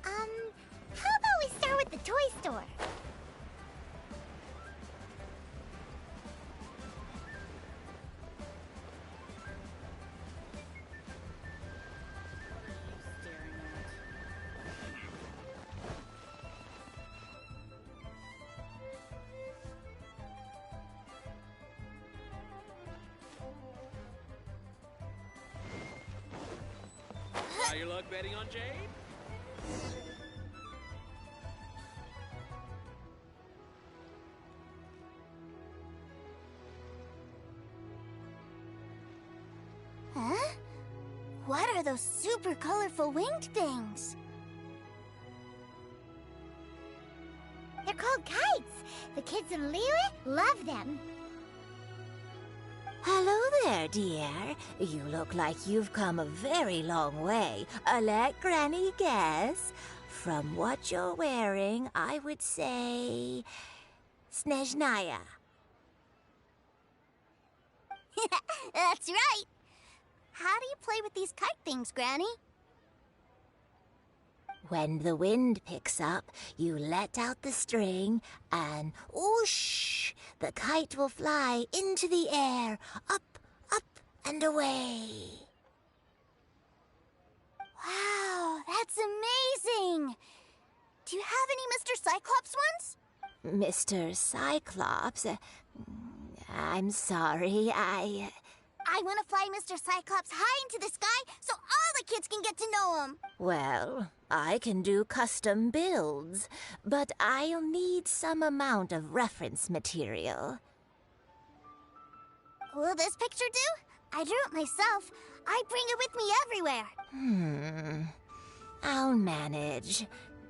How about we start with the toy store? How your luck betting on Jade? Huh? What are those super colorful winged things? They're called kites. The kids in Liyue love them. Hello there, dear. You look like you've come a very long way. Let Granny guess. From what you're wearing, I would say... Snezhnaya. That's right. How do you play with these kite things, Granny? When the wind picks up, you let out the string, and whoosh! The kite will fly into the air, up, up, and away. Wow, that's amazing! Do you have any Mr. Cyclops ones? Mr. Cyclops? I'm sorry, I want to fly Mr. Cyclops high into the sky so all the kids can get to know him. Well, I can do custom builds, but I'll need some amount of reference material. Will this picture do? I drew it myself. I bring it with me everywhere. I'll manage.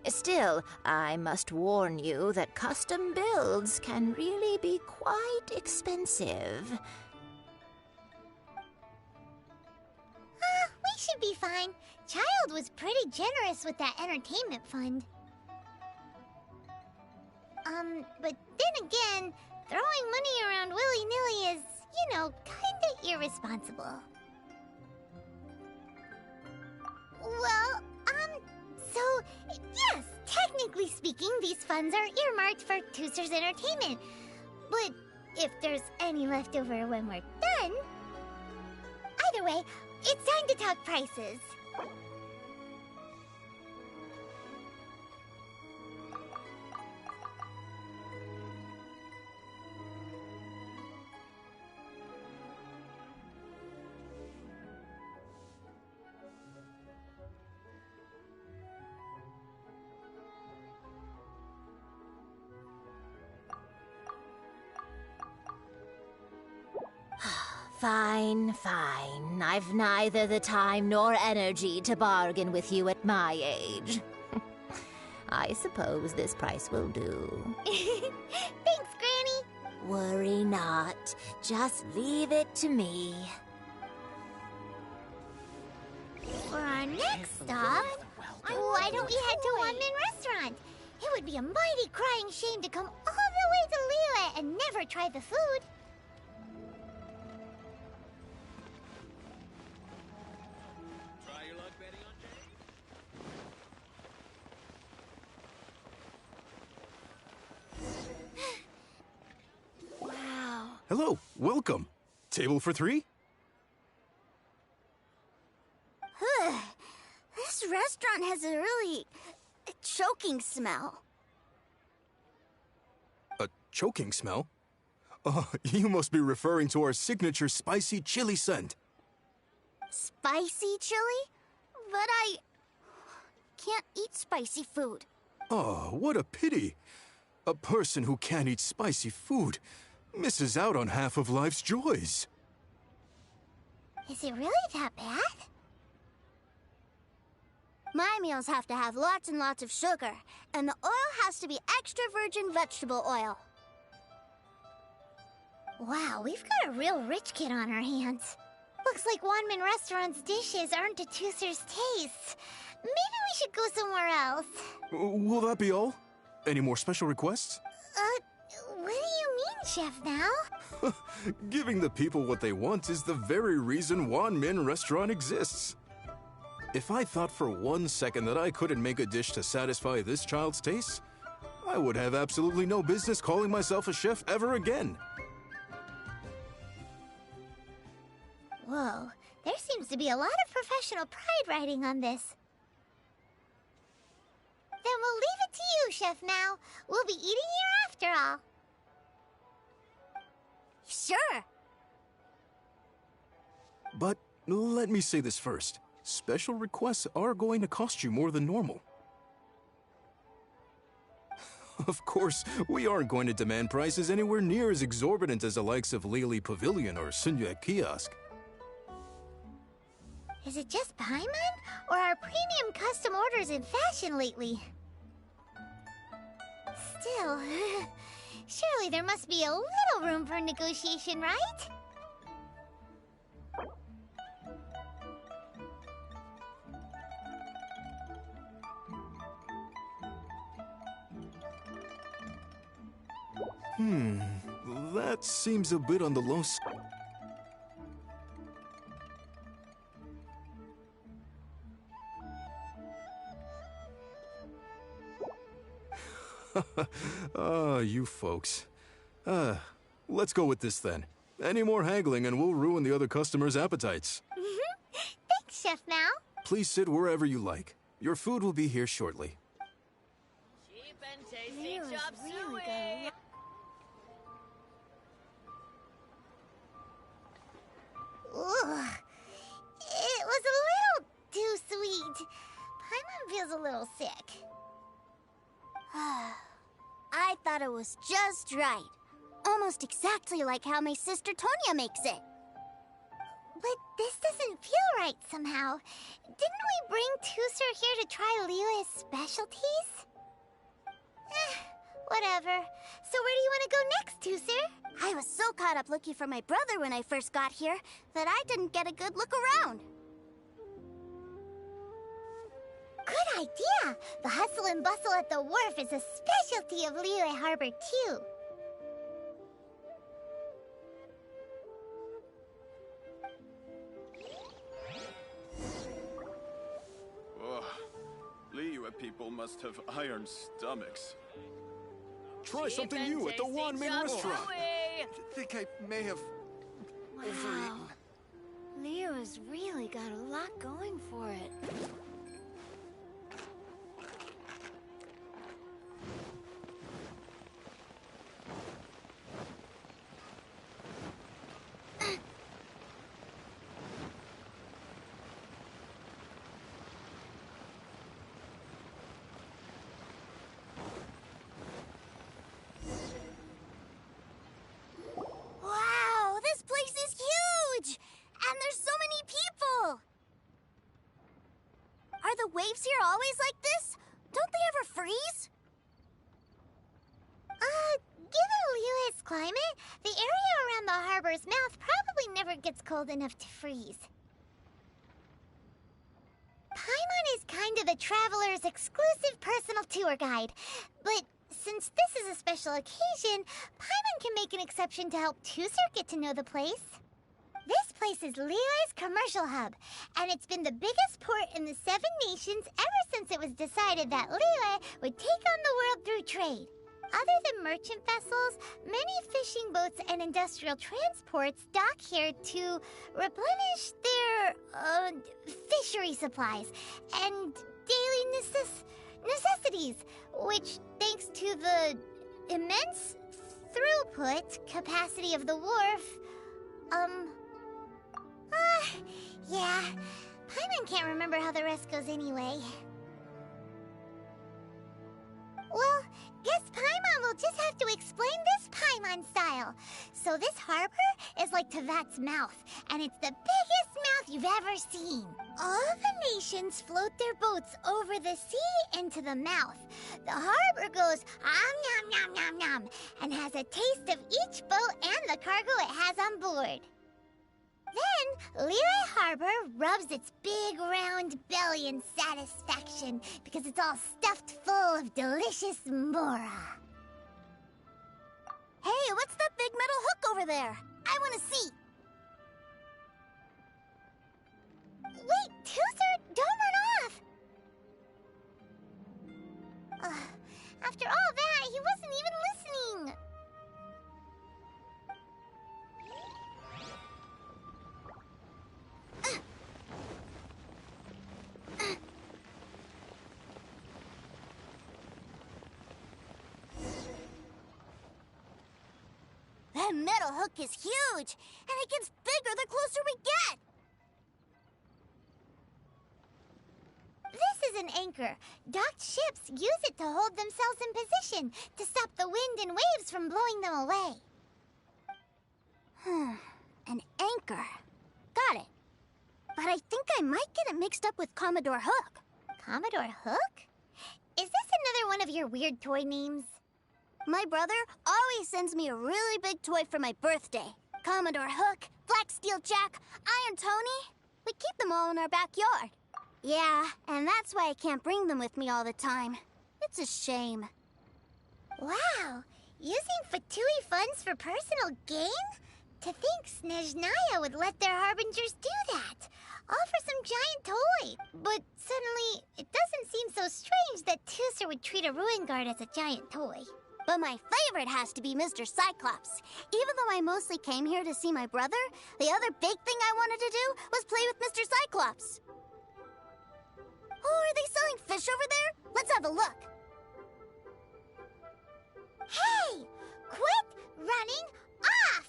Still, I must warn you that custom builds can really be quite expensive. We should be fine. Child was pretty generous with that entertainment fund. But then again, throwing money around willy-nilly is, you know, kinda irresponsible. Well, so, yes, technically speaking, these funds are earmarked for Tooser's entertainment. But if there's any left over when we're done... Either way, it's time to talk prices. Fine, fine. I've neither the time nor energy to bargain with you at my age. I suppose this price will do. Thanks, Granny. Worry not. Just leave it to me. For our next stop, why don't we head to Wanmin Restaurant? It would be a mighty crying shame to come all the way to Liyue and never try the food. Hello, welcome. Table for 3? This restaurant has a really choking smell. A choking smell? Oh, you must be referring to our signature spicy chili scent. Spicy chili? But I can't eat spicy food. Oh, what a pity. A person who can't eat spicy food misses out on half of life's joys. Is it really that bad? My meals have to have lots and lots of sugar, and the oil has to be extra virgin vegetable oil. Wow, we've got a real rich kid on our hands. Looks like Wanmin Restaurant's dishes aren't to Tooser's taste. Maybe we should go somewhere else. Will that be all? Any more special requests? What do you mean, Chef Now? Giving the people what they want is the very reason Wanmin Restaurant exists. If I thought for 1 second that I couldn't make a dish to satisfy this child's tastes, I would have absolutely no business calling myself a chef ever again. Whoa, there seems to be a lot of professional pride riding on this. Then we'll leave it to you, Chef Now. We'll be eating here after all. Sure. But let me say this first. Special requests are going to cost you more than normal. Of course, we aren't going to demand prices anywhere near as exorbitant as the likes of Lily Pavilion or Sunya Kiosk. Is it just Paimon, or are premium custom orders in fashion lately? Still, surely there must be a little room for negotiation, right? That seems a bit on the low side. You folks. Let's go with this then. Any more haggling and we'll ruin the other customers' appetites. Thanks, Chef Now. Please sit wherever you like. Your food will be here shortly. Cheap and tasty chop suey. Ugh. It was a little too sweet. Paimon feels a little sick. I thought it was just right. Almost exactly like how my sister Tonya makes it. But this doesn't feel right somehow. Didn't we bring Tooser here to try Liyue's specialties? Whatever. So where do you want to go next, Tooser? I was so caught up looking for my brother when I first got here that I didn't get a good look around. Good idea! The hustle and bustle at the wharf is a specialty of Liyue Harbor, too. people must have iron stomachs. Try something new at the Wanmin restaurant. I think I may have overeaten. Leo has really got a lot going for it. Wow, this place is huge! And there's so many people! Are the waves here always like this? Don't they ever freeze? Given Liyue's climate, the area around the harbor's mouth probably never gets cold enough to freeze. Paimon is kind of the traveler's exclusive personal tour guide, but since this is a special occasion, Paimon can make an exception to help Tusser get to know the place. This place is Liyue's commercial hub, and it's been the biggest port in the Seven Nations ever since it was decided that Liyue would take on the world through trade. Other than merchant vessels, many fishing boats and industrial transports dock here to replenish their, fishery supplies and daily necessities, which, thanks to the immense throughput capacity of the wharf, yeah, Paimon can't remember how the rest goes anyway. Well, guess Paimon will just have to explain this Paimon style. So this harbor is like Tevat's mouth, and it's the biggest mouth you've ever seen. All the nations float their boats over the sea into the mouth. The harbor goes nom nom nom nom and has a taste of each boat and the cargo it has on board. Then, Liyue Harbor rubs its big round belly in satisfaction because it's all stuffed full of delicious mora. Hey, what's that big metal hook over there? I want to see. Wait, Tusser, don't run off! After all that, he wasn't even listening. That metal hook is huge, and it gets bigger the closer we get. This is an anchor. Docked ships use it to hold themselves in position, to stop the wind and waves from blowing them away. An anchor. Got it. But I think I might get it mixed up with Commodore Hook. Commodore Hook? Is this another one of your weird toy names? My brother always sends me a really big toy for my birthday. Commodore Hook, Black Steel Jack, Iron Tony. We keep them all in our backyard. Yeah, and that's why I can't bring them with me all the time. It's a shame. Wow, using Fatui funds for personal gain? To think Snezhnaya would let their harbingers do that. All for some giant toy. But suddenly, it doesn't seem so strange that Tusser would treat a ruin guard as a giant toy. But my favorite has to be Mr. Cyclops. Even though I mostly came here to see my brother, the other big thing I wanted to do was play with Mr. Cyclops. Oh, are they selling fish over there? Let's have a look. Hey! Quit running off!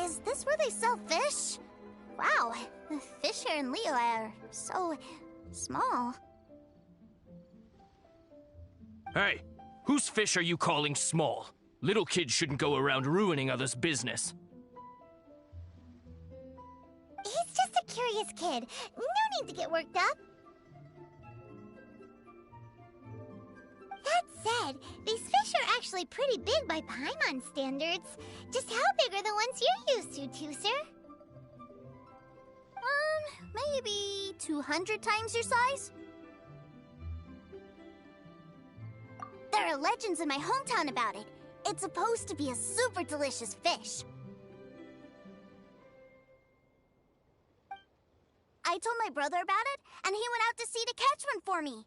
Is this where they sell fish? Wow, the fish here in Liyue are so small. Hey, whose fish are you calling small? Little kids shouldn't go around ruining others' business. He's just a curious kid. No need to get worked up. That said, these fish are actually pretty big by Paimon standards. Just how big are the ones you're used to, Tooser? Maybe 200 times your size? There are legends in my hometown about it. It's supposed to be a super delicious fish. I told my brother about it, and he went out to sea to catch one for me.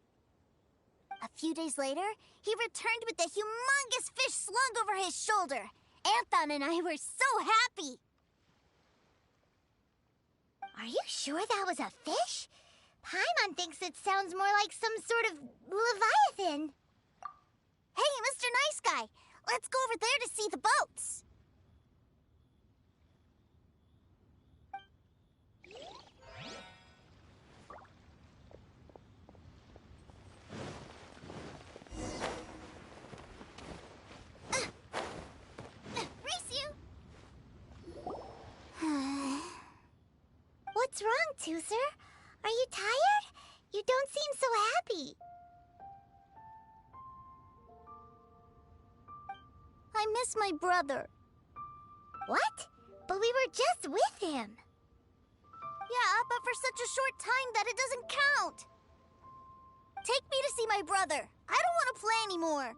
A few days later, he returned with a humongous fish slung over his shoulder. Anthon and I were so happy. Are you sure that was a fish? Paimon thinks it sounds more like some sort of leviathan. Hey, Mr. Nice Guy, let's go over there to see the boats. What's wrong, Tooser? Are you tired? You don't seem so happy. I miss my brother. What? But we were just with him. Yeah, but for such a short time that it doesn't count. Take me to see my brother. I don't want to play anymore.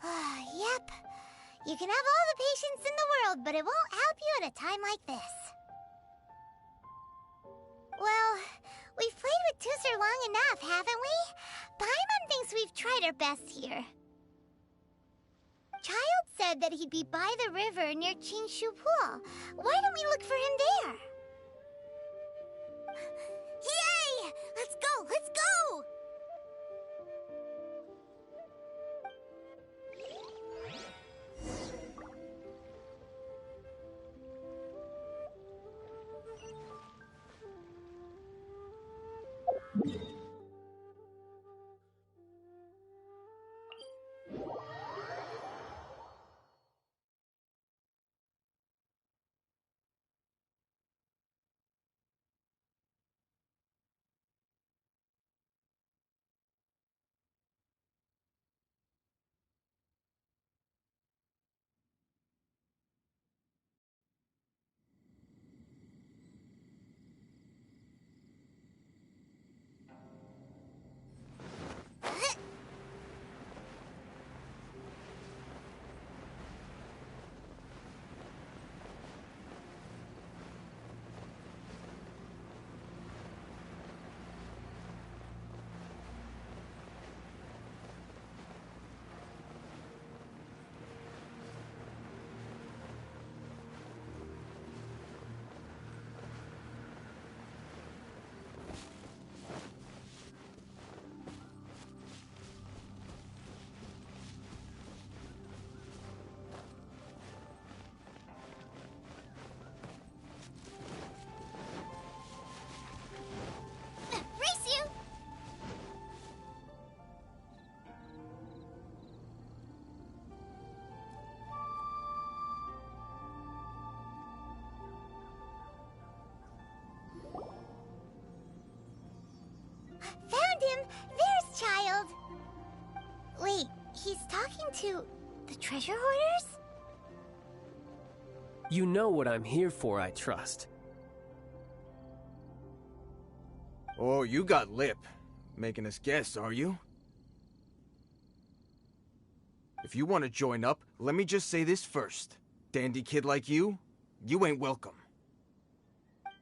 Yep. You can have all the patience in the world, but it won't help you at a time like this. Well, we've played with Tooser long enough, haven't we? Paimon thinks we've tried our best here. Child said that he'd be by the river near Qingshu Pool. Why don't we look for him there? Yay! Let's go! Let's go! Found him! There's Child! Wait, he's talking to the treasure hoarders? You know what I'm here for, I trust. Oh, you got lip. Making us guess, are you? If you want to join up, let me just say this first. Dandy kid like you ain't welcome.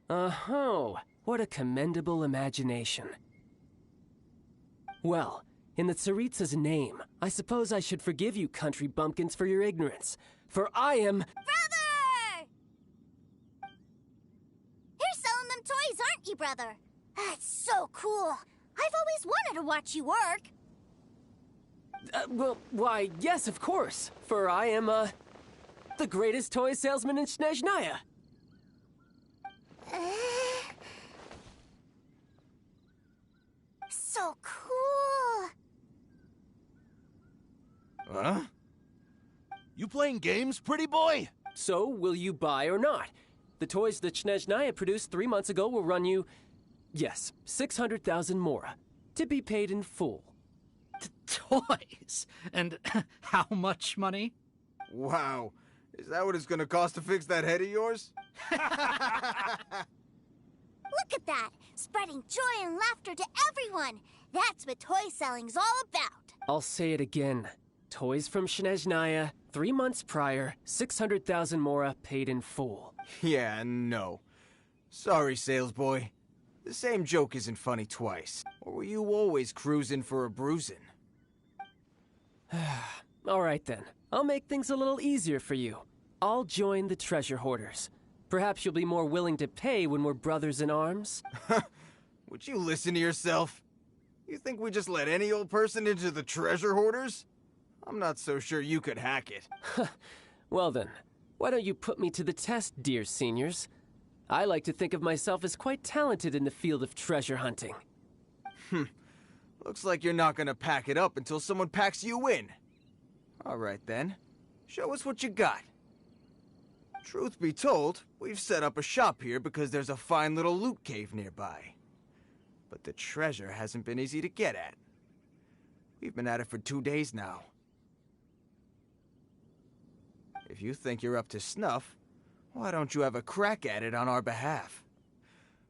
Oh, what a commendable imagination. Well, in the Tsaritsa's name, I suppose I should forgive you country bumpkins for your ignorance, for I am— Brother! You're selling them toys, aren't you, brother? That's so cool. I've always wanted to watch you work. Well, why, yes, of course, for I am, the greatest toy salesman in Snezhnaya. So cool. Huh? You playing games, pretty boy? So, will you buy or not? The toys that Snezhnaya produced 3 months ago will run you, yes, 600,000 mora, to be paid in full. Toys? And how much money? Wow. Is that what it's gonna cost to fix that head of yours? Look at that! Spreading joy and laughter to everyone! That's what toy selling's all about! I'll say it again. Toys from Snezhnaya, 3 months prior, 600,000 mora paid in full. Yeah, no. Sorry, salesboy. The same joke isn't funny twice. Or were you always cruising for a bruising? All right then. I'll make things a little easier for you. I'll join the treasure hoarders. Perhaps you'll be more willing to pay when we're brothers in arms? Would you listen to yourself? You think we just let any old person into the treasure hoarders? I'm not so sure you could hack it. Well then, why don't you put me to the test, dear seniors? I like to think of myself as quite talented in the field of treasure hunting. Looks like you're not gonna pack it up until someone packs you in. Alright then, show us what you got. Truth be told, we've set up a shop here because there's a fine little loot cave nearby. But the treasure hasn't been easy to get at. We've been at it for 2 days now. If you think you're up to snuff, why don't you have a crack at it on our behalf?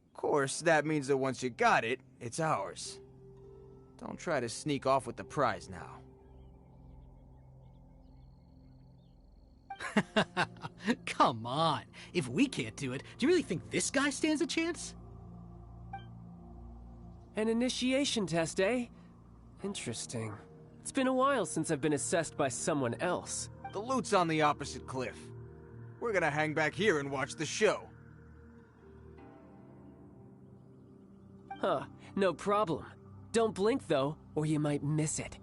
Of course, that means that once you got it, it's ours. Don't try to sneak off with the prize now. Come on. If we can't do it, do you really think this guy stands a chance? An initiation test, eh? Interesting. It's been a while since I've been assessed by someone else. The loot's on the opposite cliff. We're gonna hang back here and watch the show. Huh, no problem. Don't blink though, or you might miss it.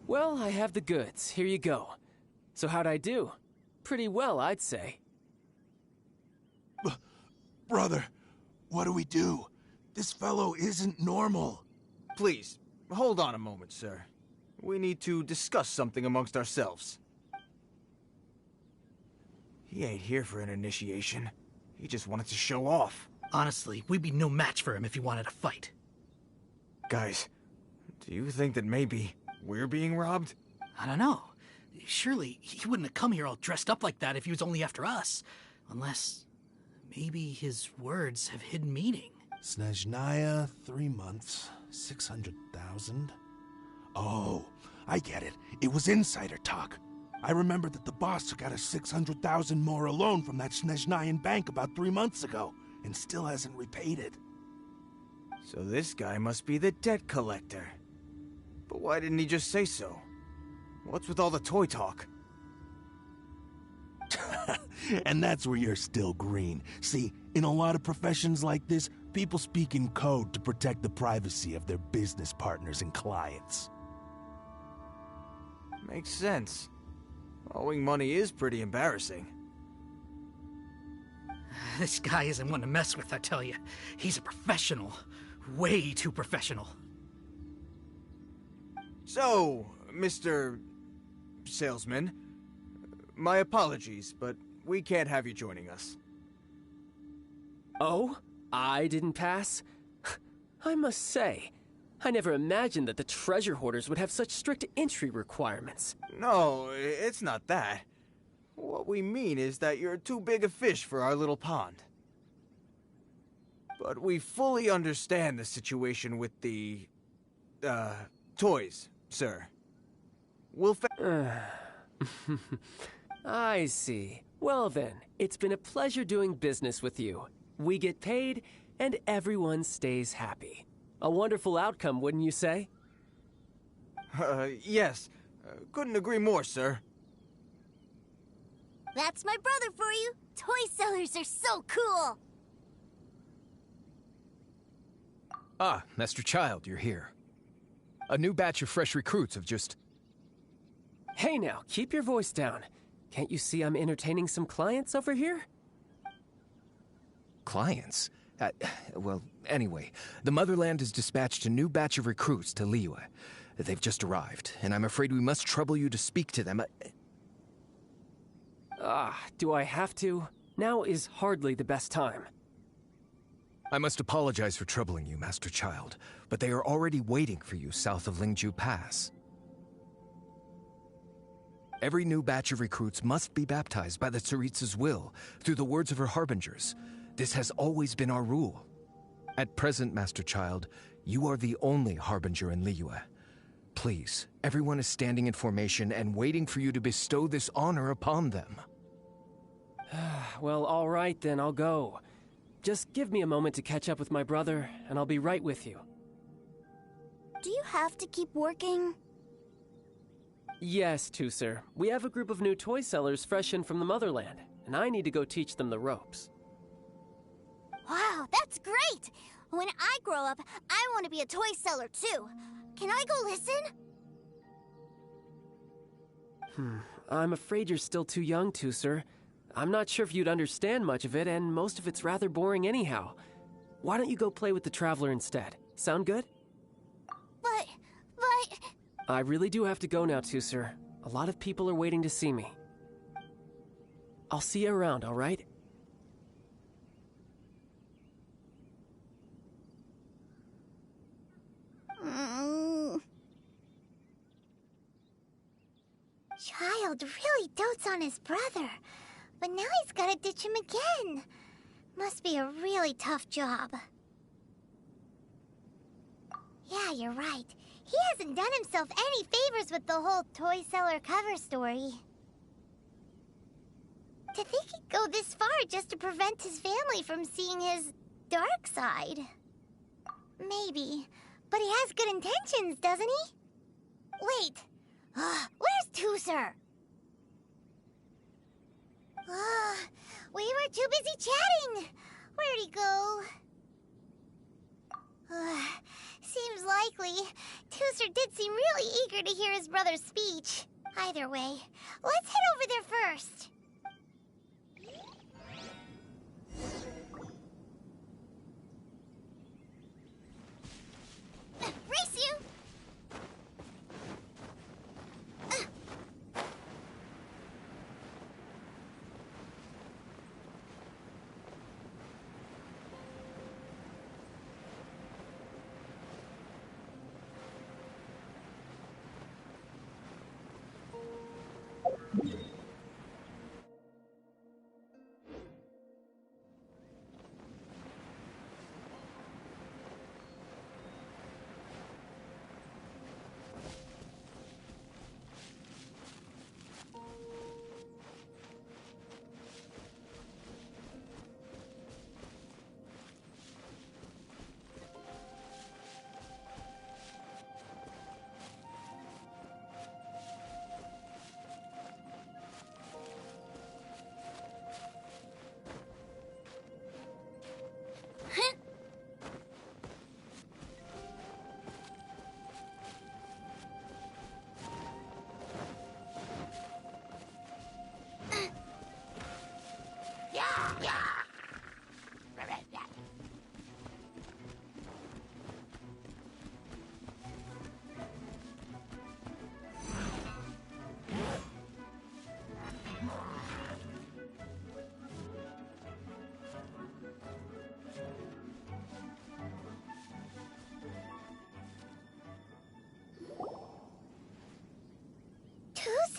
Well, I have the goods. Here you go. So how'd I do? Pretty well, I'd say. Brother, what do we do? This fellow isn't normal. Please, hold on a moment, sir. We need to discuss something amongst ourselves. He ain't here for an initiation. He just wanted to show off. Honestly, we'd be no match for him if he wanted to fight. Guys, do you think that maybe we're being robbed? I don't know. Surely he wouldn't have come here all dressed up like that if he was only after us. Unless maybe his words have hidden meaning. Snezhnaya, 3 months, 600,000. Oh, I get it. It was insider talk. I remember that the boss took out a 600,000 more loan from that Snezhnayan bank about 3 months ago, and still hasn't repaid it. So this guy must be the debt collector. But why didn't he just say so? What's with all the toy talk? And that's where you're still green. See, in a lot of professions like this, people speak in code to protect the privacy of their business partners and clients. Makes sense. Owing money is pretty embarrassing. This guy isn't one to mess with, I tell you. He's a professional. Way too professional. So, Mr. Salesman, my apologies, but we can't have you joining us. Oh? I didn't pass? I must say, I never imagined that the treasure hoarders would have such strict entry requirements. No, it's not that. What we mean is that you're too big a fish for our little pond. But we fully understand the situation with the, toys, sir. We'll I see. Well then, it's been a pleasure doing business with you. We get paid, and everyone stays happy. A wonderful outcome, wouldn't you say? Yes. Couldn't agree more, sir. That's my brother for you. Toy sellers are so cool. Ah, Master Child, you're here. A new batch of fresh recruits have just... Hey now, keep your voice down. Can't you see I'm entertaining some clients over here? Clients? Well, anyway, the Motherland has dispatched a new batch of recruits to Liyue. They've just arrived, and I'm afraid we must trouble you to speak to them. Do I have to? Now is hardly the best time. I must apologize for troubling you, Master Child, but they are already waiting for you south of Lingju Pass. Every new batch of recruits must be baptized by the Tsaritsa's will, through the words of her harbingers. This has always been our rule. At present, Master Child, you are the only harbinger in Liyue. Please, everyone is standing in formation and waiting for you to bestow this honor upon them. Well, all right then, I'll go. Just give me a moment to catch up with my brother, and I'll be right with you. Do you have to keep working? Yes, Tusser. We have a group of new toy sellers fresh in from the Motherland, and I need to go teach them the ropes. Wow, that's great! When I grow up, I want to be a toy seller too. Can I go listen? I'm afraid you're still too young, Tusser. I'm not sure if you'd understand much of it, and most of it's rather boring anyhow. Why don't you go play with the Traveler instead? Sound good? But... I really do have to go now, Tusser. A lot of people are waiting to see me. I'll see you around, all right? Child really dotes on his brother, but now he's gotta ditch him again. Must be a really tough job. Yeah, you're right. He hasn't done himself any favors with the whole toy seller cover story. To think he'd go this far just to prevent his family from seeing his dark side. Maybe, but he has good intentions, doesn't he? Wait, where's Tusser? We were too busy chatting. Where'd he go? Seems likely. Tusser did seem really eager to hear his brother's speech. Either way, let's head over there first. Race you!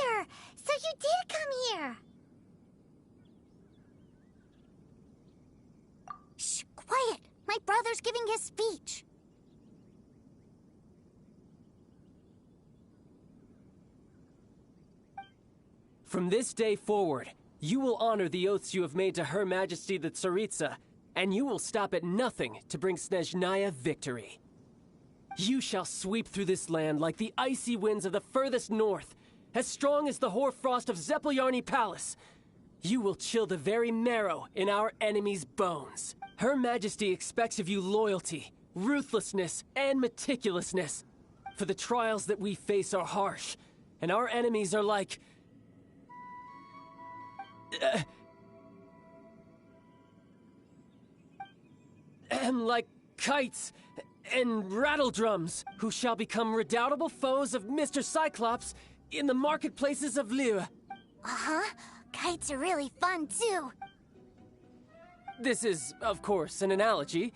answer! So you did come here! Shh, quiet! My brother's giving his speech. From this day forward, you will honor the oaths you have made to Her Majesty the Tsaritsa, and you will stop at nothing to bring Snezhnaya victory. You shall sweep through this land like the icy winds of the furthest north, as strong as the hoarfrost of Zepelyarny Palace. You will chill the very marrow in our enemies' bones. Her Majesty expects of you loyalty, ruthlessness, and meticulousness. For the trials that we face are harsh, and our enemies are like... like kites and rattledrums, who shall become redoubtable foes of Mr. Cyclops in the marketplaces of Liyue. Uh-huh. Kites are really fun, too. This is, of course, an analogy.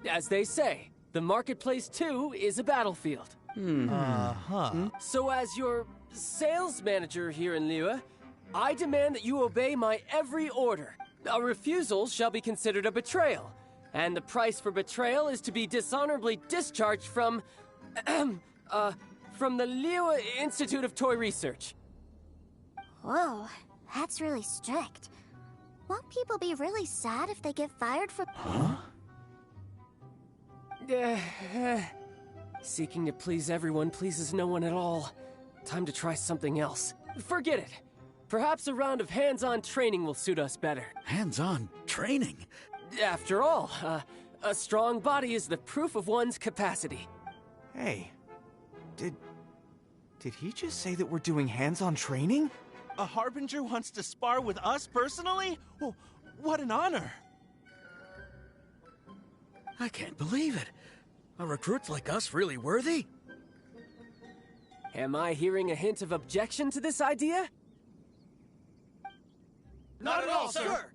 As they say, the marketplace, too, is a battlefield. So as your sales manager here in Liyue, I demand that you obey my every order. A refusal shall be considered a betrayal, and the price for betrayal is to be dishonorably discharged from the Liyue Institute of Toy Research. Whoa, that's really strict. Won't people be really sad if they get fired for... Seeking to please everyone pleases no one at all. Time to try something else. Forget it. Perhaps a round of hands-on training will suit us better. Hands-on training? After all, a strong body is the proof of one's capacity. Hey, did he just say that we're doing hands-on training? A Harbinger wants to spar with us personally? Oh, what an honor! I can't believe it. Are recruits like us really worthy? Am I hearing a hint of objection to this idea? Not at all, sir!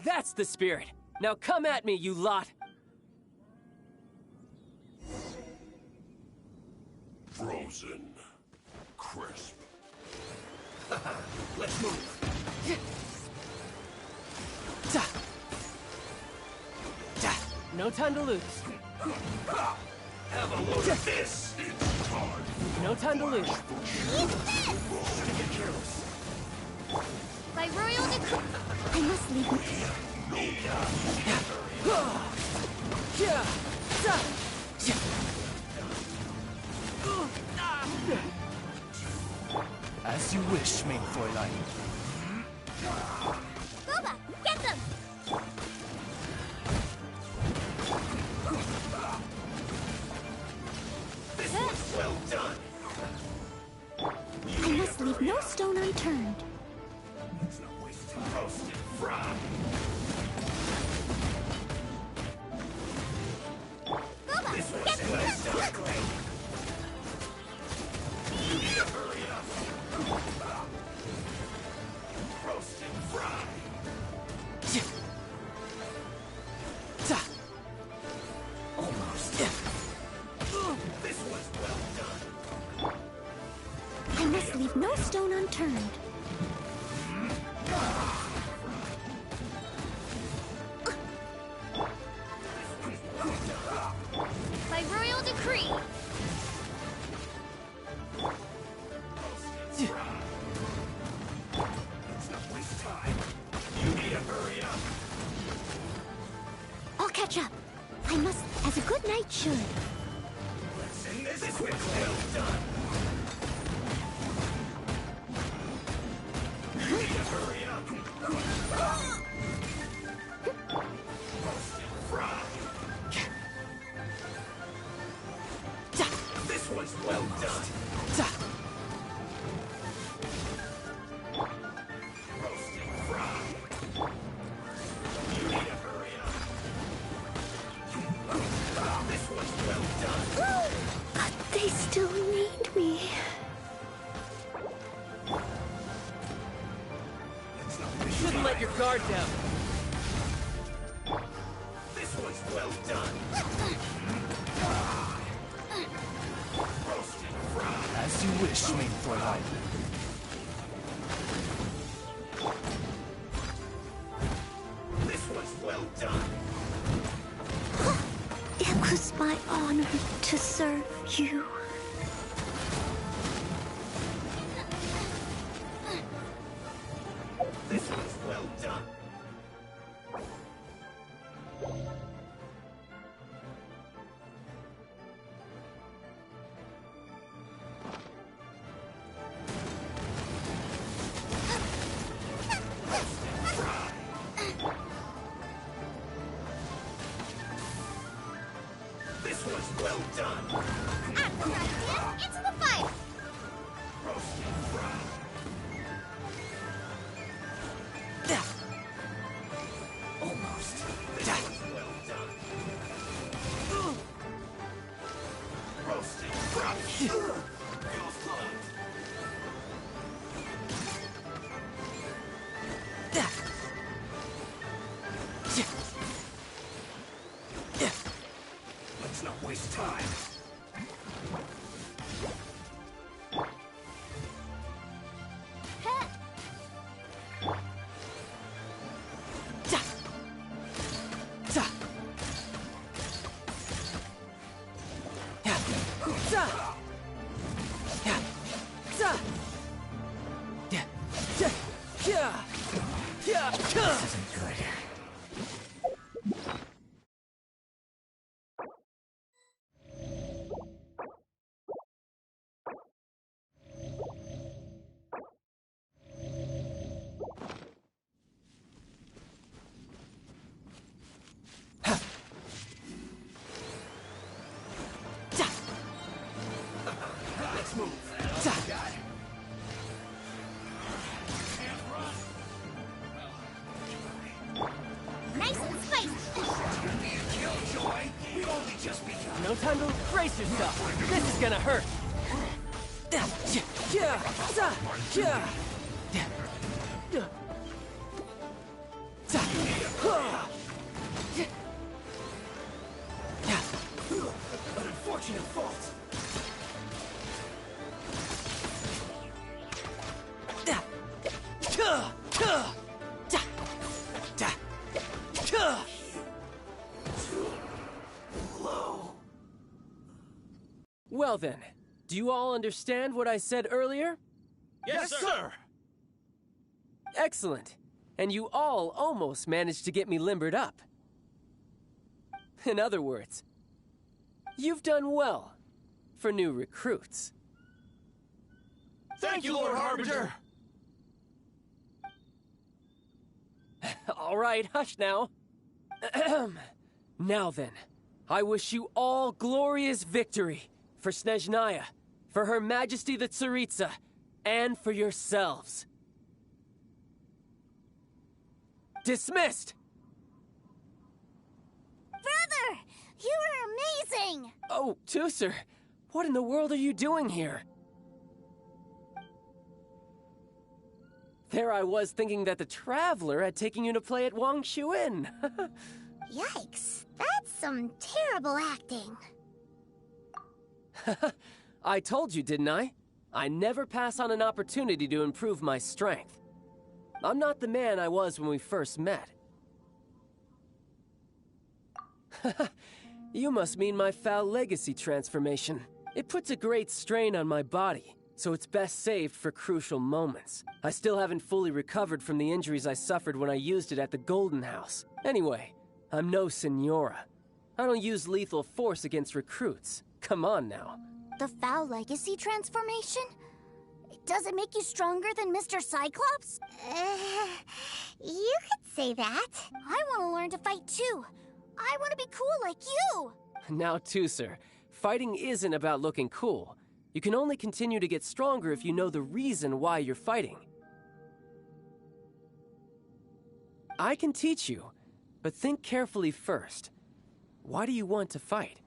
That's the spirit. Now come at me, you lot! Frozen. Crisp. Let's move. No time to lose. Have a load of this! No time to lose. Get careless. By royal decree, I must leave. As you wish, mein Fräulein. Boba, get them! This was well done. I must leave no stone unturned. It's not wasted. Roasted, fried. Boba, This was get well them! done. You need to hurry up. Roasted, fried. Almost. This was well done. I must leave no stone unturned. By royal decree. Let's not waste time. You need to hurry up. I'll catch up. I must, as a good knight should. Let's end this quickly. Well done. You need to hurry up. Roasted, fried. This was well done. Roasted, fried. You need to hurry up. This was well done. But they still need me. You shouldn't let your guard down. This was well done. Roasted, fried. As you wish, mein for life. This was well done. It was my honor to serve you. This was well done. This was well done. Into the fire! Roasted fried. Almost. This was well done. Roasted fried. Ghost blood. Let's not waste time. This isn't good. Let's move. Nice and spicy! Killjoy, we've only just begun. No time to brace yourself. This is gonna hurt. An unfortunate fault. Well then, do you all understand what I said earlier? Yes, sir. Excellent. And you all almost managed to get me limbered up. In other words, you've done well for new recruits. Thank you, Lord Harbinger. All right, hush now. Now then, I wish you all glorious victory for Snezhnaya, for Her Majesty the Tsaritsa, and for yourselves. Dismissed! Brother! You were amazing! Oh, Tusser, what in the world are you doing here? There I was thinking that the Traveler had taken you to play at Wang Shuin. Yikes, that's some terrible acting. I told you, didn't I? I never pass on an opportunity to improve my strength. I'm not the man I was when we first met. You must mean my foul legacy transformation. It puts a great strain on my body, so it's best saved for crucial moments. I still haven't fully recovered from the injuries I suffered when I used it at the Golden House. Anyway, I'm no Senora. I don't use lethal force against recruits. Come on now. The foul legacy transformation? Does it make you stronger than Mr. Cyclops? You could say that. I want to learn to fight too. I want to be cool like you. Now, Tusser, fighting isn't about looking cool. You can only continue to get stronger if you know the reason why you're fighting. I can teach you, but think carefully first. Why do you want to fight?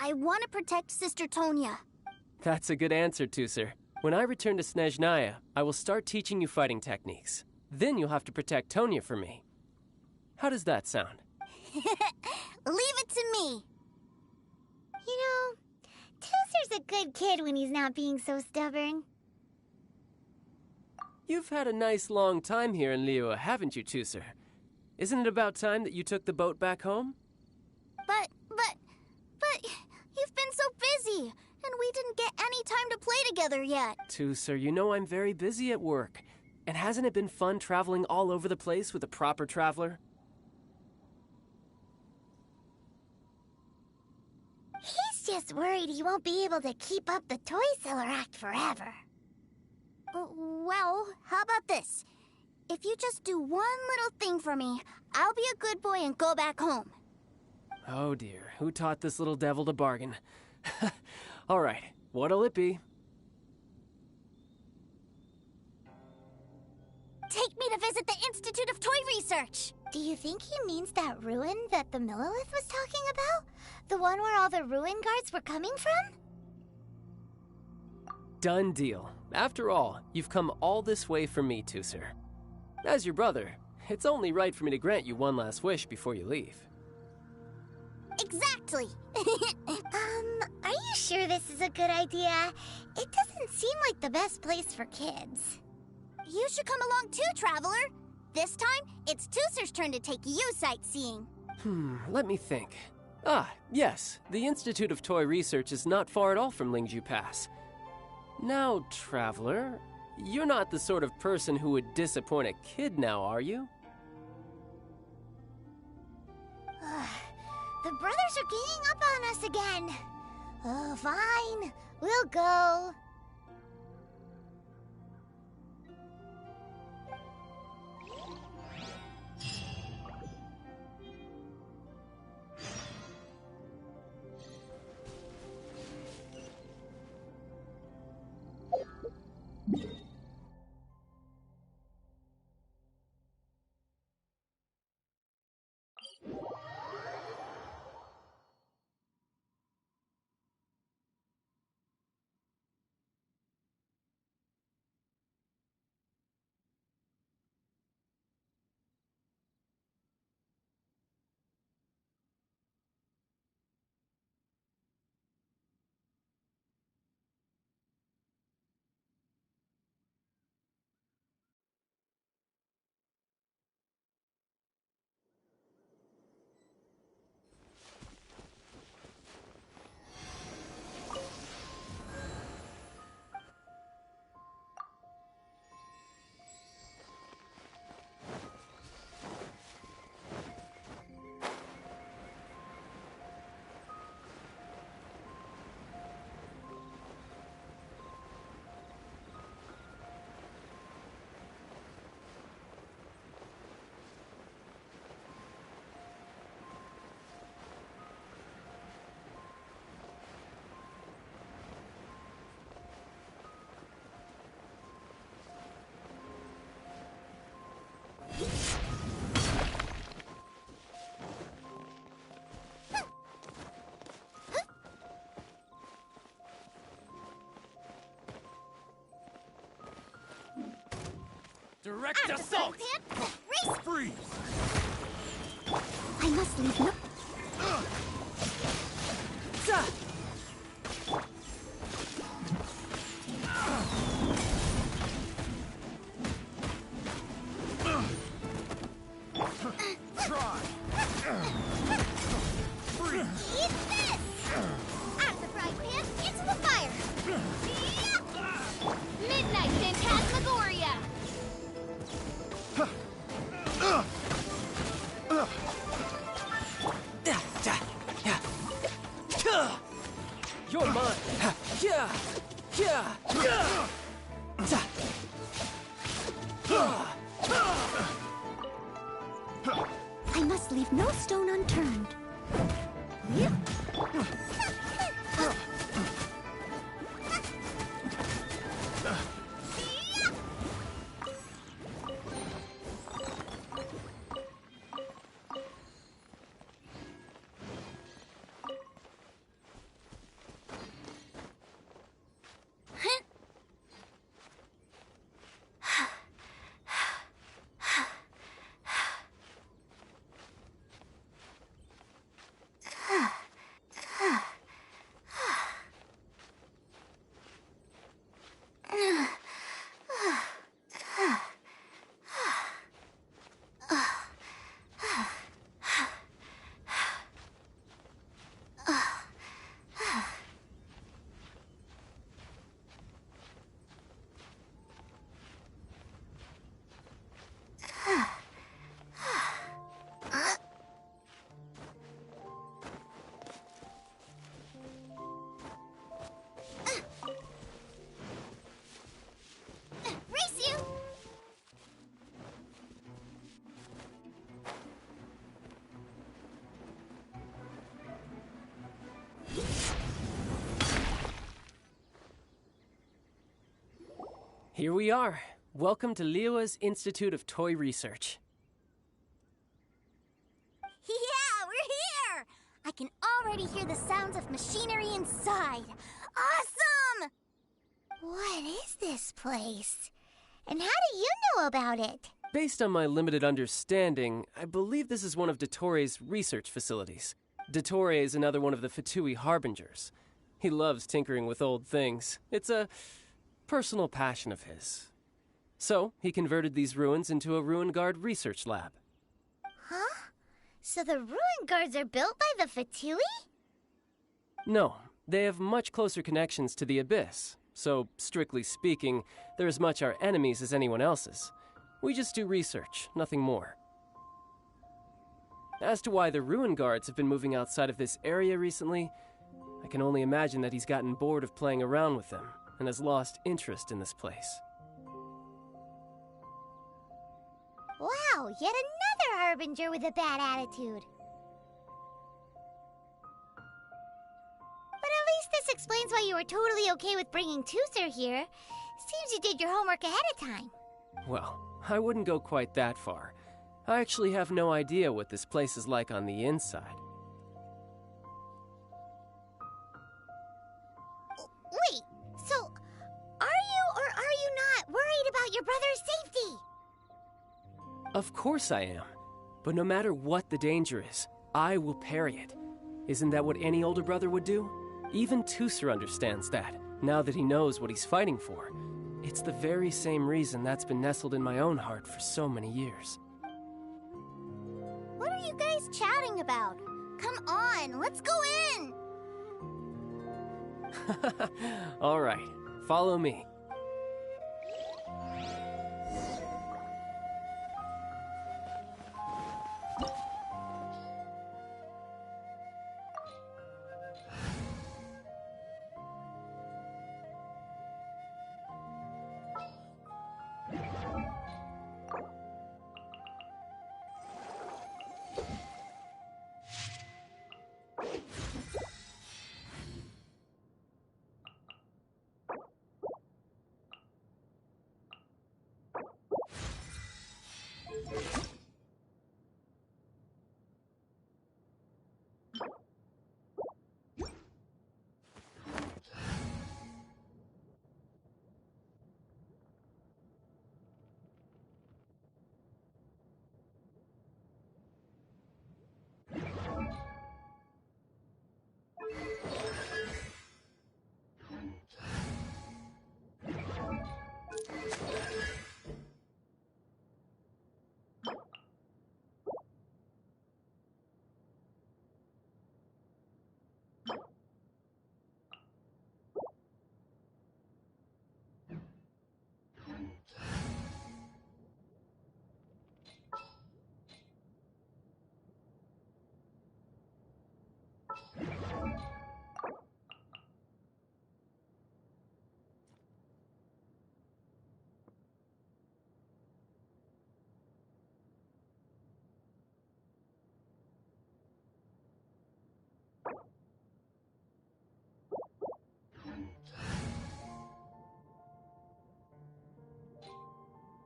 I want to protect Sister Tonya. That's a good answer, Tusser. When I return to Snezhnaya, I will start teaching you fighting techniques. Then you'll have to protect Tonya for me. How does that sound? Leave it to me. You know, Tooser's a good kid when he's not being so stubborn. You've had a nice long time here in Liyue, haven't you, Tooser? Isn't it about time that you took the boat back home? But you've been so busy, and we didn't get any time to play together yet. Tooser, you know I'm very busy at work. And hasn't it been fun traveling all over the place with a proper traveler? He's just worried he won't be able to keep up the toy seller act forever. Well, how about this? If you just do one little thing for me, I'll be a good boy and go back home. Oh dear, who taught this little devil to bargain? All right, what'll it be? Take me to visit the Institute of Toy Research. Do you think he means that ruin that the Millilith was talking about? The one where all the ruin guards were coming from? Done deal. After all, you've come all this way for me, Tooser. As your brother, it's only right for me to grant you one last wish before you leave. Exactly. Are you sure this is a good idea? It doesn't seem like the best place for kids. You should come along too, Traveler. This time, it's Tooser's turn to take you sightseeing. Let me think. Yes, the Institute of Toy Research is not far at all from Lingju Pass. Now, Traveler, you're not the sort of person who would disappoint a kid now, are you? The brothers are ganging up on us again. Oh, fine. We'll go. Direct assault! Race! Freeze! I must leave no... Try! Freeze! Eat this! Out of the frying pan, into the fire! Midnight Phantasmagoria! You're mine! I must leave no stone unturned. Here we are. Welcome to Liyue's Institute of Toy Research. Yeah, we're here! I can already hear the sounds of machinery inside. Awesome! What is this place? And how do you know about it? Based on my limited understanding, I believe this is one of Dottoro's research facilities. Dottore is another one of the Fatui Harbingers. He loves tinkering with old things. It's a personal passion of his. So, he converted these ruins into a Ruin Guard research lab. Huh? So the ruin guards are built by the Fatui? No, they have much closer connections to the Abyss. So, strictly speaking, they're as much our enemies as anyone else's. We just do research, nothing more. As to why the Ruin Guards have been moving outside of this area recently, I can only imagine that he's gotten bored of playing around with them and has lost interest in this place. Wow, yet another Harbinger with a bad attitude. But at least this explains why you were totally okay with bringing Tooser here. Seems you did your homework ahead of time. Well, I wouldn't go quite that far. I actually have no idea what this place is like on the inside. Wait, so are you or are you not worried about your brother's safety? Of course I am. But no matter what the danger is, I will parry it. Isn't that what any older brother would do? Even Tooser understands that, now that he knows what he's fighting for. It's the very same reason that's been nestled in my own heart for so many years. What are you guys chatting about? Come on, let's go in! All right, follow me.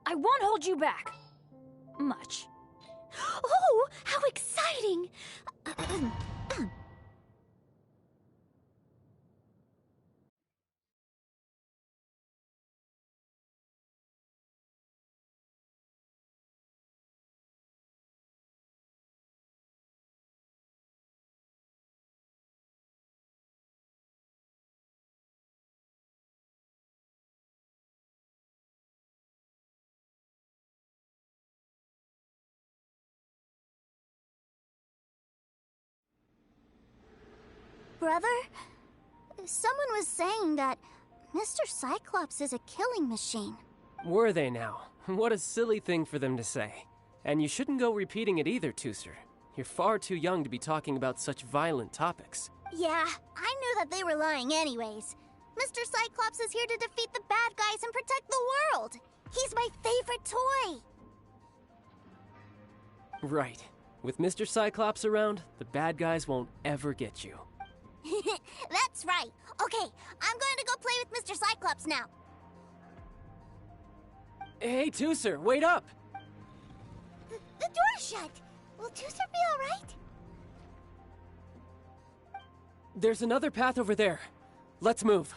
I won't hold you back. Much. Oh, how exciting! Brother, someone was saying that Mr. Cyclops is a killing machine. Were they now? What a silly thing for them to say. And you shouldn't go repeating it either, Tooser. You're far too young to be talking about such violent topics. Yeah, I knew that they were lying anyways. Mr. Cyclops is here to defeat the bad guys and protect the world. He's my favorite toy. Right. With Mr. Cyclops around, the bad guys won't ever get you. That's right. Okay, I'm going to go play with Mr. Cyclops now. Hey, Tooser, wait up! The door's shut. Will Tooser be alright? There's another path over there. Let's move.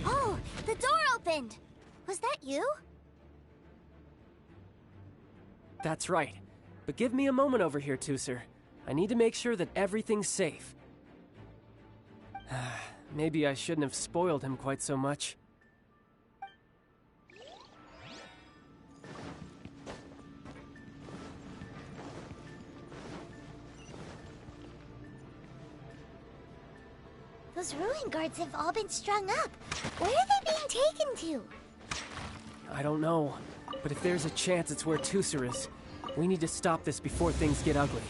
Oh, the door opened. Was that you? That's right. But give me a moment over here, Tooser. I need to make sure that everything's safe. Maybe I shouldn't have spoiled him quite so much. Those ruin guards have all been strung up. Where are they being taken to? I don't know, but if there's a chance it's where Tooser is, we need to stop this before things get ugly.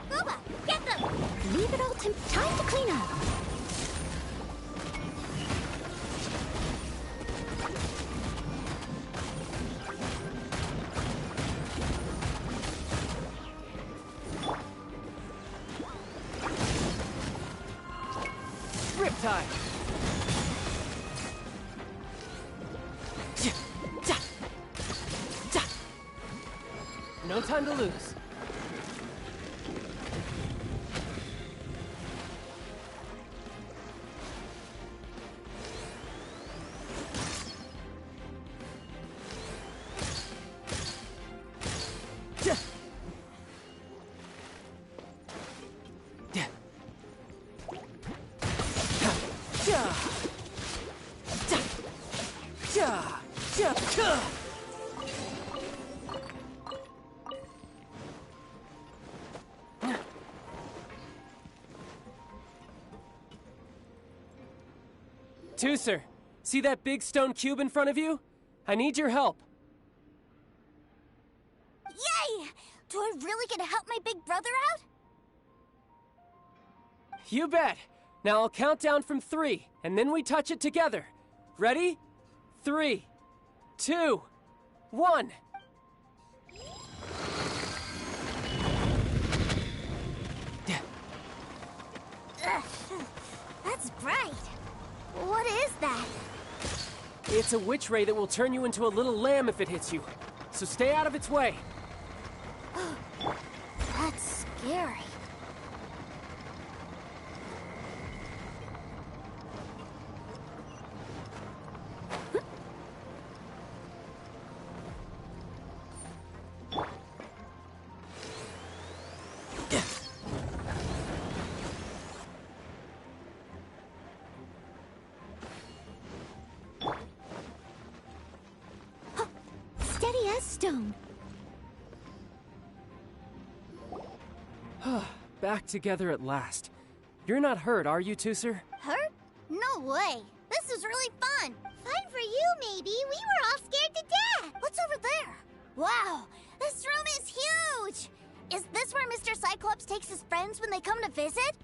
Boba, get them! Leave it all to time to clean up. Riptide! No time to lose. Tooser, see that big stone cube in front of you? I need your help. Yay! Do I really get to help my big brother out? You bet. Now I'll count down from 3, and then we touch it together. Ready? 3, 2, 1. Ugh, that's bright. What is that? It's a witch ray that will turn you into a little lamb if it hits you. So stay out of its way. That's scary. Steady as stone. Back together at last. You're not hurt, are you, Tooser? Hurt? No way. This is really fun. Fun for you, maybe. We were all scared to death. What's over there? Wow, this room is huge! Is this where Mr. Cyclops takes his friends when they come to visit?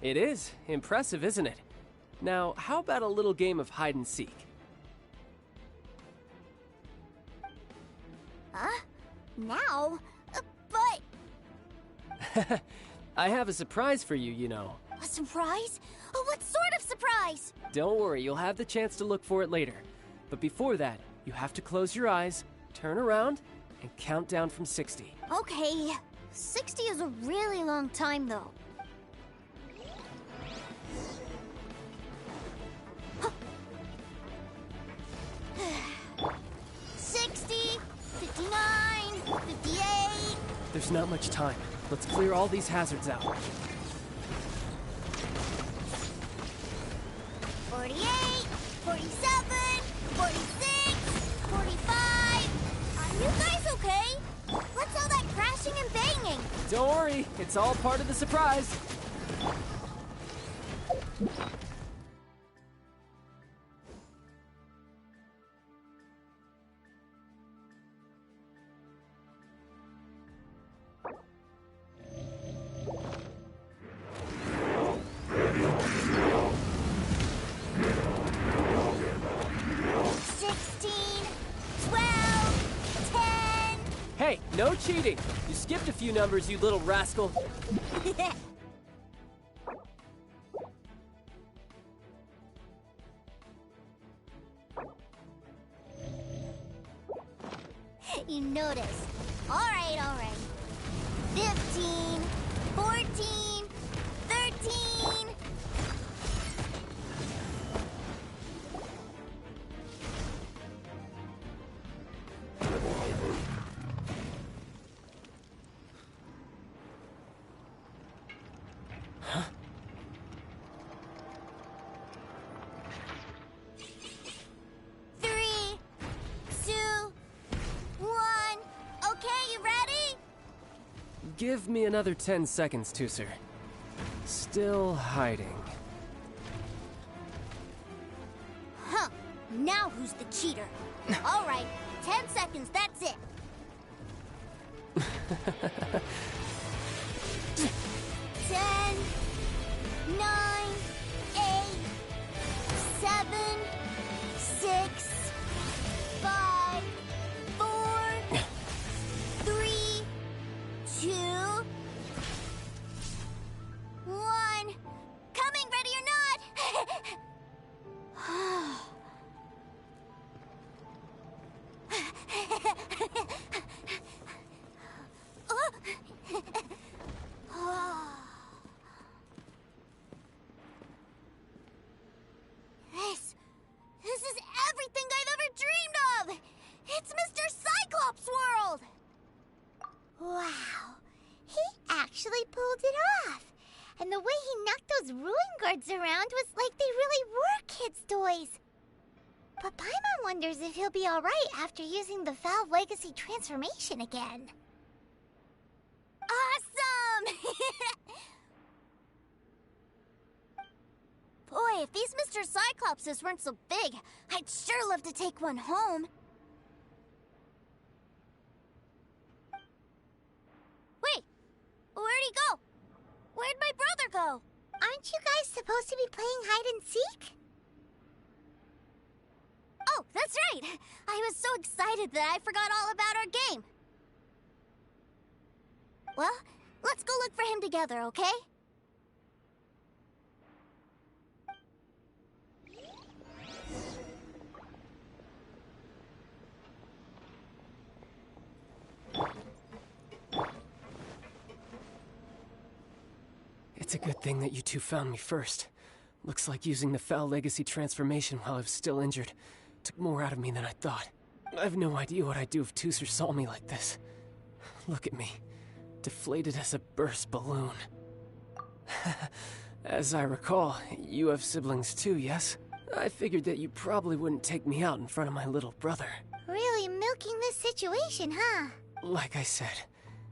It is. Impressive, isn't it? Now, how about a little game of hide and seek? Huh? Now? But... I have a surprise for you, you know. A surprise? Oh, what sort of surprise? Don't worry, you'll have the chance to look for it later. But before that, you have to close your eyes, turn around, and count down from 60. Okay. 60 is a really long time, though. Huh. 60, 59, 58... There's not much time. Let's clear all these hazards out. 48, 47, 46, 45... Are you guys okay? What's all that crashing and banging? Don't worry, it's all part of the surprise. Hey, no cheating! You skipped a few numbers, you little rascal. You noticed. All right. 15, 14, 13... Give me another 10 seconds, Tooser. Still hiding. Huh. Now who's the cheater? All right, 10 seconds, that's it. 10, 9, 8, 7, 6, 5, 4, 3, 2, 1. Coming, ready or not? This is everything I've ever dreamed of! It's Mr. Cyclops' world! Wow, he actually pulled it off. And the way he knocked those ruin guards around was like they really were kids' toys. But Paimon wonders if he'll be alright after using the Valve Legacy transformation again. Awesome! Boy, if these Mr. Cyclopses weren't so big, I'd sure love to take one home. Wait, where'd he go? Where'd my brother go? Aren't you guys supposed to be playing hide and seek? Oh, that's right! I was so excited that I forgot all about our game. Well, let's go look for him together, okay? It's a good thing that you two found me first. Looks like using the Foul Legacy transformation while I was still injured took more out of me than I thought. I have no idea what I'd do if Tooser saw me like this. Look at me, deflated as a burst balloon. As I recall, you have siblings too, yes? I figured that you probably wouldn't take me out in front of my little brother. Really milking this situation, huh? Like I said,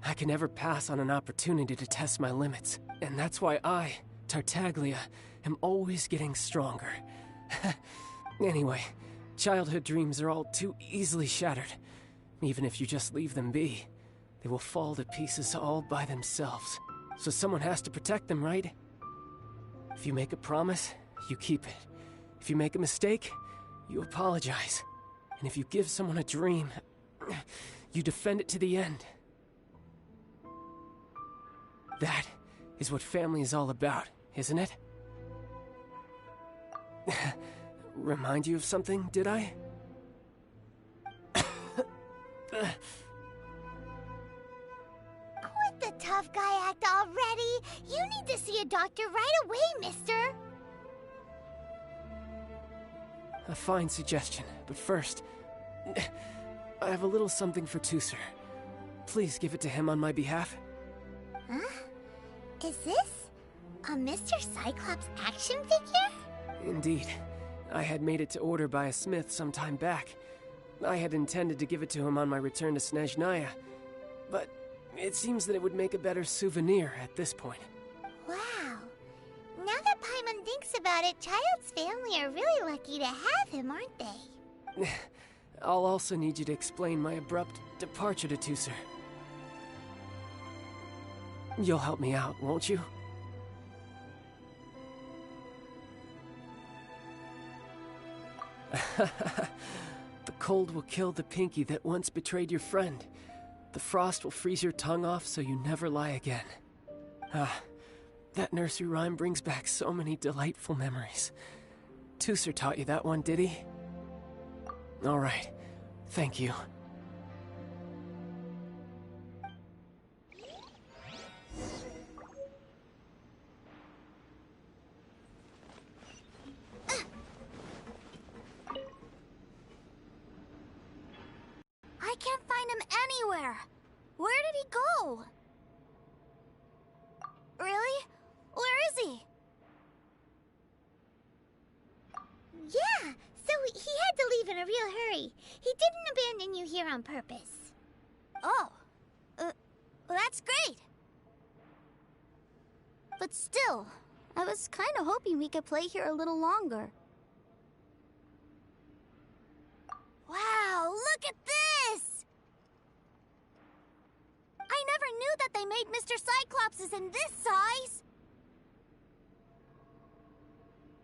I can never pass on an opportunity to test my limits. And that's why I, Tartaglia, am always getting stronger. Anyway, Childhood dreams are all too easily shattered. Even if you just leave them be, they will fall to pieces all by themselves. So someone has to protect them, right? If you make a promise, you keep it. If you make a mistake, you apologize. And if you give someone a dream, you defend it to the end. That is what family is all about, isn't it? Remind you of something, did I? Quit the tough guy act already! You need to see a doctor right away, mister! A fine suggestion, but first, I have a little something for Tusser. Please give it to him on my behalf. Huh? Is this a Mr. Cyclops action figure? Indeed. I had made it to order by a smith some time back. I had intended to give it to him on my return to Snezhnaya, but it seems that it would make a better souvenir at this point. Wow. Now that Paimon thinks about it, Child's family are really lucky to have him, aren't they? I'll also need you to explain my abrupt departure to Tusser. You'll help me out, won't you? The cold will kill the pinky that once betrayed your friend. The frost will freeze your tongue off so you never lie again. That nursery rhyme brings back so many delightful memories. Tusser taught you that one, did he? All right. Thank you. I can't find him anywhere. Where did he go? Really? Where is he? Yeah, so he had to leave in a real hurry. He didn't abandon you here on purpose. Oh. Well, that's great. But still, I was kind of hoping we could play here a little longer. Wow, look at this! I never knew that they made Mr. Cyclopses in this size!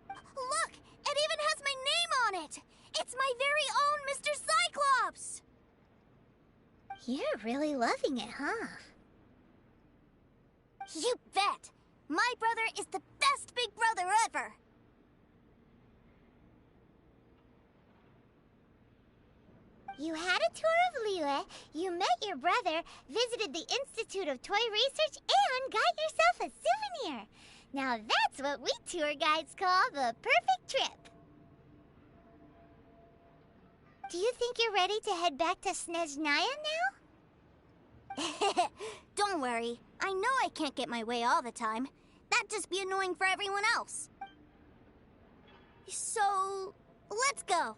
Look! It even has my name on it! It's my very own Mr. Cyclops! You're really loving it, huh? You bet! My brother is the best big brother ever! You had a tour of Liyue, you met your brother, visited the Institute of Toy Research, and got yourself a souvenir. Now that's what we tour guides call the perfect trip. Do you think you're ready to head back to Snezhnaya now? Don't worry. I know I can't get my way all the time. That'd just be annoying for everyone else. So, let's go.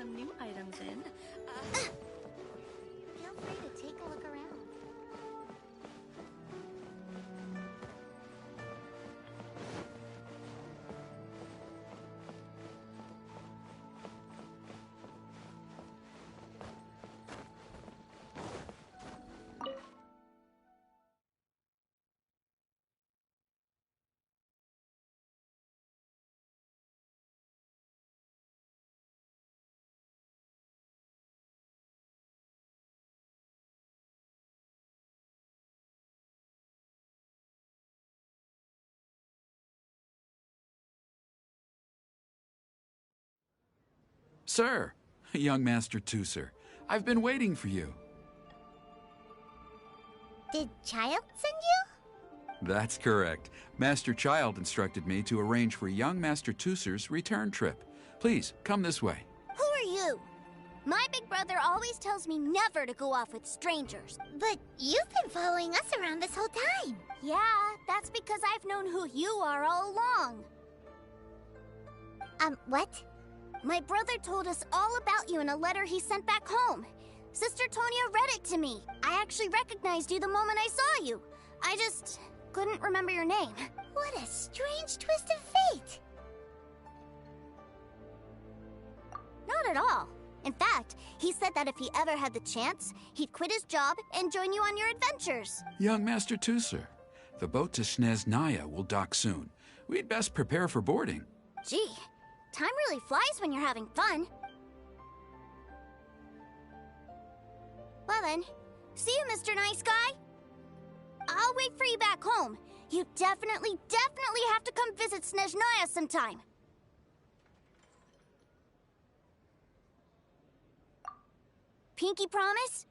some new items in. Feel free to take a look around. Sir, young Master Tooser, I've been waiting for you. Did Child send you? That's correct. Master Child instructed me to arrange for young Master Tooser's return trip. Please, come this way. Who are you? My big brother always tells me never to go off with strangers. But you've been following us around this whole time. Yeah, that's because I've known who you are all along. What? My brother told us all about you in a letter he sent back home. Sister Tonya read it to me. I actually recognized you the moment I saw you. I just couldn't remember your name. What a strange twist of fate. Not at all. In fact, he said that if he ever had the chance, he'd quit his job and join you on your adventures. Young Master Tooser, the boat to Sneznaya will dock soon. We'd best prepare for boarding. Gee, time really flies when you're having fun. Well then, see you, Mr. Nice Guy. I'll wait for you back home. You definitely have to come visit Sneznaya sometime. Pinky promise?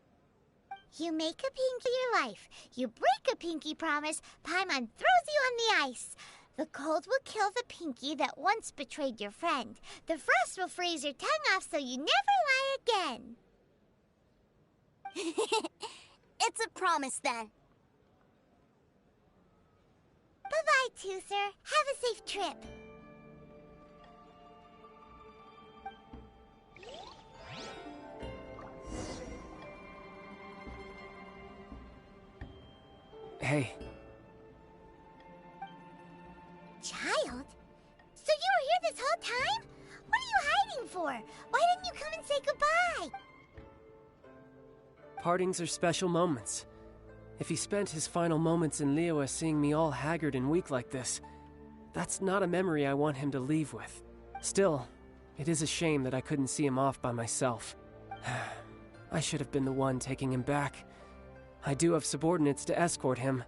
You make a pinky your life. You break a pinky promise, Paimon throws you on the ice. The cold will kill the pinky that once betrayed your friend. The frost will freeze your tongue off so you never lie again. It's a promise then. Bye-bye, Tooser. Have a safe trip. Hey. Child? So you were here this whole time? What are you hiding for? Why didn't you come and say goodbye? Partings are special moments. If he spent his final moments in Liyue seeing me all haggard and weak like this, that's not a memory I want him to leave with. Still, it is a shame that I couldn't see him off by myself. I should have been the one taking him back. I do have subordinates to escort him,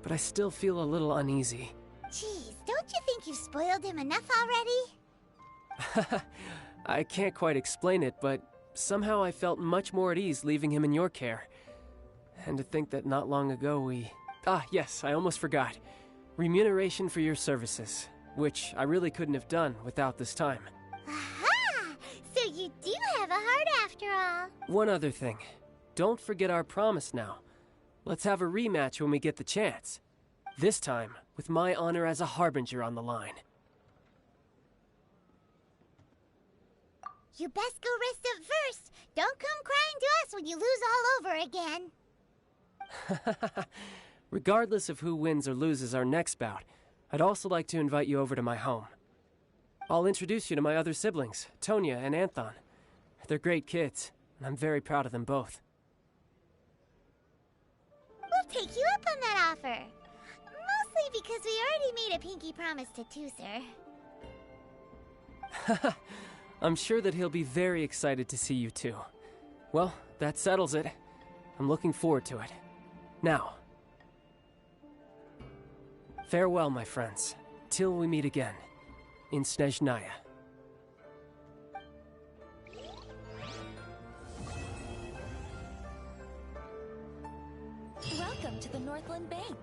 but I still feel a little uneasy. Jeez, don't you think you've spoiled him enough already? I can't quite explain it, but somehow I felt much more at ease leaving him in your care. And to think that not long ago we... Ah, yes, I almost forgot. Remuneration for your services, which I really couldn't have done without this time. Aha! So you do have a heart after all. One other thing. Don't forget our promise now. Let's have a rematch when we get the chance. This time, with my honor as a harbinger on the line. You best go rest up first. Don't come crying to us when you lose all over again. Regardless of who wins or loses our next bout, I'd also like to invite you over to my home. I'll introduce you to my other siblings, Tonya and Anthon. They're great kids, and I'm very proud of them both. We'll take you up on that offer. Mostly because we already made a pinky promise to Tooser. I'm sure that he'll be very excited to see you too. Well, that settles it. I'm looking forward to it. Now, farewell, my friends, till we meet again in Sneznaya. Welcome to the Northland Bank.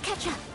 catch up.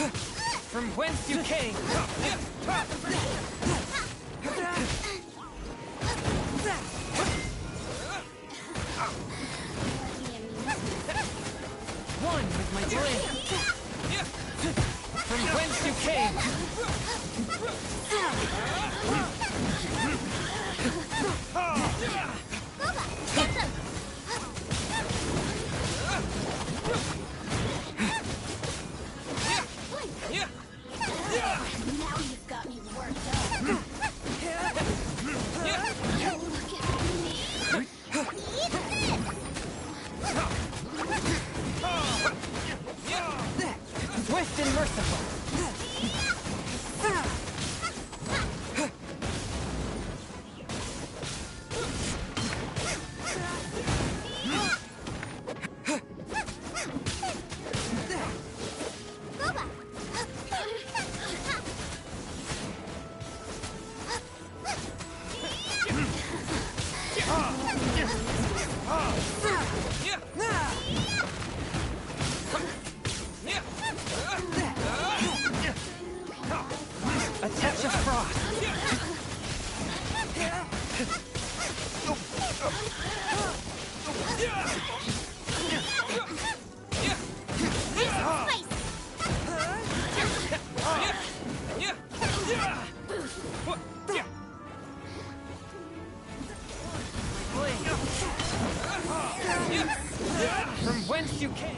From whence you came! One with my blade! From whence you came! Now you've got me worked up. Look at me. Swift and merciful! A touch of frost! From whence you came!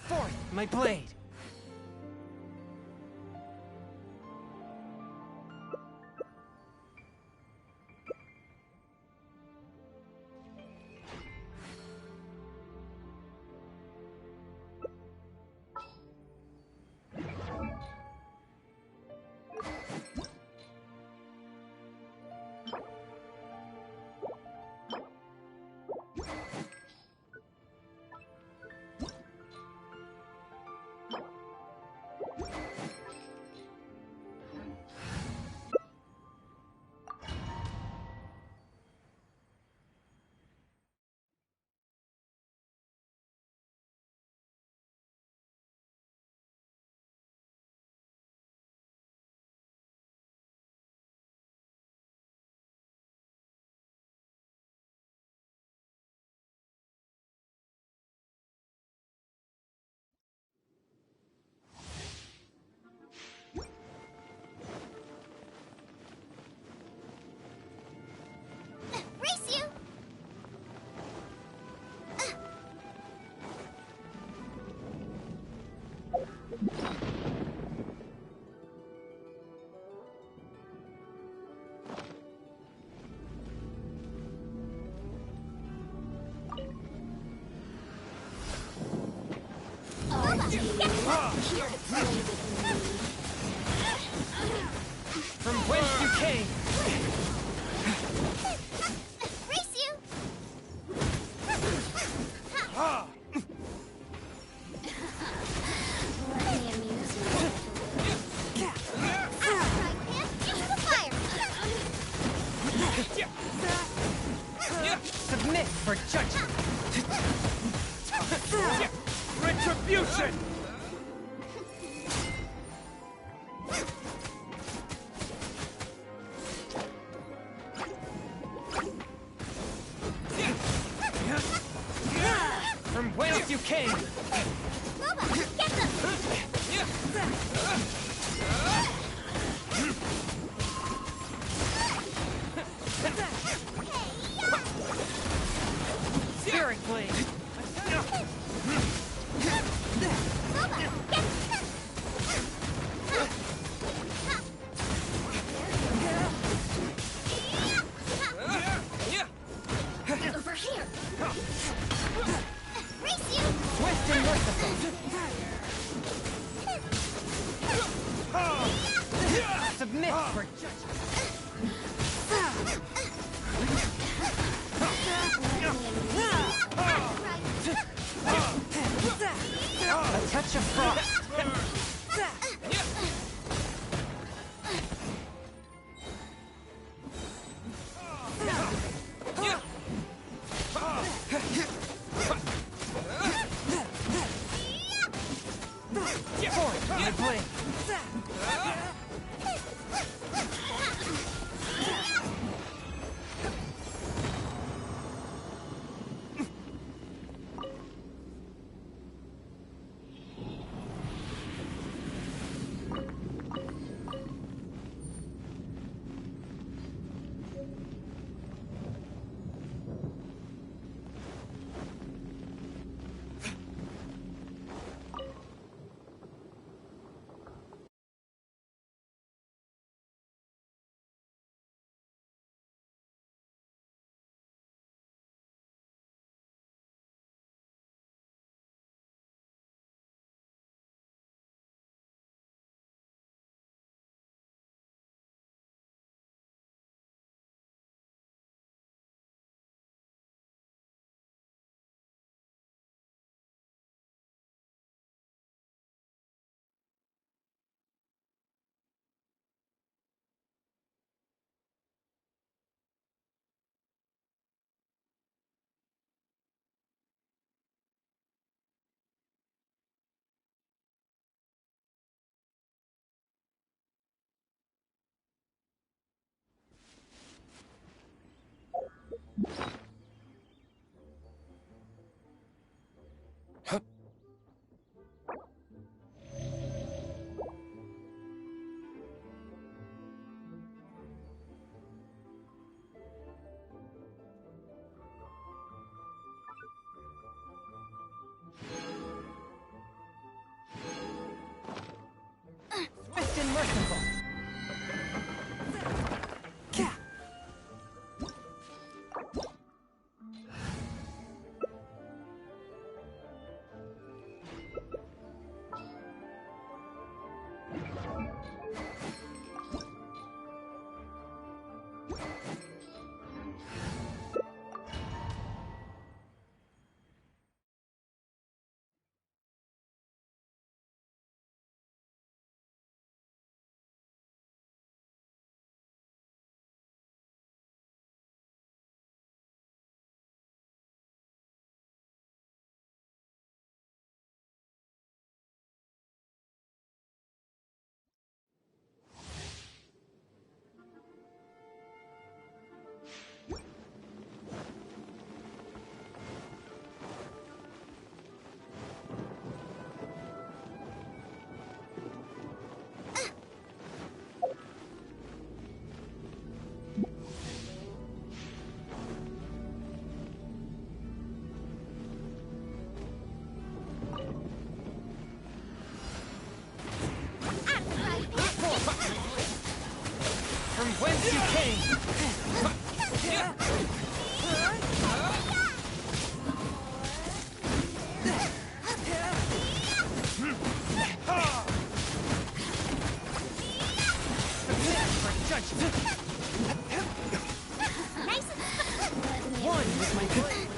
Forth, my blade! for judgment! Retribution! From whence you came! Loba, get them! Spirit Blade! Over here! Race you! Swift and merciful! Submit for a touch of frost! My blade! Swift and merciful! From whence you came! For judgment! One with my blade!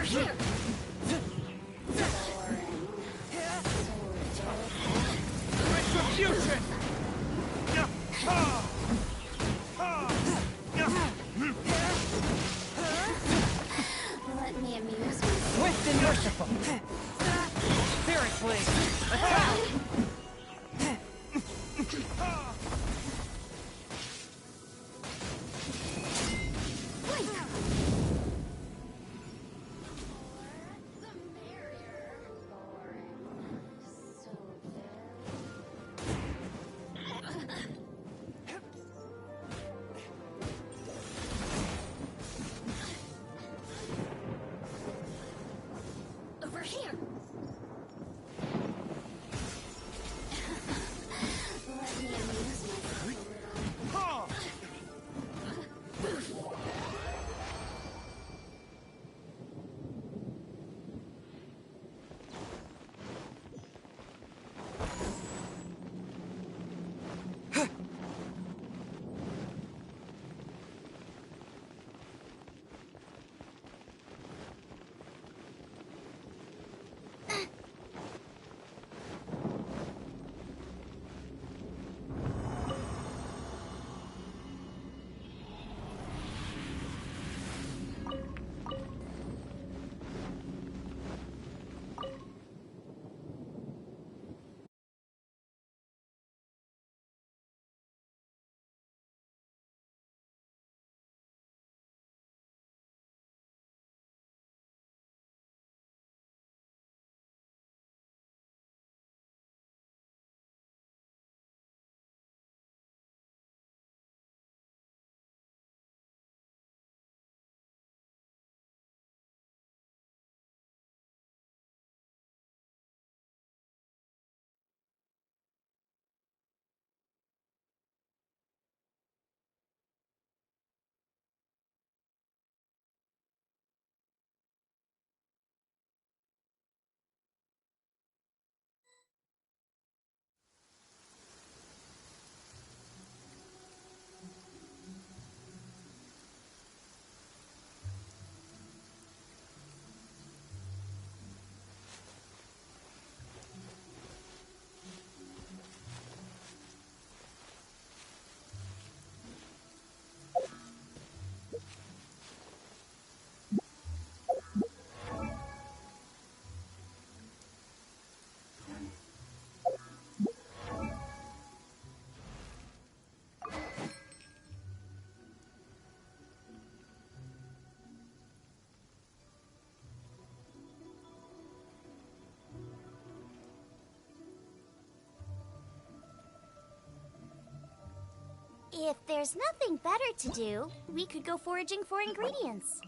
here! Retribution! Let me amuse myself. Swift and merciful! Spirit Blade! Attack! Over here! Let me amuse myself. If there's nothing better to do, we could go foraging for ingredients.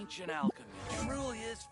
Ancient alchemy truly is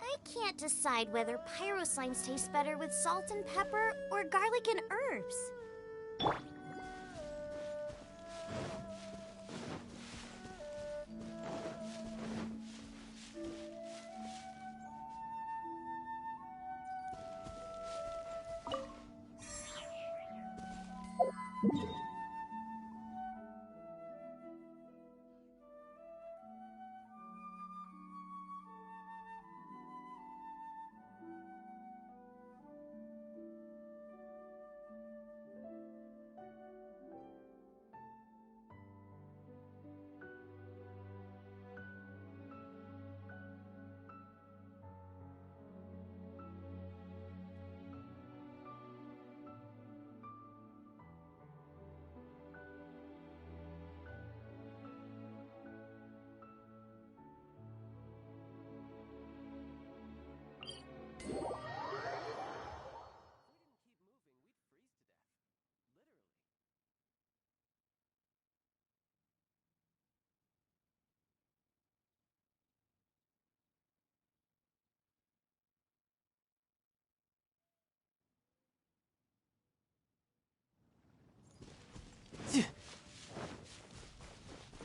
I can't decide whether pyro slimes taste better with salt and pepper or garlic and herbs.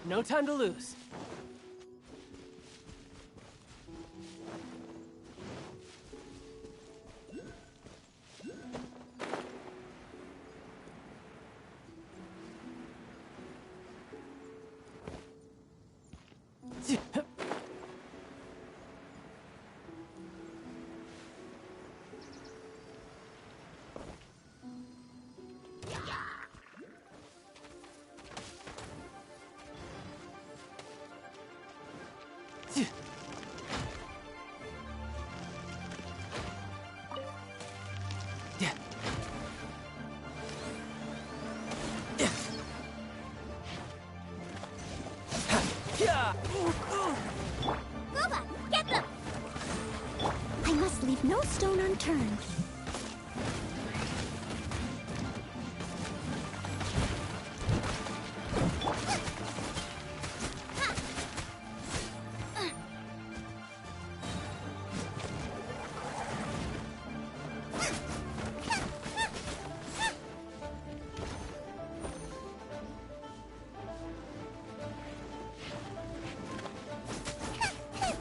No time to lose. Gooba, get them! I must leave no stone unturned.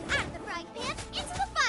Out of the frying pan, into the fire!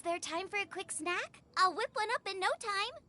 there time for a quick snack? I'll whip one up in no time.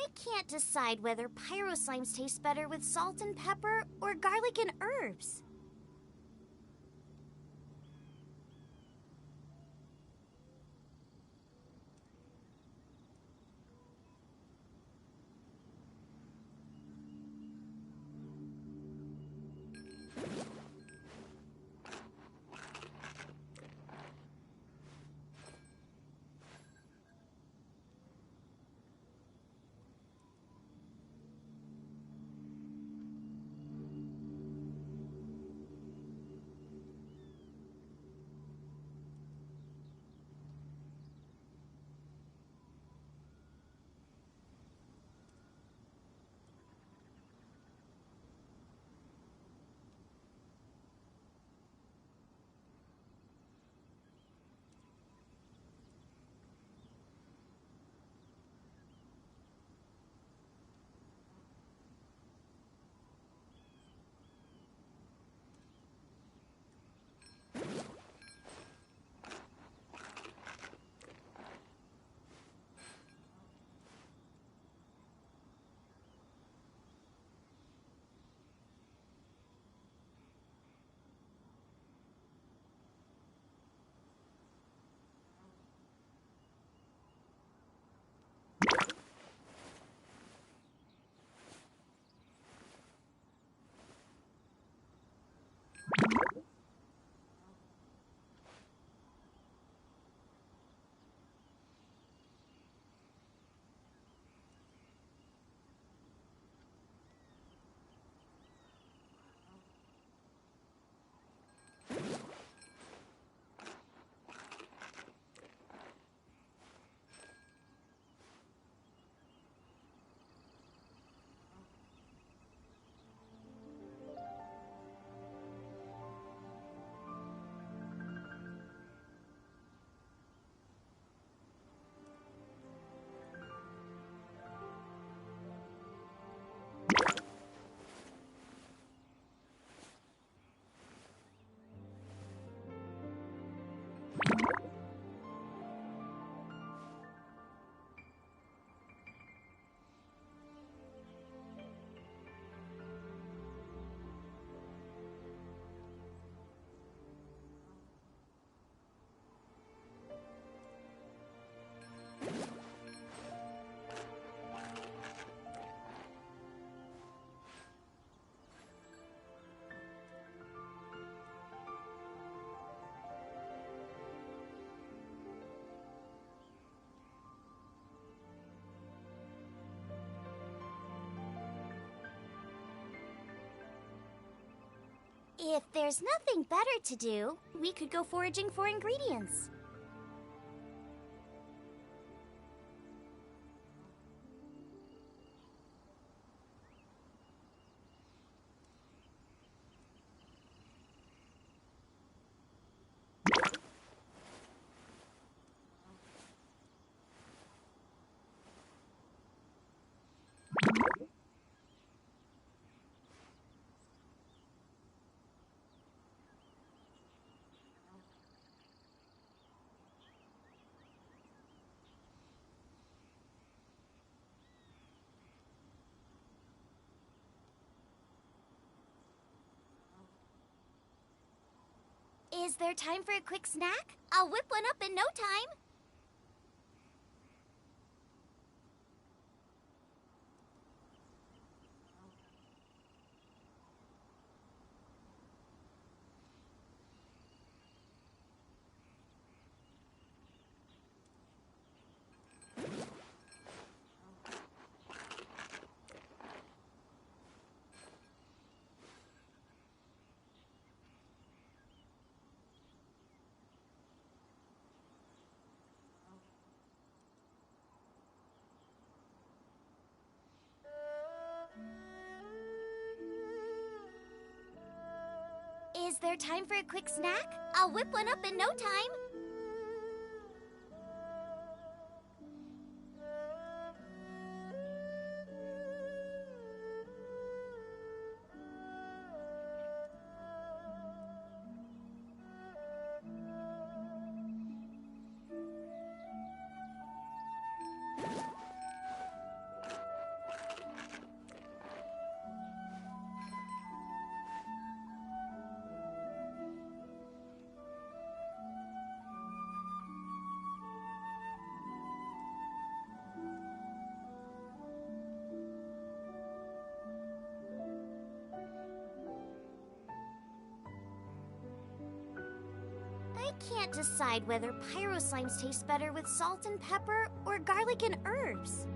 I can't decide whether pyro slimes taste better with salt and pepper or garlic and herbs. If there's nothing better to do, we could go foraging for ingredients. Is there time for a quick snack? I'll whip one up in no time. Is there time for a quick snack? I'll whip one up in no time. I can't decide whether pyro slimes taste better with salt and pepper or garlic and herbs.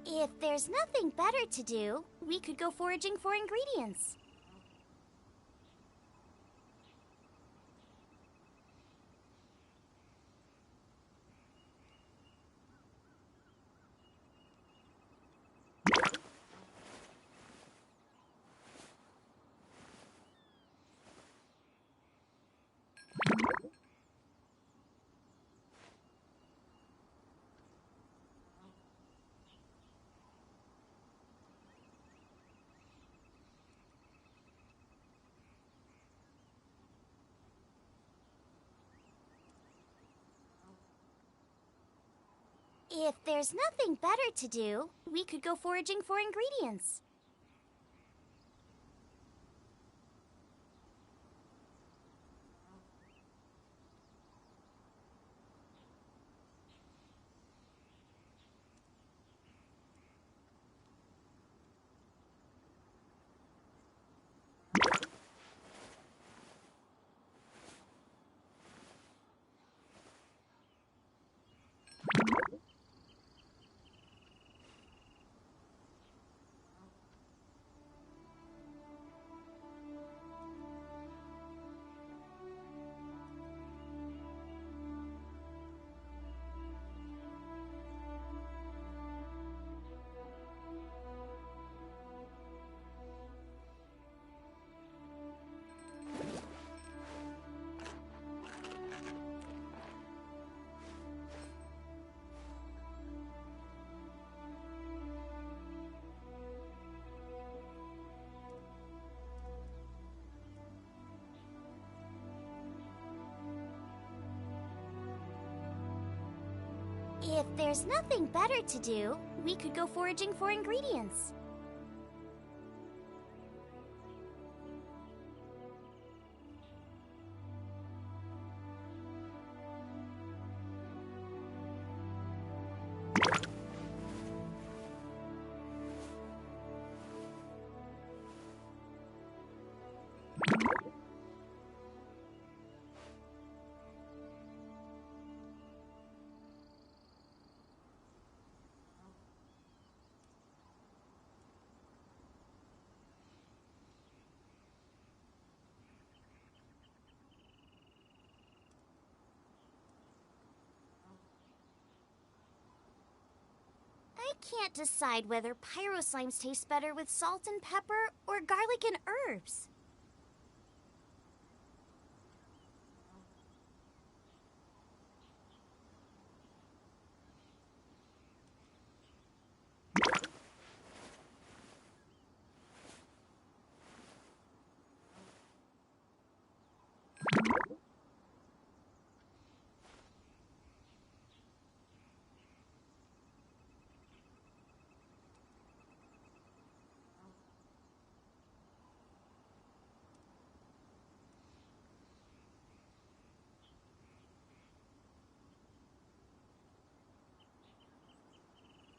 If there's nothing better to do, we could go foraging for ingredients. If there's nothing better to do, we could go foraging for ingredients. If there's nothing better to do, we could go foraging for ingredients. can't decide whether pyro slimes taste better with salt and pepper or garlic and herbs.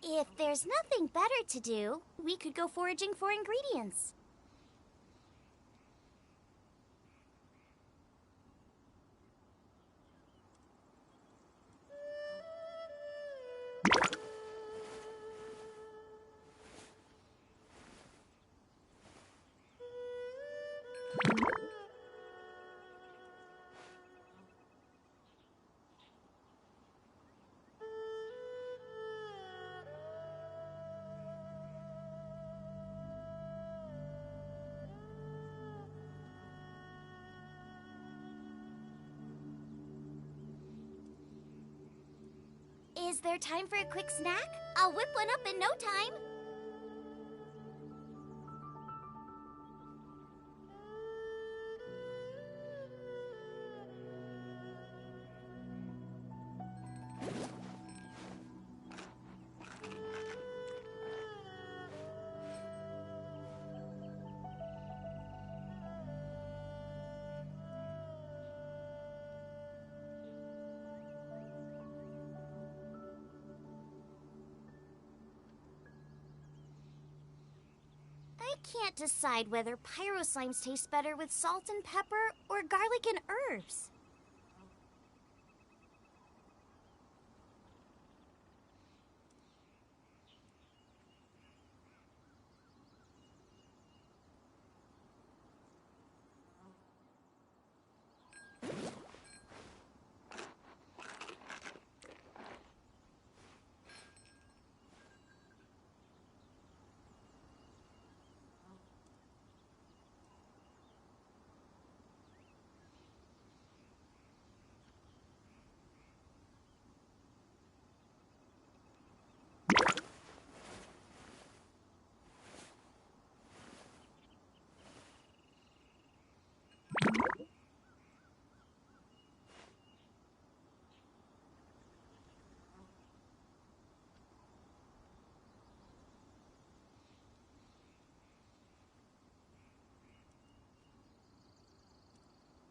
If there's nothing better to do, we could go foraging for ingredients. Is there time for a quick snack? I'll whip one up in no time. I can't decide whether pyro slimes taste better with salt and pepper or garlic and herbs.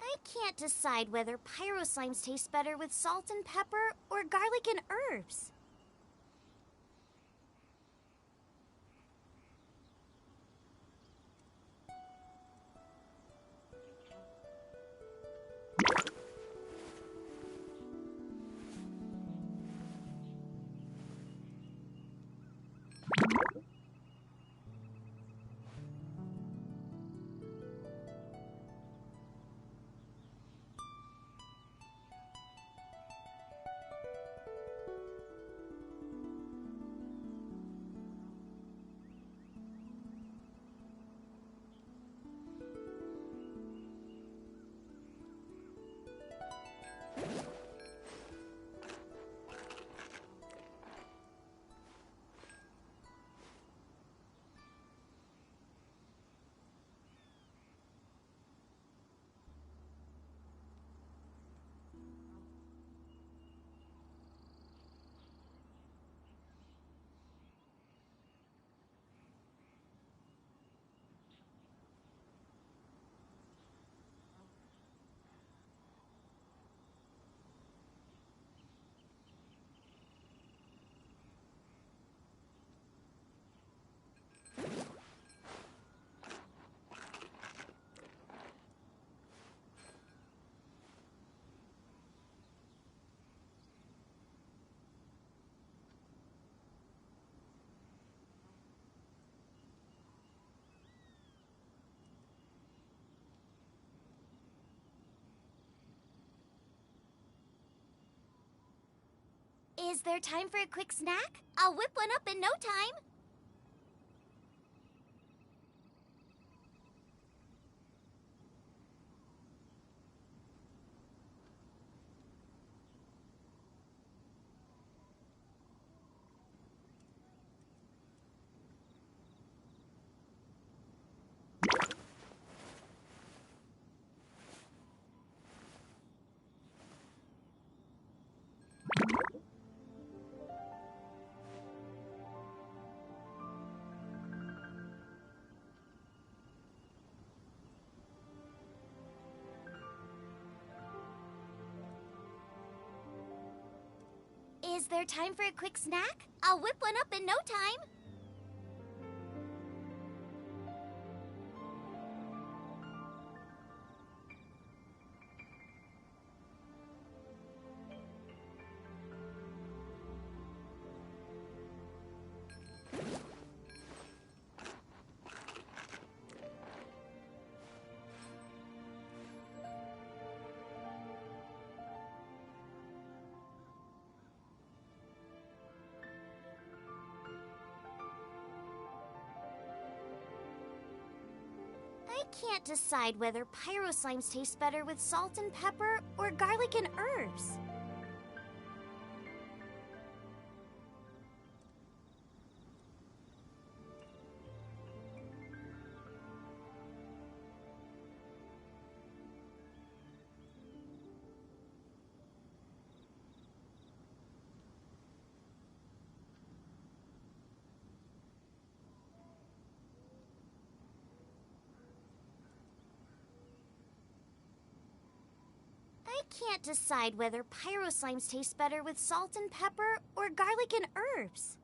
I can't decide whether pyro slimes taste better with salt and pepper or garlic and herbs. Is there time for a quick snack? I'll whip one up in no time. Is there time for a quick snack? I'll whip one up in no time. I can't decide whether pyro slimes taste better with salt and pepper or garlic and herbs. I can't decide whether pyro slimes taste better with salt and pepper or garlic and herbs.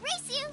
Race you!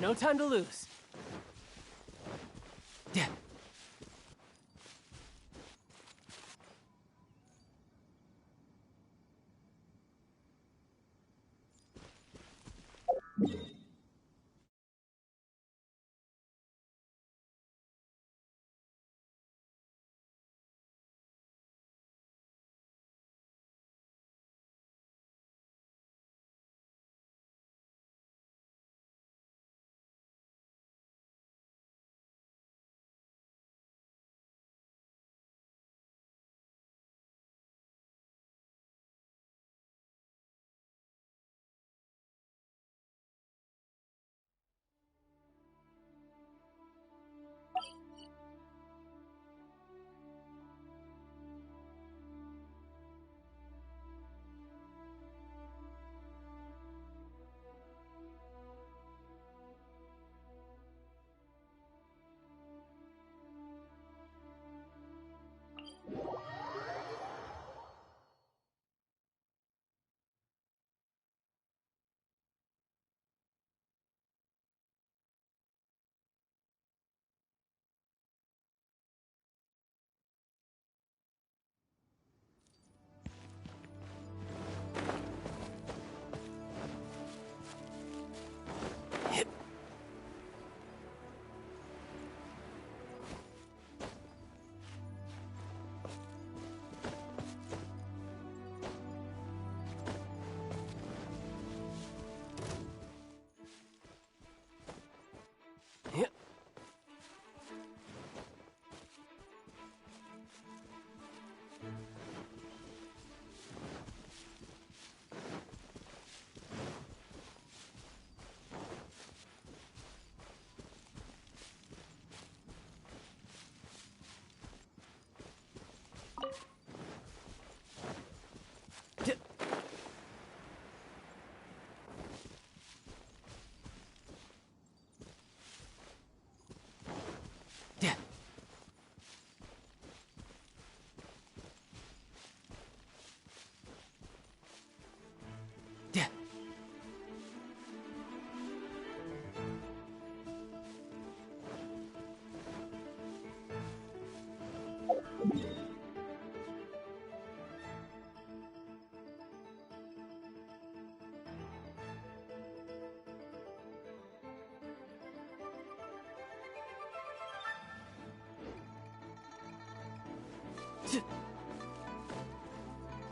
No time to lose. Yeah.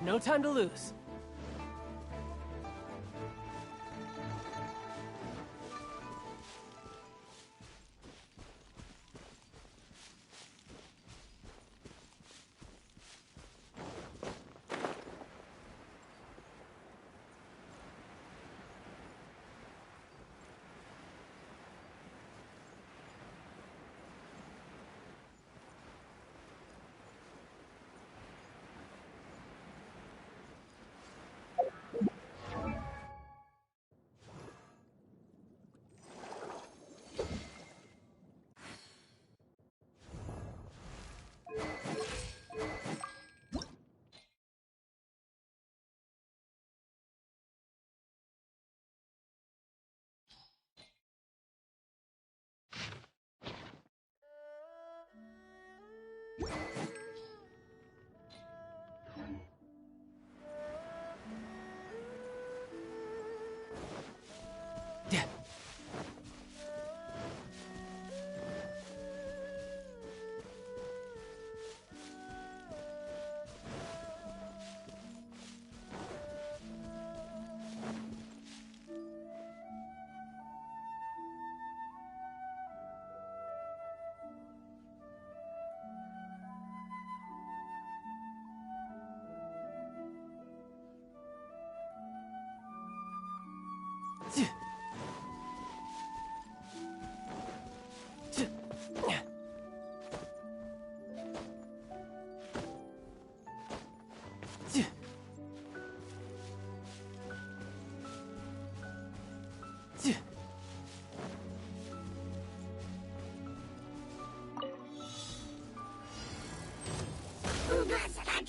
No time to lose.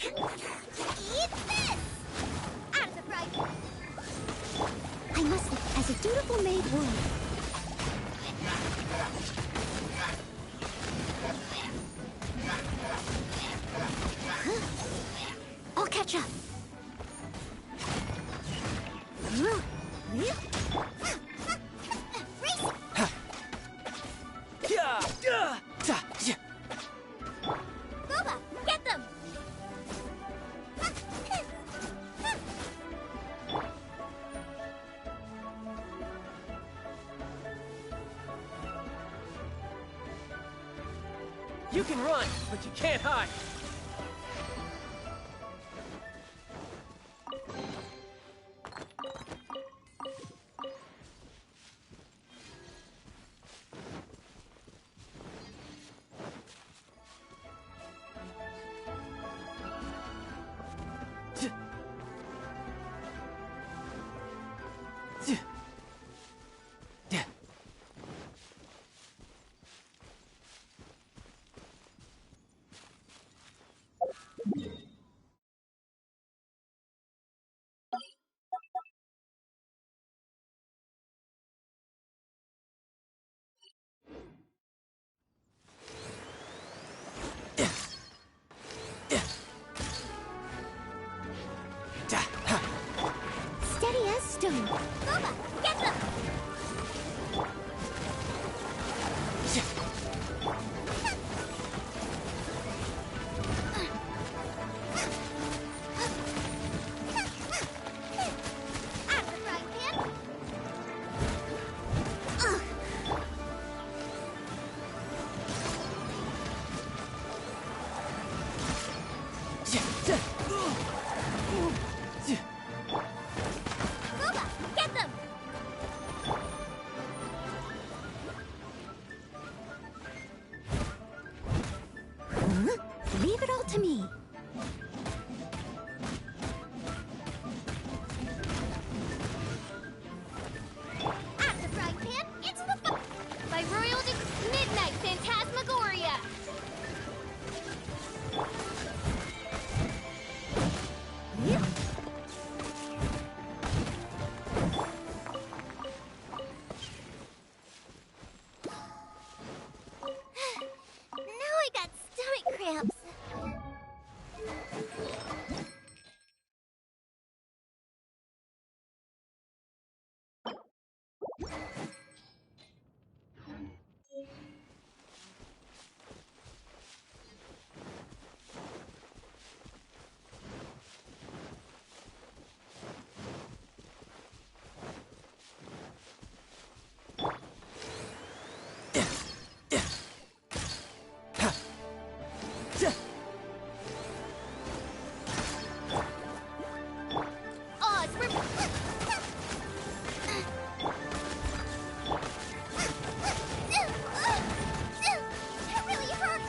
Eat this! Out of the fry. I must, as a dutiful maid would. You can run, but you can't hide. Steady as stone. Boba, get them! Out of the frying pan. Boba, get them! Huh? Leave it all to me. Out of the frying pan, into the by Royal Midnight Phantasmagoria. Now I got stomach cramps. Oz, that really hurt.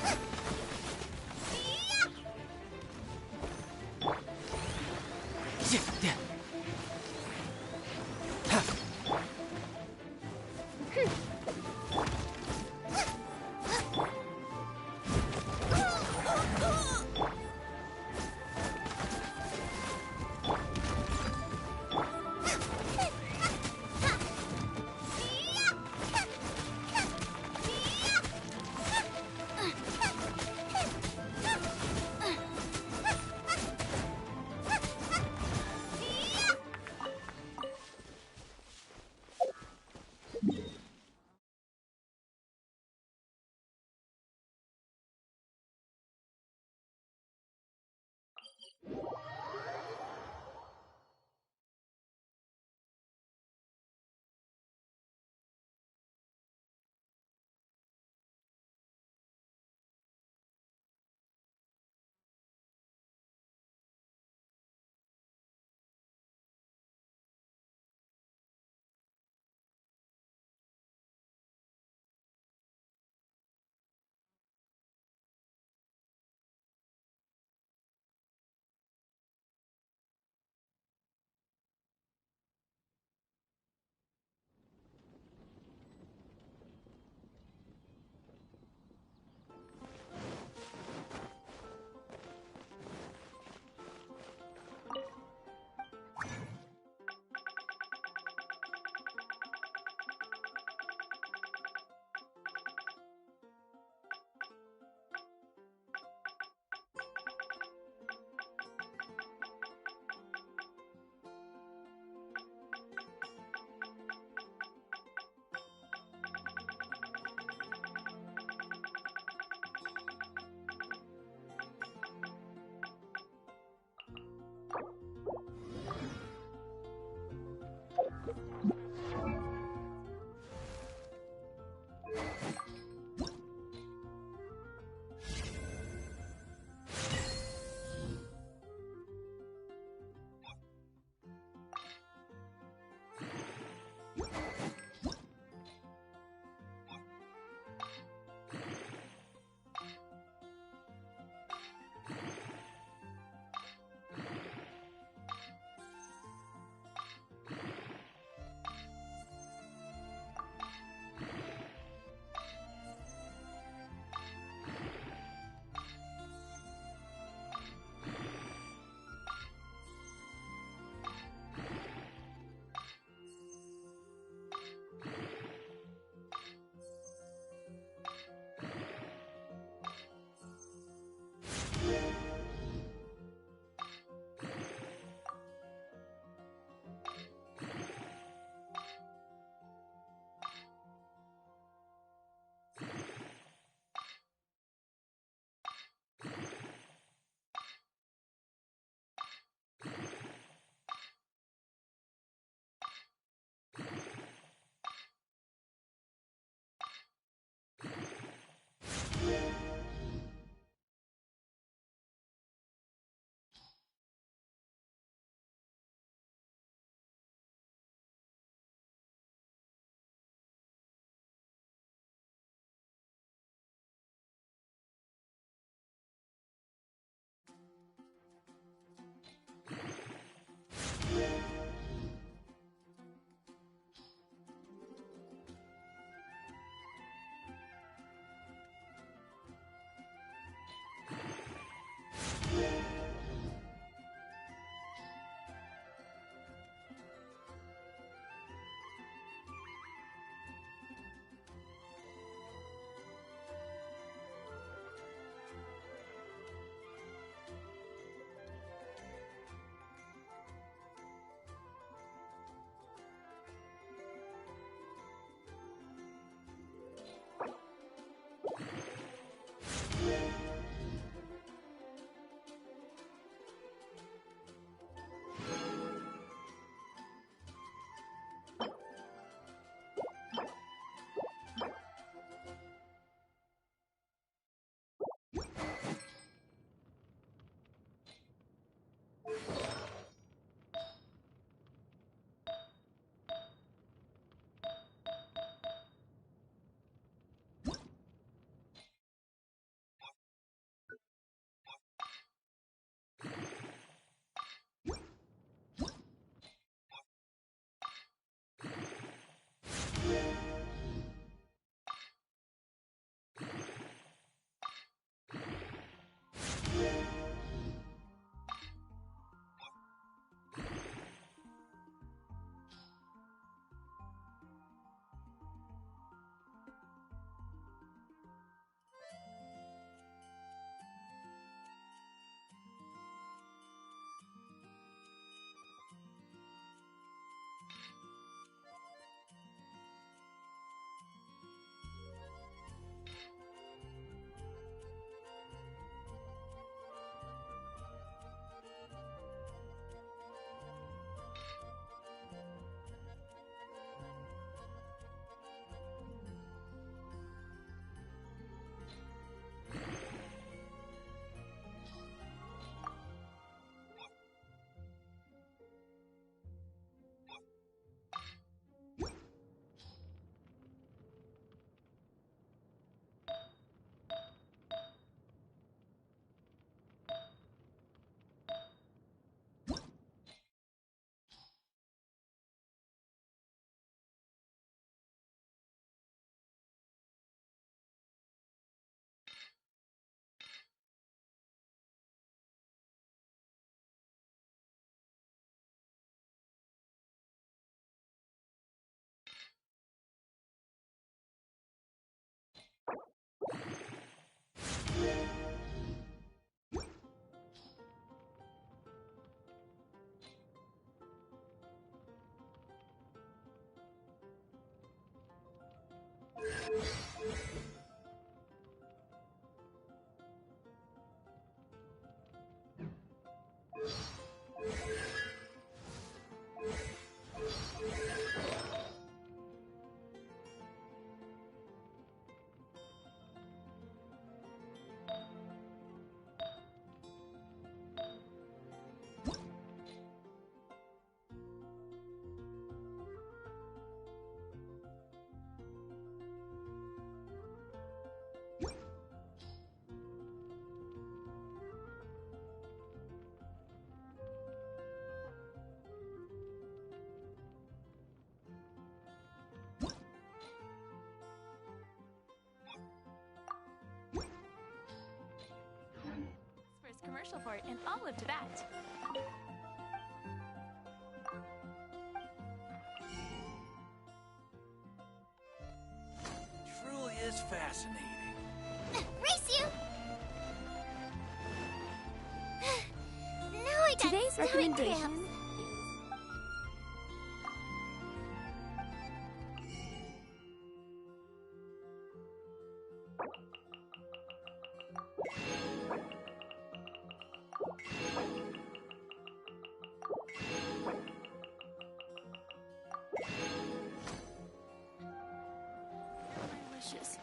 First commercial port in all of Tibet. Truly is fascinating. Race you! Now I got Today's stomach recommendation cramps. my wishes.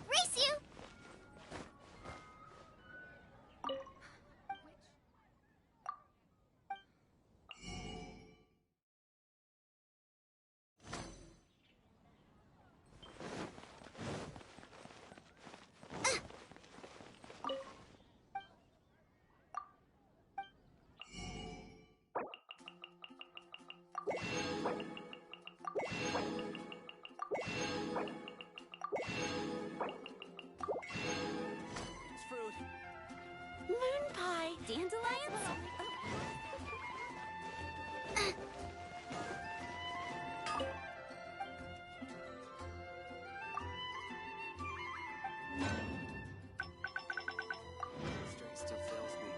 Race you! Moon pie. Dandelions? Strength still fails me.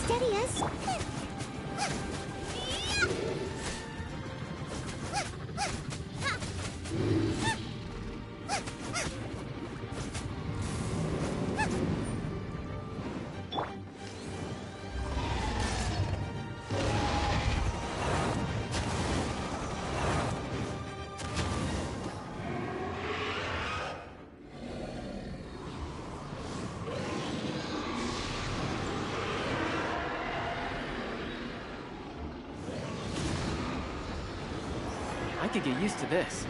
Steady us. I could get used to this.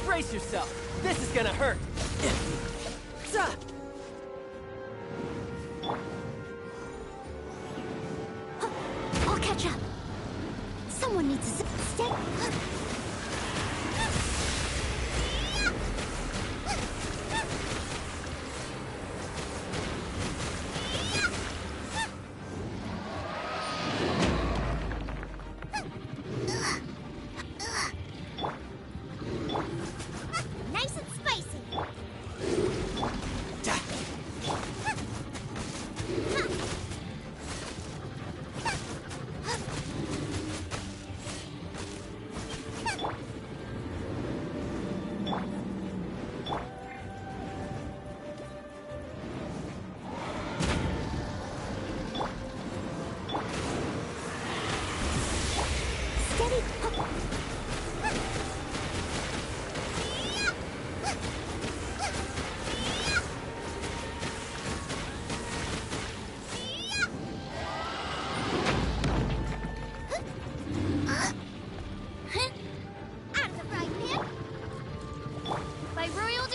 Brace yourself. This is gonna hurt. I'll catch up. Someone needs to stay. Nice and spicy. Steady. Out of the frying pan. By royal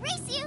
race you.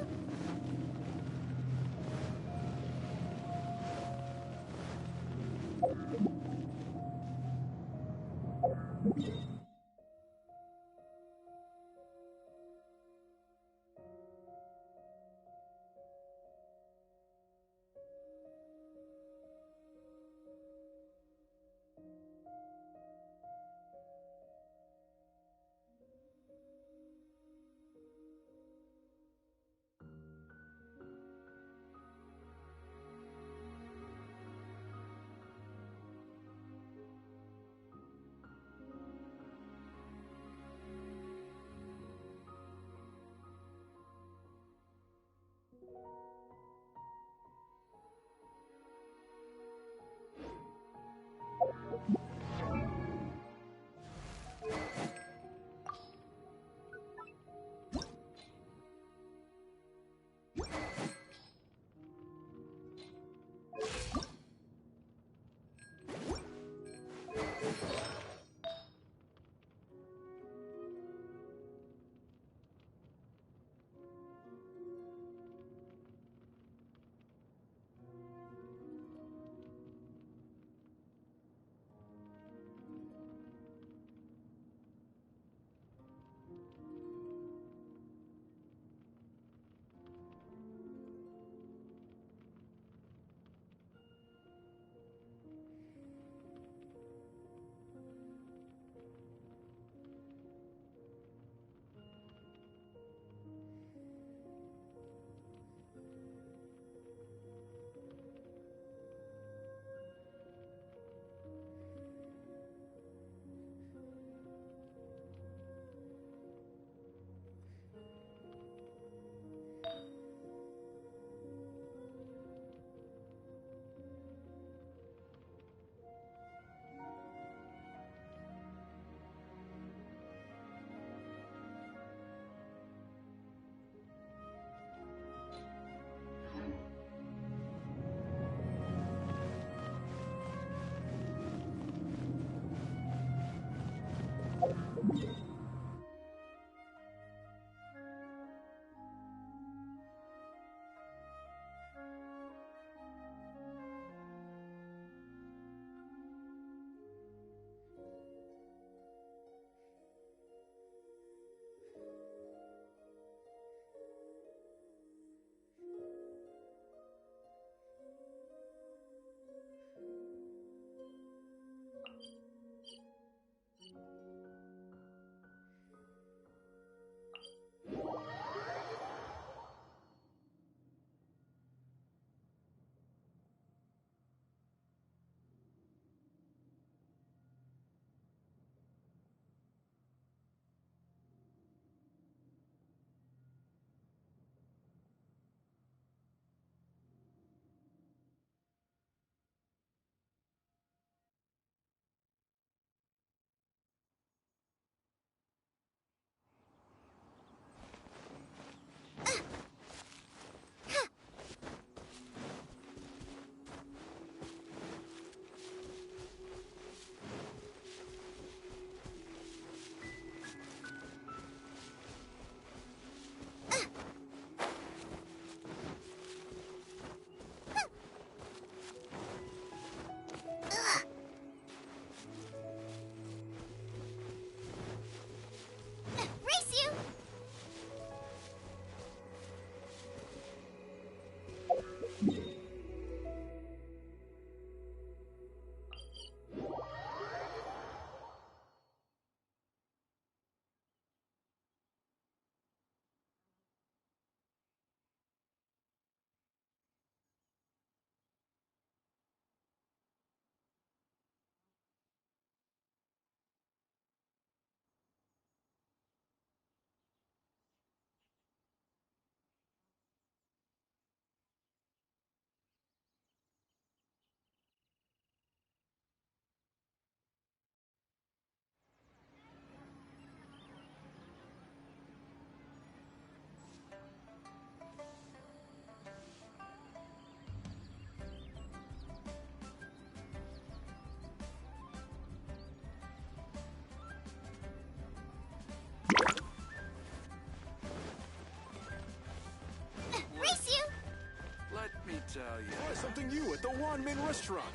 tell you. Try something new at the Wanmin restaurant.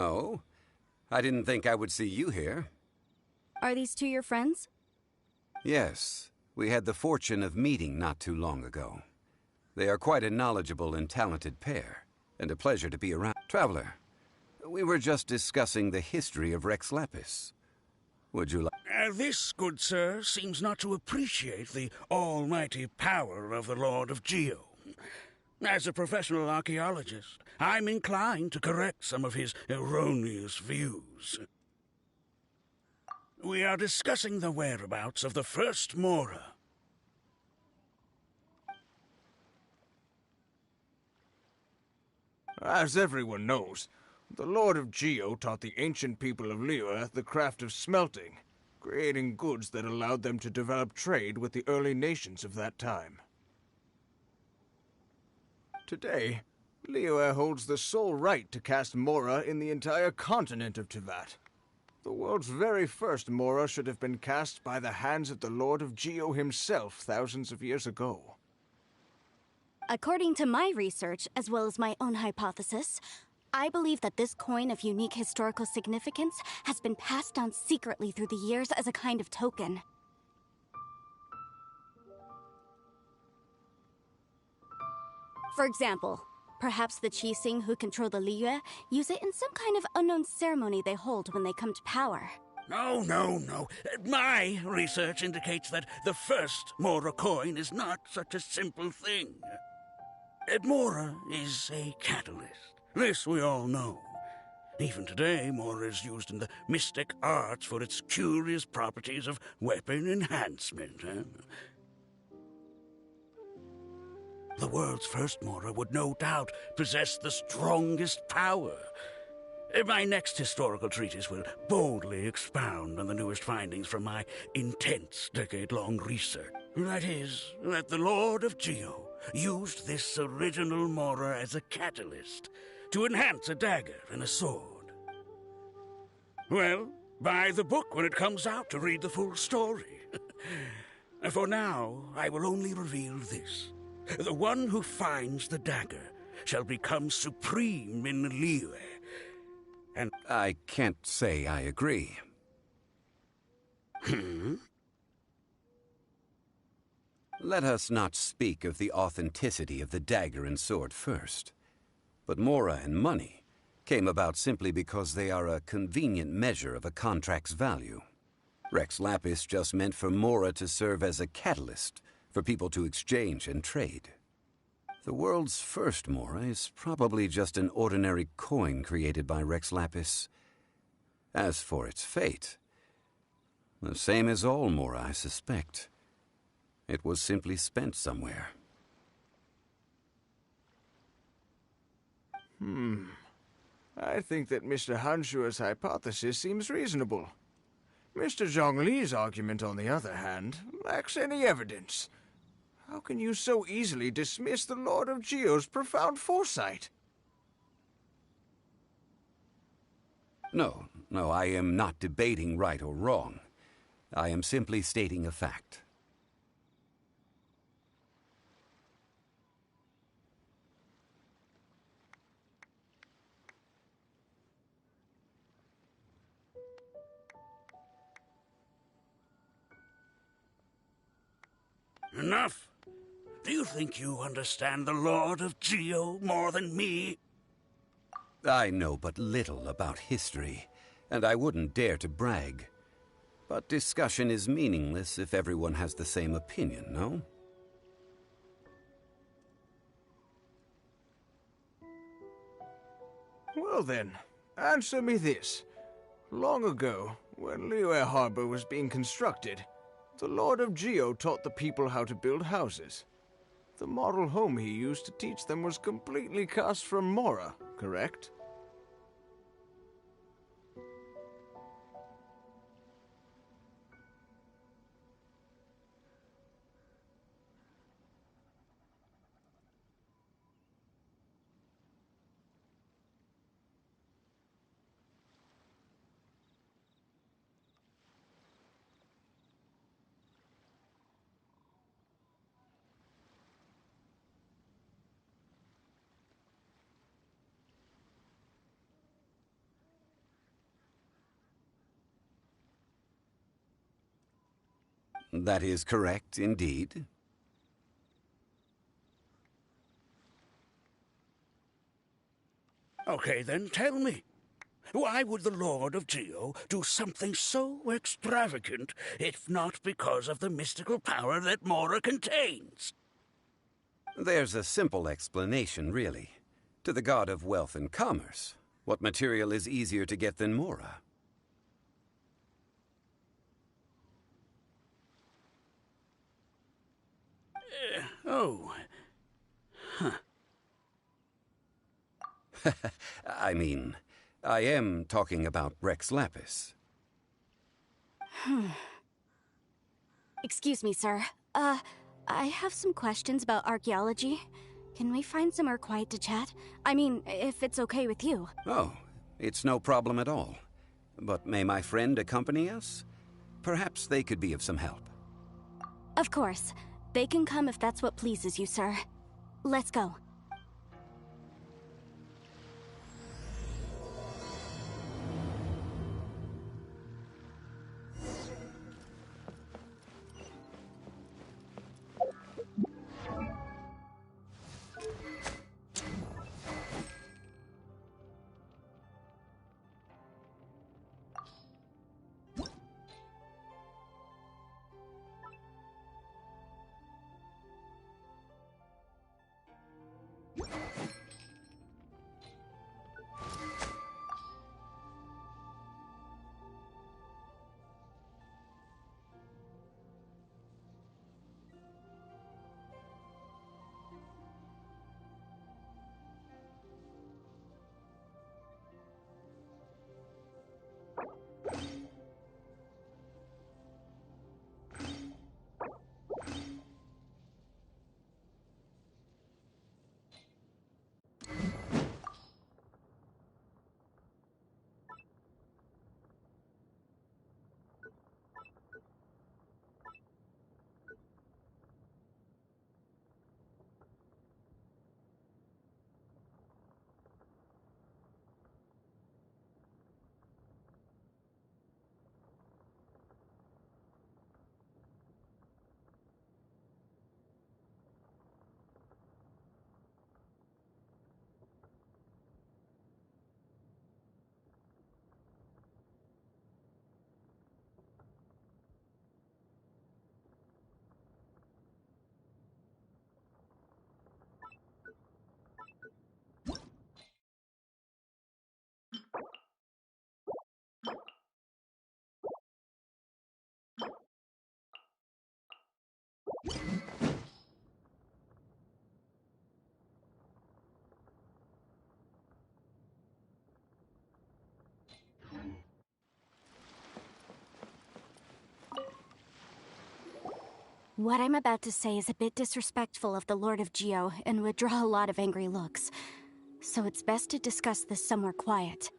Oh? I didn't think I would see you here. Are these two your friends? Yes. We had the fortune of meeting not too long ago. They are quite a knowledgeable and talented pair, and a pleasure to be around. Traveler, we were just discussing the history of Rex Lapis. Would you like... This, good sir, seems not to appreciate the almighty power of the Lord of Geo. As a professional archaeologist, I'm inclined to correct some of his erroneous views. We are discussing the whereabouts of the first Mora. As everyone knows, the Lord of Geo taught the ancient people of Liyue the craft of smelting, creating goods that allowed them to develop trade with the early nations of that time. Today, Liyue holds the sole right to cast Mora in the entire continent of Teyvat. The world's very first Mora should have been cast by the hands of the Lord of Geo himself thousands of years ago. According to my research, as well as my own hypothesis, I believe that this coin of unique historical significance has been passed down secretly through the years as a kind of token. For example, perhaps the Qixing who control the Liyue use it in some kind of unknown ceremony they hold when they come to power. No. My research indicates that the first Mora coin is not such a simple thing. Mora is a catalyst. This we all know. Even today, Mora is used in the mystic arts for its curious properties of weapon enhancement. The world's first Mora would no doubt possess the strongest power. My next historical treatise will boldly expound on the newest findings from my intense decade-long research. That is, that the Lord of Geo used this original Mora as a catalyst to enhance a dagger and a sword. Well, buy the book when it comes out to read the full story. For now, I will only reveal this. The one who finds the dagger shall become supreme in Liyue. And I can't say I agree. Let us not speak of the authenticity of the dagger and sword first. But Mora and money came about simply because they are a convenient measure of a contract's value. Rex Lapis just meant for Mora to serve as a catalyst for people to exchange and trade. The world's first Mora is probably just an ordinary coin created by Rex Lapis. As for its fate, the same as all Mora, I suspect. It was simply spent somewhere. I think that Mr. Hanshua's hypothesis seems reasonable. Mr. Zhongli's argument, on the other hand, lacks any evidence. How can you so easily dismiss the Lord of Geo's profound foresight? No, I am not debating right or wrong. I am simply stating a fact. Enough! Do you think you understand the Lord of Geo more than me? I know but little about history, and I wouldn't dare to brag. But discussion is meaningless if everyone has the same opinion, no? Well then, answer me this. Long ago, when Liyue Harbor was being constructed, the Lord of Geo taught the people how to build houses. The model home he used to teach them was completely cast from Mora, correct? That is correct, indeed. Okay, then tell me. Why would the Lord of Geo do something so extravagant if not because of the mystical power that Mora contains? There's a simple explanation, really. To the god of wealth and commerce, what material is easier to get than Mora? Oh. Huh. I mean, I am talking about Rex Lapis. Excuse me, sir. I have some questions about archaeology. Can we find somewhere quiet to chat? I mean, if it's okay with you. Oh, it's no problem at all. But may my friend accompany us? Perhaps they could be of some help. Of course. They can come if that's what pleases you, sir. Let's go. What I'm about to say is a bit disrespectful of the Lord of Geo and would draw a lot of angry looks. So it's best to discuss this somewhere quiet.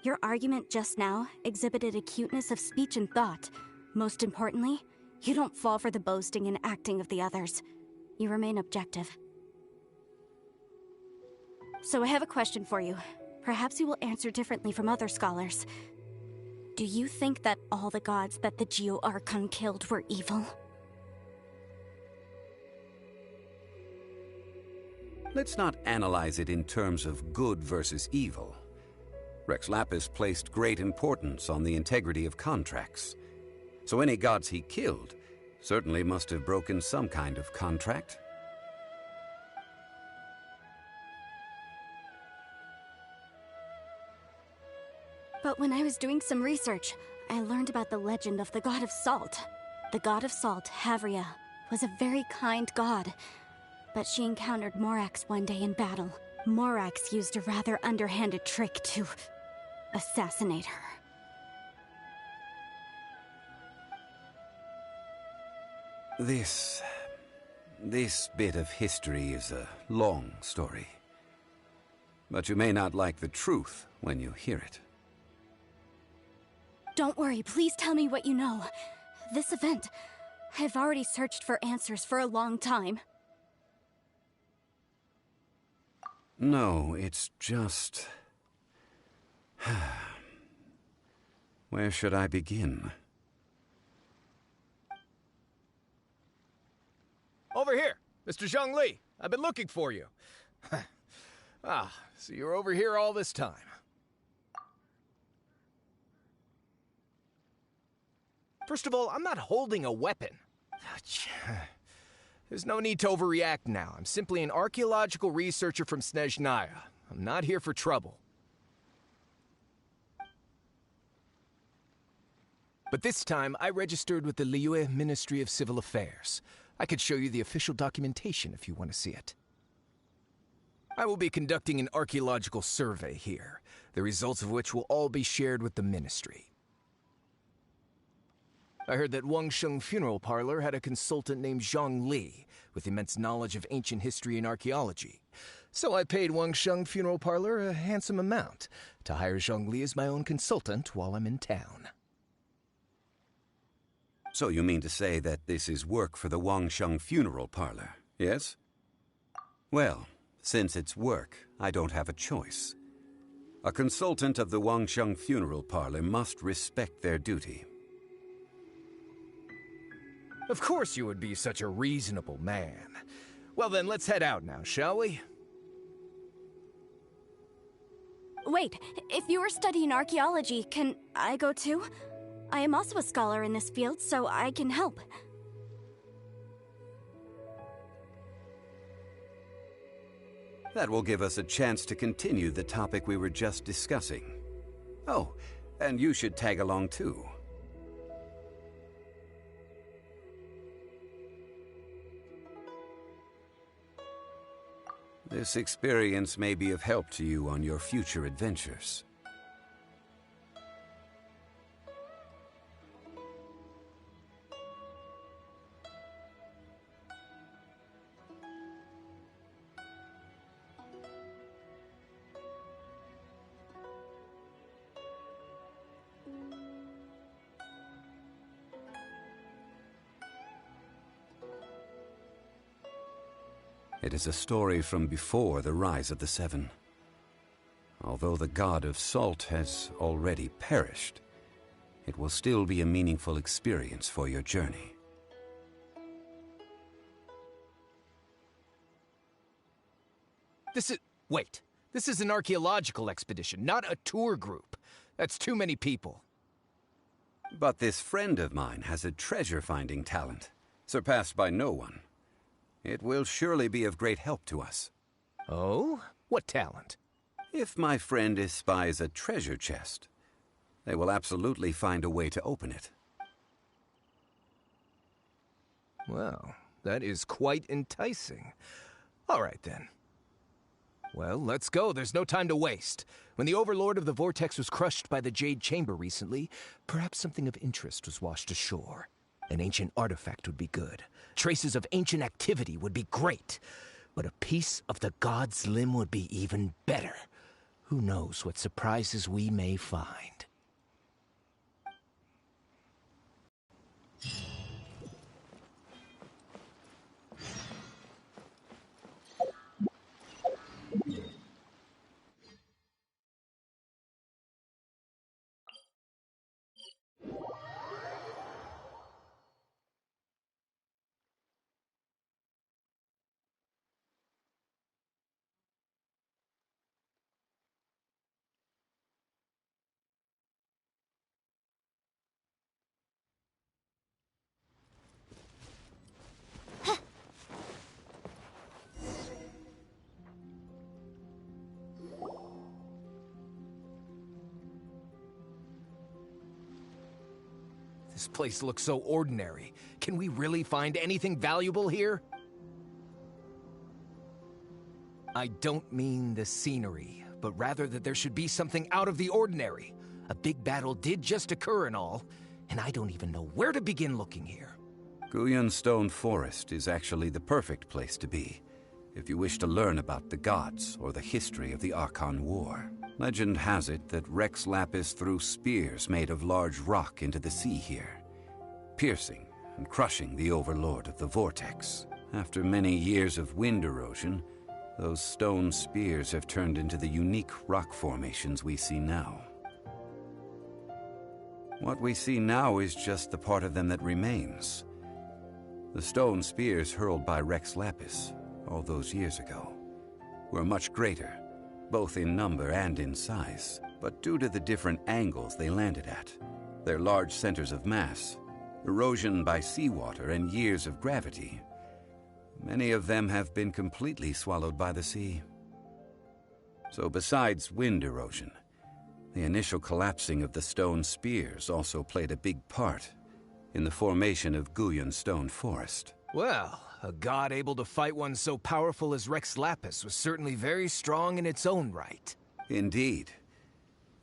Your argument just now exhibited acuteness of speech and thought. Most importantly, you don't fall for the boasting and acting of the others. You remain objective. So I have a question for you. Perhaps you will answer differently from other scholars. Do you think that all the gods that the Geo Archon killed were evil? Let's not analyze it in terms of good versus evil. Rex Lapis placed great importance on the integrity of contracts. So any gods he killed certainly must have broken some kind of contract. But when I was doing some research, I learned about the legend of the god of salt. The god of salt, Havria, was a very kind god. But she encountered Morax one day in battle. Morax used a rather underhanded trick to assassinate her. This bit of history is a long story. But you may not like the truth when you hear it. Don't worry, please tell me what you know. This event, I've already searched for answers for a long time. No, it's just... Where should I begin? over here! Mr. Zhongli, I've been looking for you. So you're over here all this time. First of all, I'm not holding a weapon. There's no need to overreact now. I'm simply an archaeological researcher from Snezhnaya. I'm not here for trouble. But this time, I registered with the Liyue Ministry of Civil Affairs. I could show you the official documentation if you want to see it. I will be conducting an archaeological survey here, the results of which will all be shared with the ministry. I heard that Wangsheng Funeral Parlor had a consultant named Zhang Li, with immense knowledge of ancient history and archaeology. So I paid Wangsheng Funeral Parlor a handsome amount to hire Zhang Li as my own consultant while I'm in town. So you mean to say that this is work for the Wangsheng Funeral Parlor, yes? Well, since it's work, I don't have a choice. A consultant of the Wangsheng Funeral Parlor must respect their duty. Of course you would be such a reasonable man. Well then, let's head out now, shall we? Wait, if you are studying archaeology, can I go too? I am also a scholar in this field, so I can help. That will give us a chance to continue the topic we were just discussing. Oh, and you should tag along too. This experience may be of help to you on your future adventures. It is a story from before the rise of the Seven. Although the god of salt has already perished, it will still be a meaningful experience for your journey. Wait. This is an archaeological expedition, not a tour group. That's too many people. But this friend of mine has a treasure-finding talent, surpassed by no one. It will surely be of great help to us. Oh? What talent? If my friend espies a treasure chest, they will absolutely find a way to open it. Well, that is quite enticing. All right, then. Well, let's go. There's no time to waste. When the Overlord of the Vortex was crushed by the Jade Chamber recently, perhaps something of interest was washed ashore. An ancient artifact would be good. Traces of ancient activity would be great. But a piece of the god's limb would be even better. Who knows what surprises we may find. This place looks so ordinary. Can we really find anything valuable here? I don't mean the scenery, but rather that there should be something out of the ordinary. A big battle did just occur and all, and I don't even know where to begin looking here. Guyan Stone Forest is actually the perfect place to be, if you wish to learn about the gods or the history of the Archon War. Legend has it that Rex Lapis threw spears made of large rock into the sea here, piercing and crushing the Overlord of the Vortex. After many years of wind erosion, those stone spears have turned into the unique rock formations we see now. What we see now is just the part of them that remains. The stone spears hurled by Rex Lapis all those years ago were much greater, both in number and in size, but due to the different angles they landed at, their large centers of mass, erosion by seawater, and years of gravity, many of them have been completely swallowed by the sea. So besides wind erosion, the initial collapsing of the stone spears also played a big part in the formation of Guyan Stone Forest. Well, a god able to fight one so powerful as Rex Lapis was certainly very strong in its own right. Indeed.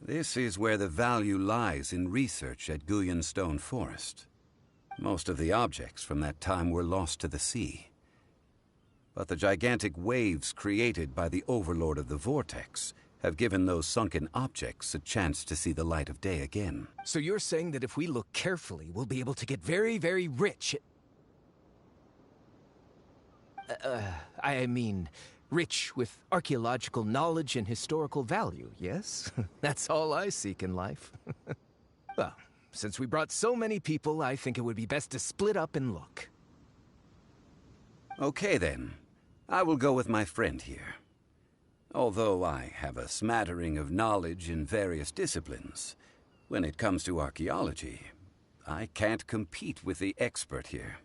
This is where the value lies in research at Guyan Stone Forest. Most of the objects from that time were lost to the sea. But the gigantic waves created by the Overlord of the Vortex have given those sunken objects a chance to see the light of day again. So you're saying that if we look carefully, we'll be able to get very, very rich I mean, rich with archaeological knowledge and historical value, yes? That's all I seek in life. Well, since we brought so many people, I think it would be best to split up and look. Okay then. I will go with my friend here. Although I have a smattering of knowledge in various disciplines, when it comes to archaeology, I can't compete with the expert here.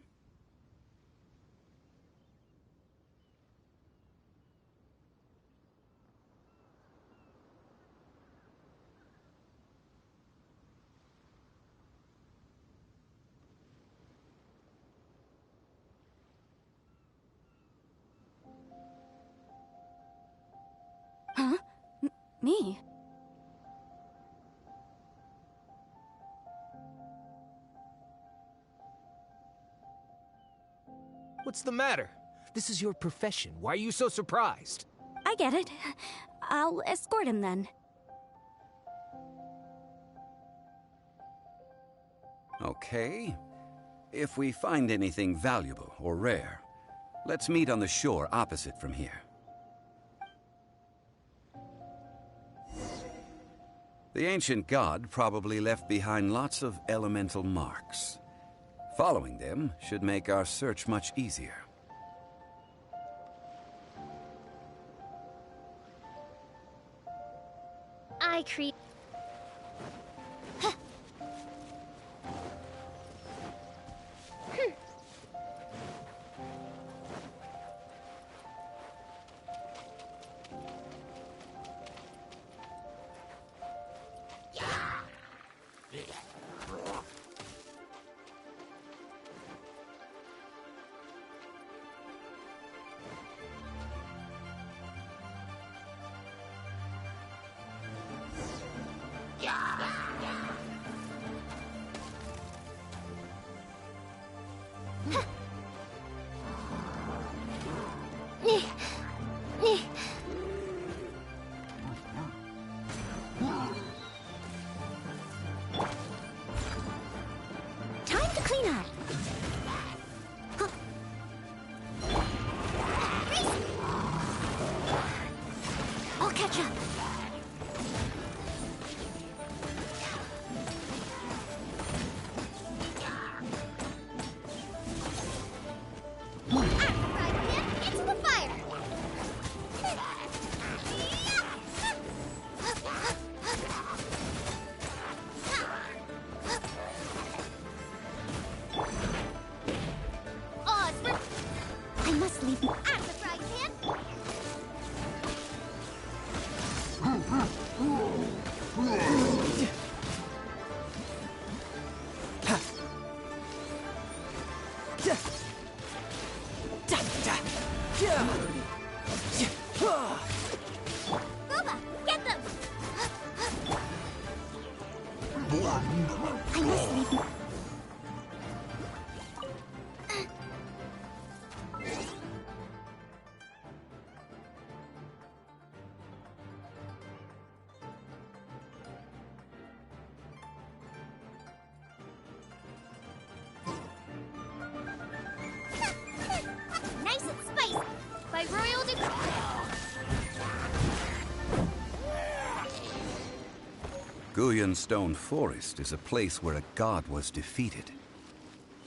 Huh? Me? What's the matter? This is your profession. Why are you so surprised? I get it. I'll escort him then. Okay. If we find anything valuable or rare, let's meet on the shore opposite from here. The ancient god probably left behind lots of elemental marks. Following them should make our search much easier. I create. Time to clean up. I'll catch up. Into the fire! I must leave. At the frying pan! Booba, get them! I must leave. Nice and spicy! By royal decree! Guyan Stone Forest is a place where a god was defeated.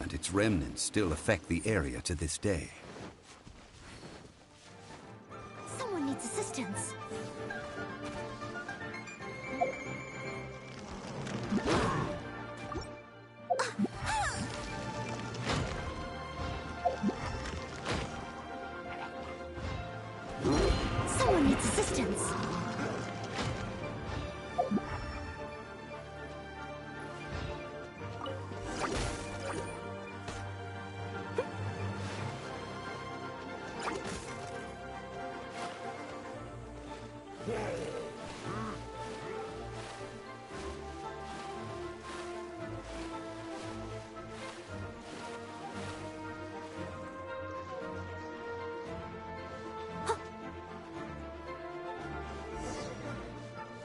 And and its remnants still affect the area to this day. Someone needs assistance. Someone needs assistance.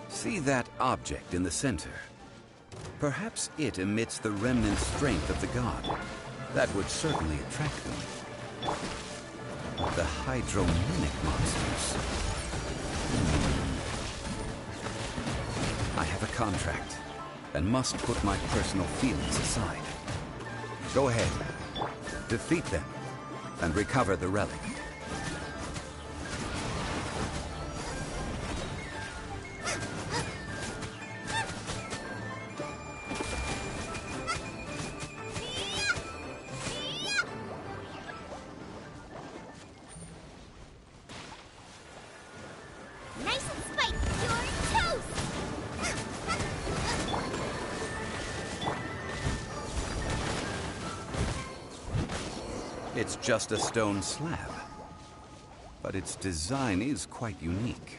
See that object in the center? Perhaps it emits the remnant strength of the god. That would certainly attract them. The hydrominic monsters. I have a contract, and must put my personal feelings aside. Go ahead. Defeat them, and recover the relic. Nice and spicy, you're toast! It's just a stone slab, but its design is quite unique.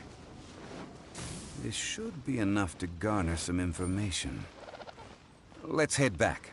This should be enough to garner some information. Let's head back.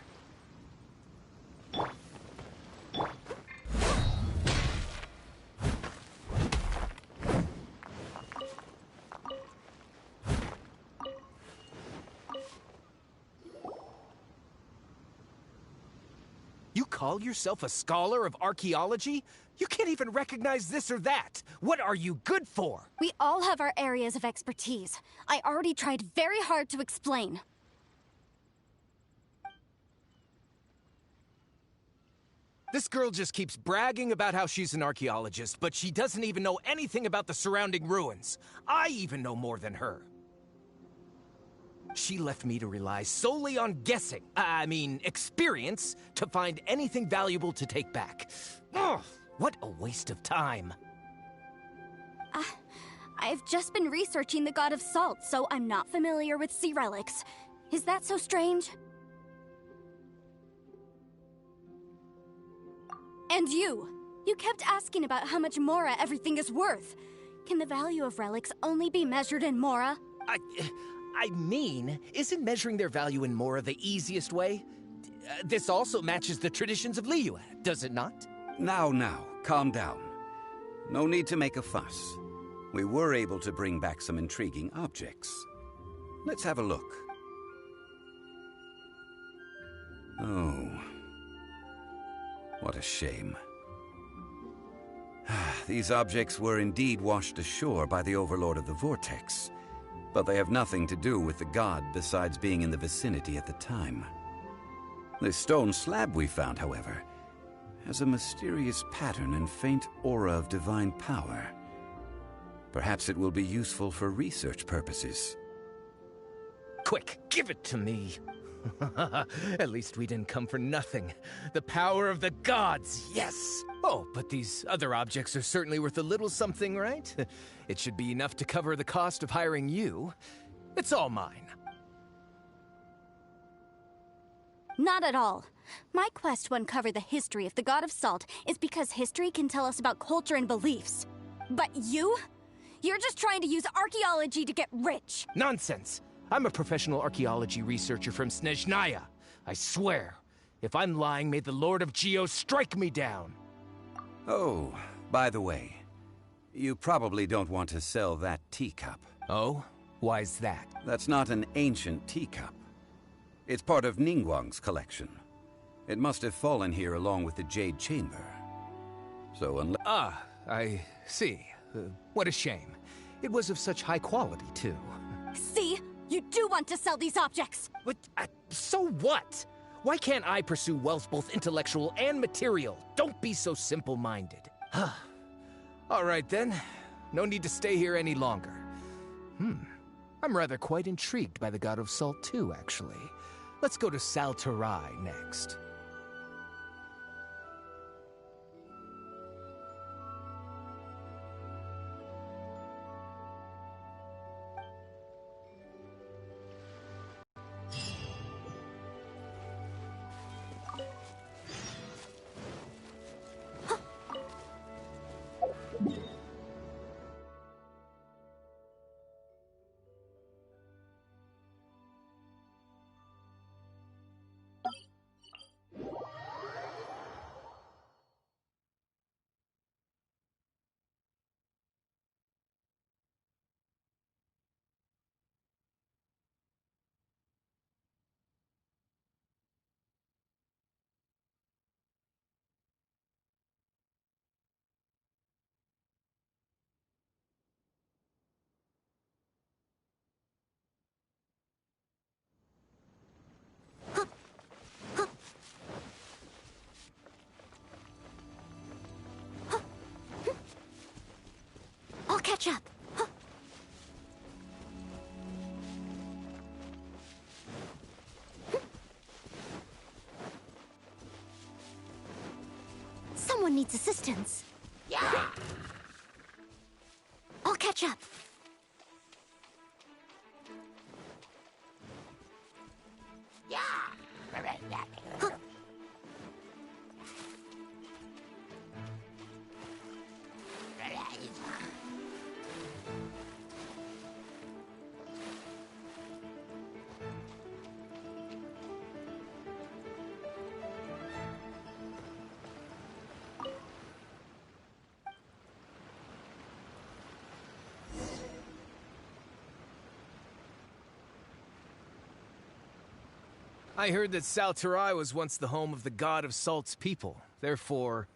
You call yourself a scholar of archaeology? You can't even recognize this or that. What are you good for? We all have our areas of expertise. I already tried very hard to explain. This girl just keeps bragging about how she's an archaeologist, but she doesn't even know anything about the surrounding ruins. I even know more than her. She left me to rely solely on guessing, experience, to find anything valuable to take back. Ugh, what a waste of time. I've just been researching the God of Salt, so I'm not familiar with sea relics. Is that so strange? And you kept asking about how much Mora everything is worth. Can the value of relics only be measured in Mora? Isn't measuring their value in Mora the easiest way? This also matches the traditions of Liyue, does it not? Now, calm down. No need to make a fuss. We were able to bring back some intriguing objects. Let's have a look. Oh. What a shame. These objects were indeed washed ashore by the Overlord of the Vortex, but they have nothing to do with the god besides being in the vicinity at the time. This stone slab we found, however, has a mysterious pattern and faint aura of divine power. Perhaps it will be useful for research purposes. Quick, give it to me. At least we didn't come for nothing. The power of the gods, yes! Oh, but these other objects are certainly worth a little something, right? It should be enough to cover the cost of hiring you. It's all mine. Not at all. My quest to uncover the history of the God of Salt is because history can tell us about culture and beliefs. But you're just trying to use archaeology to get rich. Nonsense! I'm a professional archaeology researcher from Snezhnaya. I swear, if I'm lying, may the Lord of Geo strike me down. Oh, by the way, you probably don't want to sell that teacup. Oh? Why's that? That's not an ancient teacup. It's part of Ningguang's collection. It must have fallen here along with the Jade Chamber. So unless... Ah, I see. What a shame. It was of such high quality, too. See? You do want to sell these objects! But, so what? Why can't I pursue wealth both intellectual and material? Don't be so simple-minded. All right, then. No need to stay here any longer. I'm rather quite intrigued by the God of Salt, too, actually. Let's go to Saltarai next. I'll catch up. Someone needs assistance. Yeah! I'll catch up. Yeah! I heard that Saltarai was once the home of the God of Salt's people. Therefore,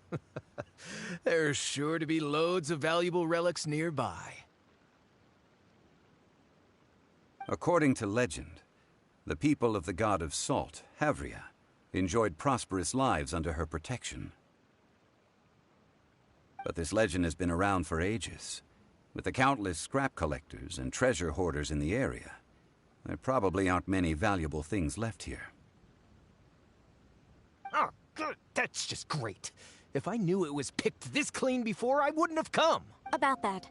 there's sure to be loads of valuable relics nearby. According to legend, the people of the God of Salt, Havria, enjoyed prosperous lives under her protection. But this legend has been around for ages. With the countless scrap collectors and treasure hoarders in the area, there probably aren't many valuable things left here. Oh, good. That's just great. If I knew it was picked this clean before, I wouldn't have come. About that,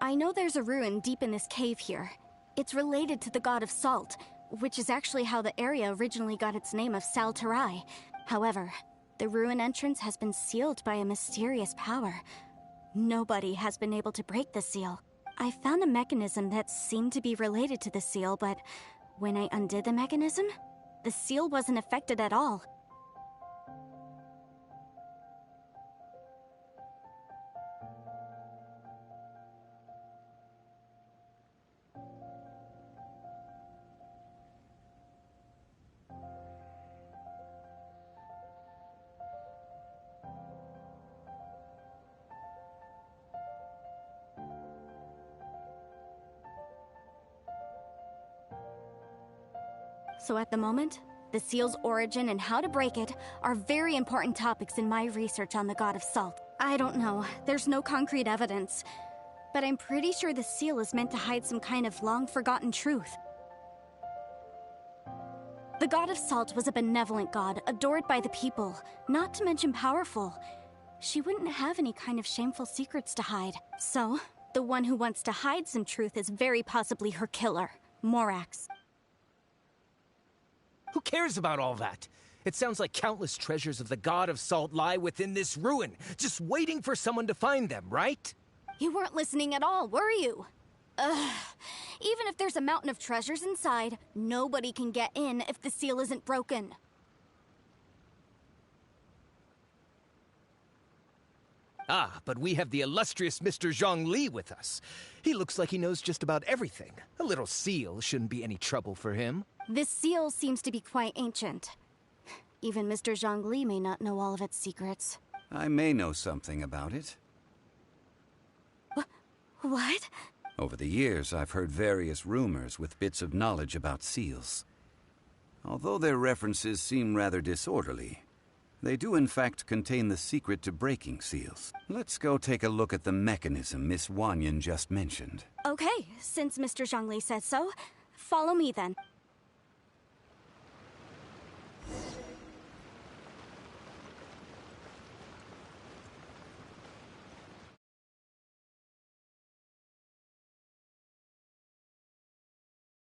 I know there's a ruin deep in this cave here. It's related to the God of Salt, which is actually how the area originally got its name of Saltarai. However, the ruin entrance has been sealed by a mysterious power. Nobody has been able to break the seal. I found a mechanism that seemed to be related to the seal, but when I undid the mechanism, the seal wasn't affected at all. So at the moment, the seal's origin and how to break it are very important topics in my research on the God of Salt. I don't know, there's no concrete evidence, but I'm pretty sure the seal is meant to hide some kind of long-forgotten truth. The God of Salt was a benevolent god, adored by the people, not to mention powerful. She wouldn't have any kind of shameful secrets to hide. So, the one who wants to hide some truth is very possibly her killer, Morax. Who cares about all that? It sounds like countless treasures of the God of Salt lie within this ruin, just waiting for someone to find them, right? You weren't listening at all, were you? Ugh. Even if there's a mountain of treasures inside, nobody can get in if the seal isn't broken. Ah, but we have the illustrious Mr. Zhongli with us. He looks like he knows just about everything. A little seal shouldn't be any trouble for him. This seal seems to be quite ancient. Even Mr. Zhongli may not know all of its secrets. I may know something about it. What? Over the years, I've heard various rumors with bits of knowledge about seals. Although their references seem rather disorderly, they do in fact contain the secret to breaking seals. Let's go take a look at the mechanism Miss Wanyan just mentioned. Okay, since Mr. Zhongli says so, follow me then.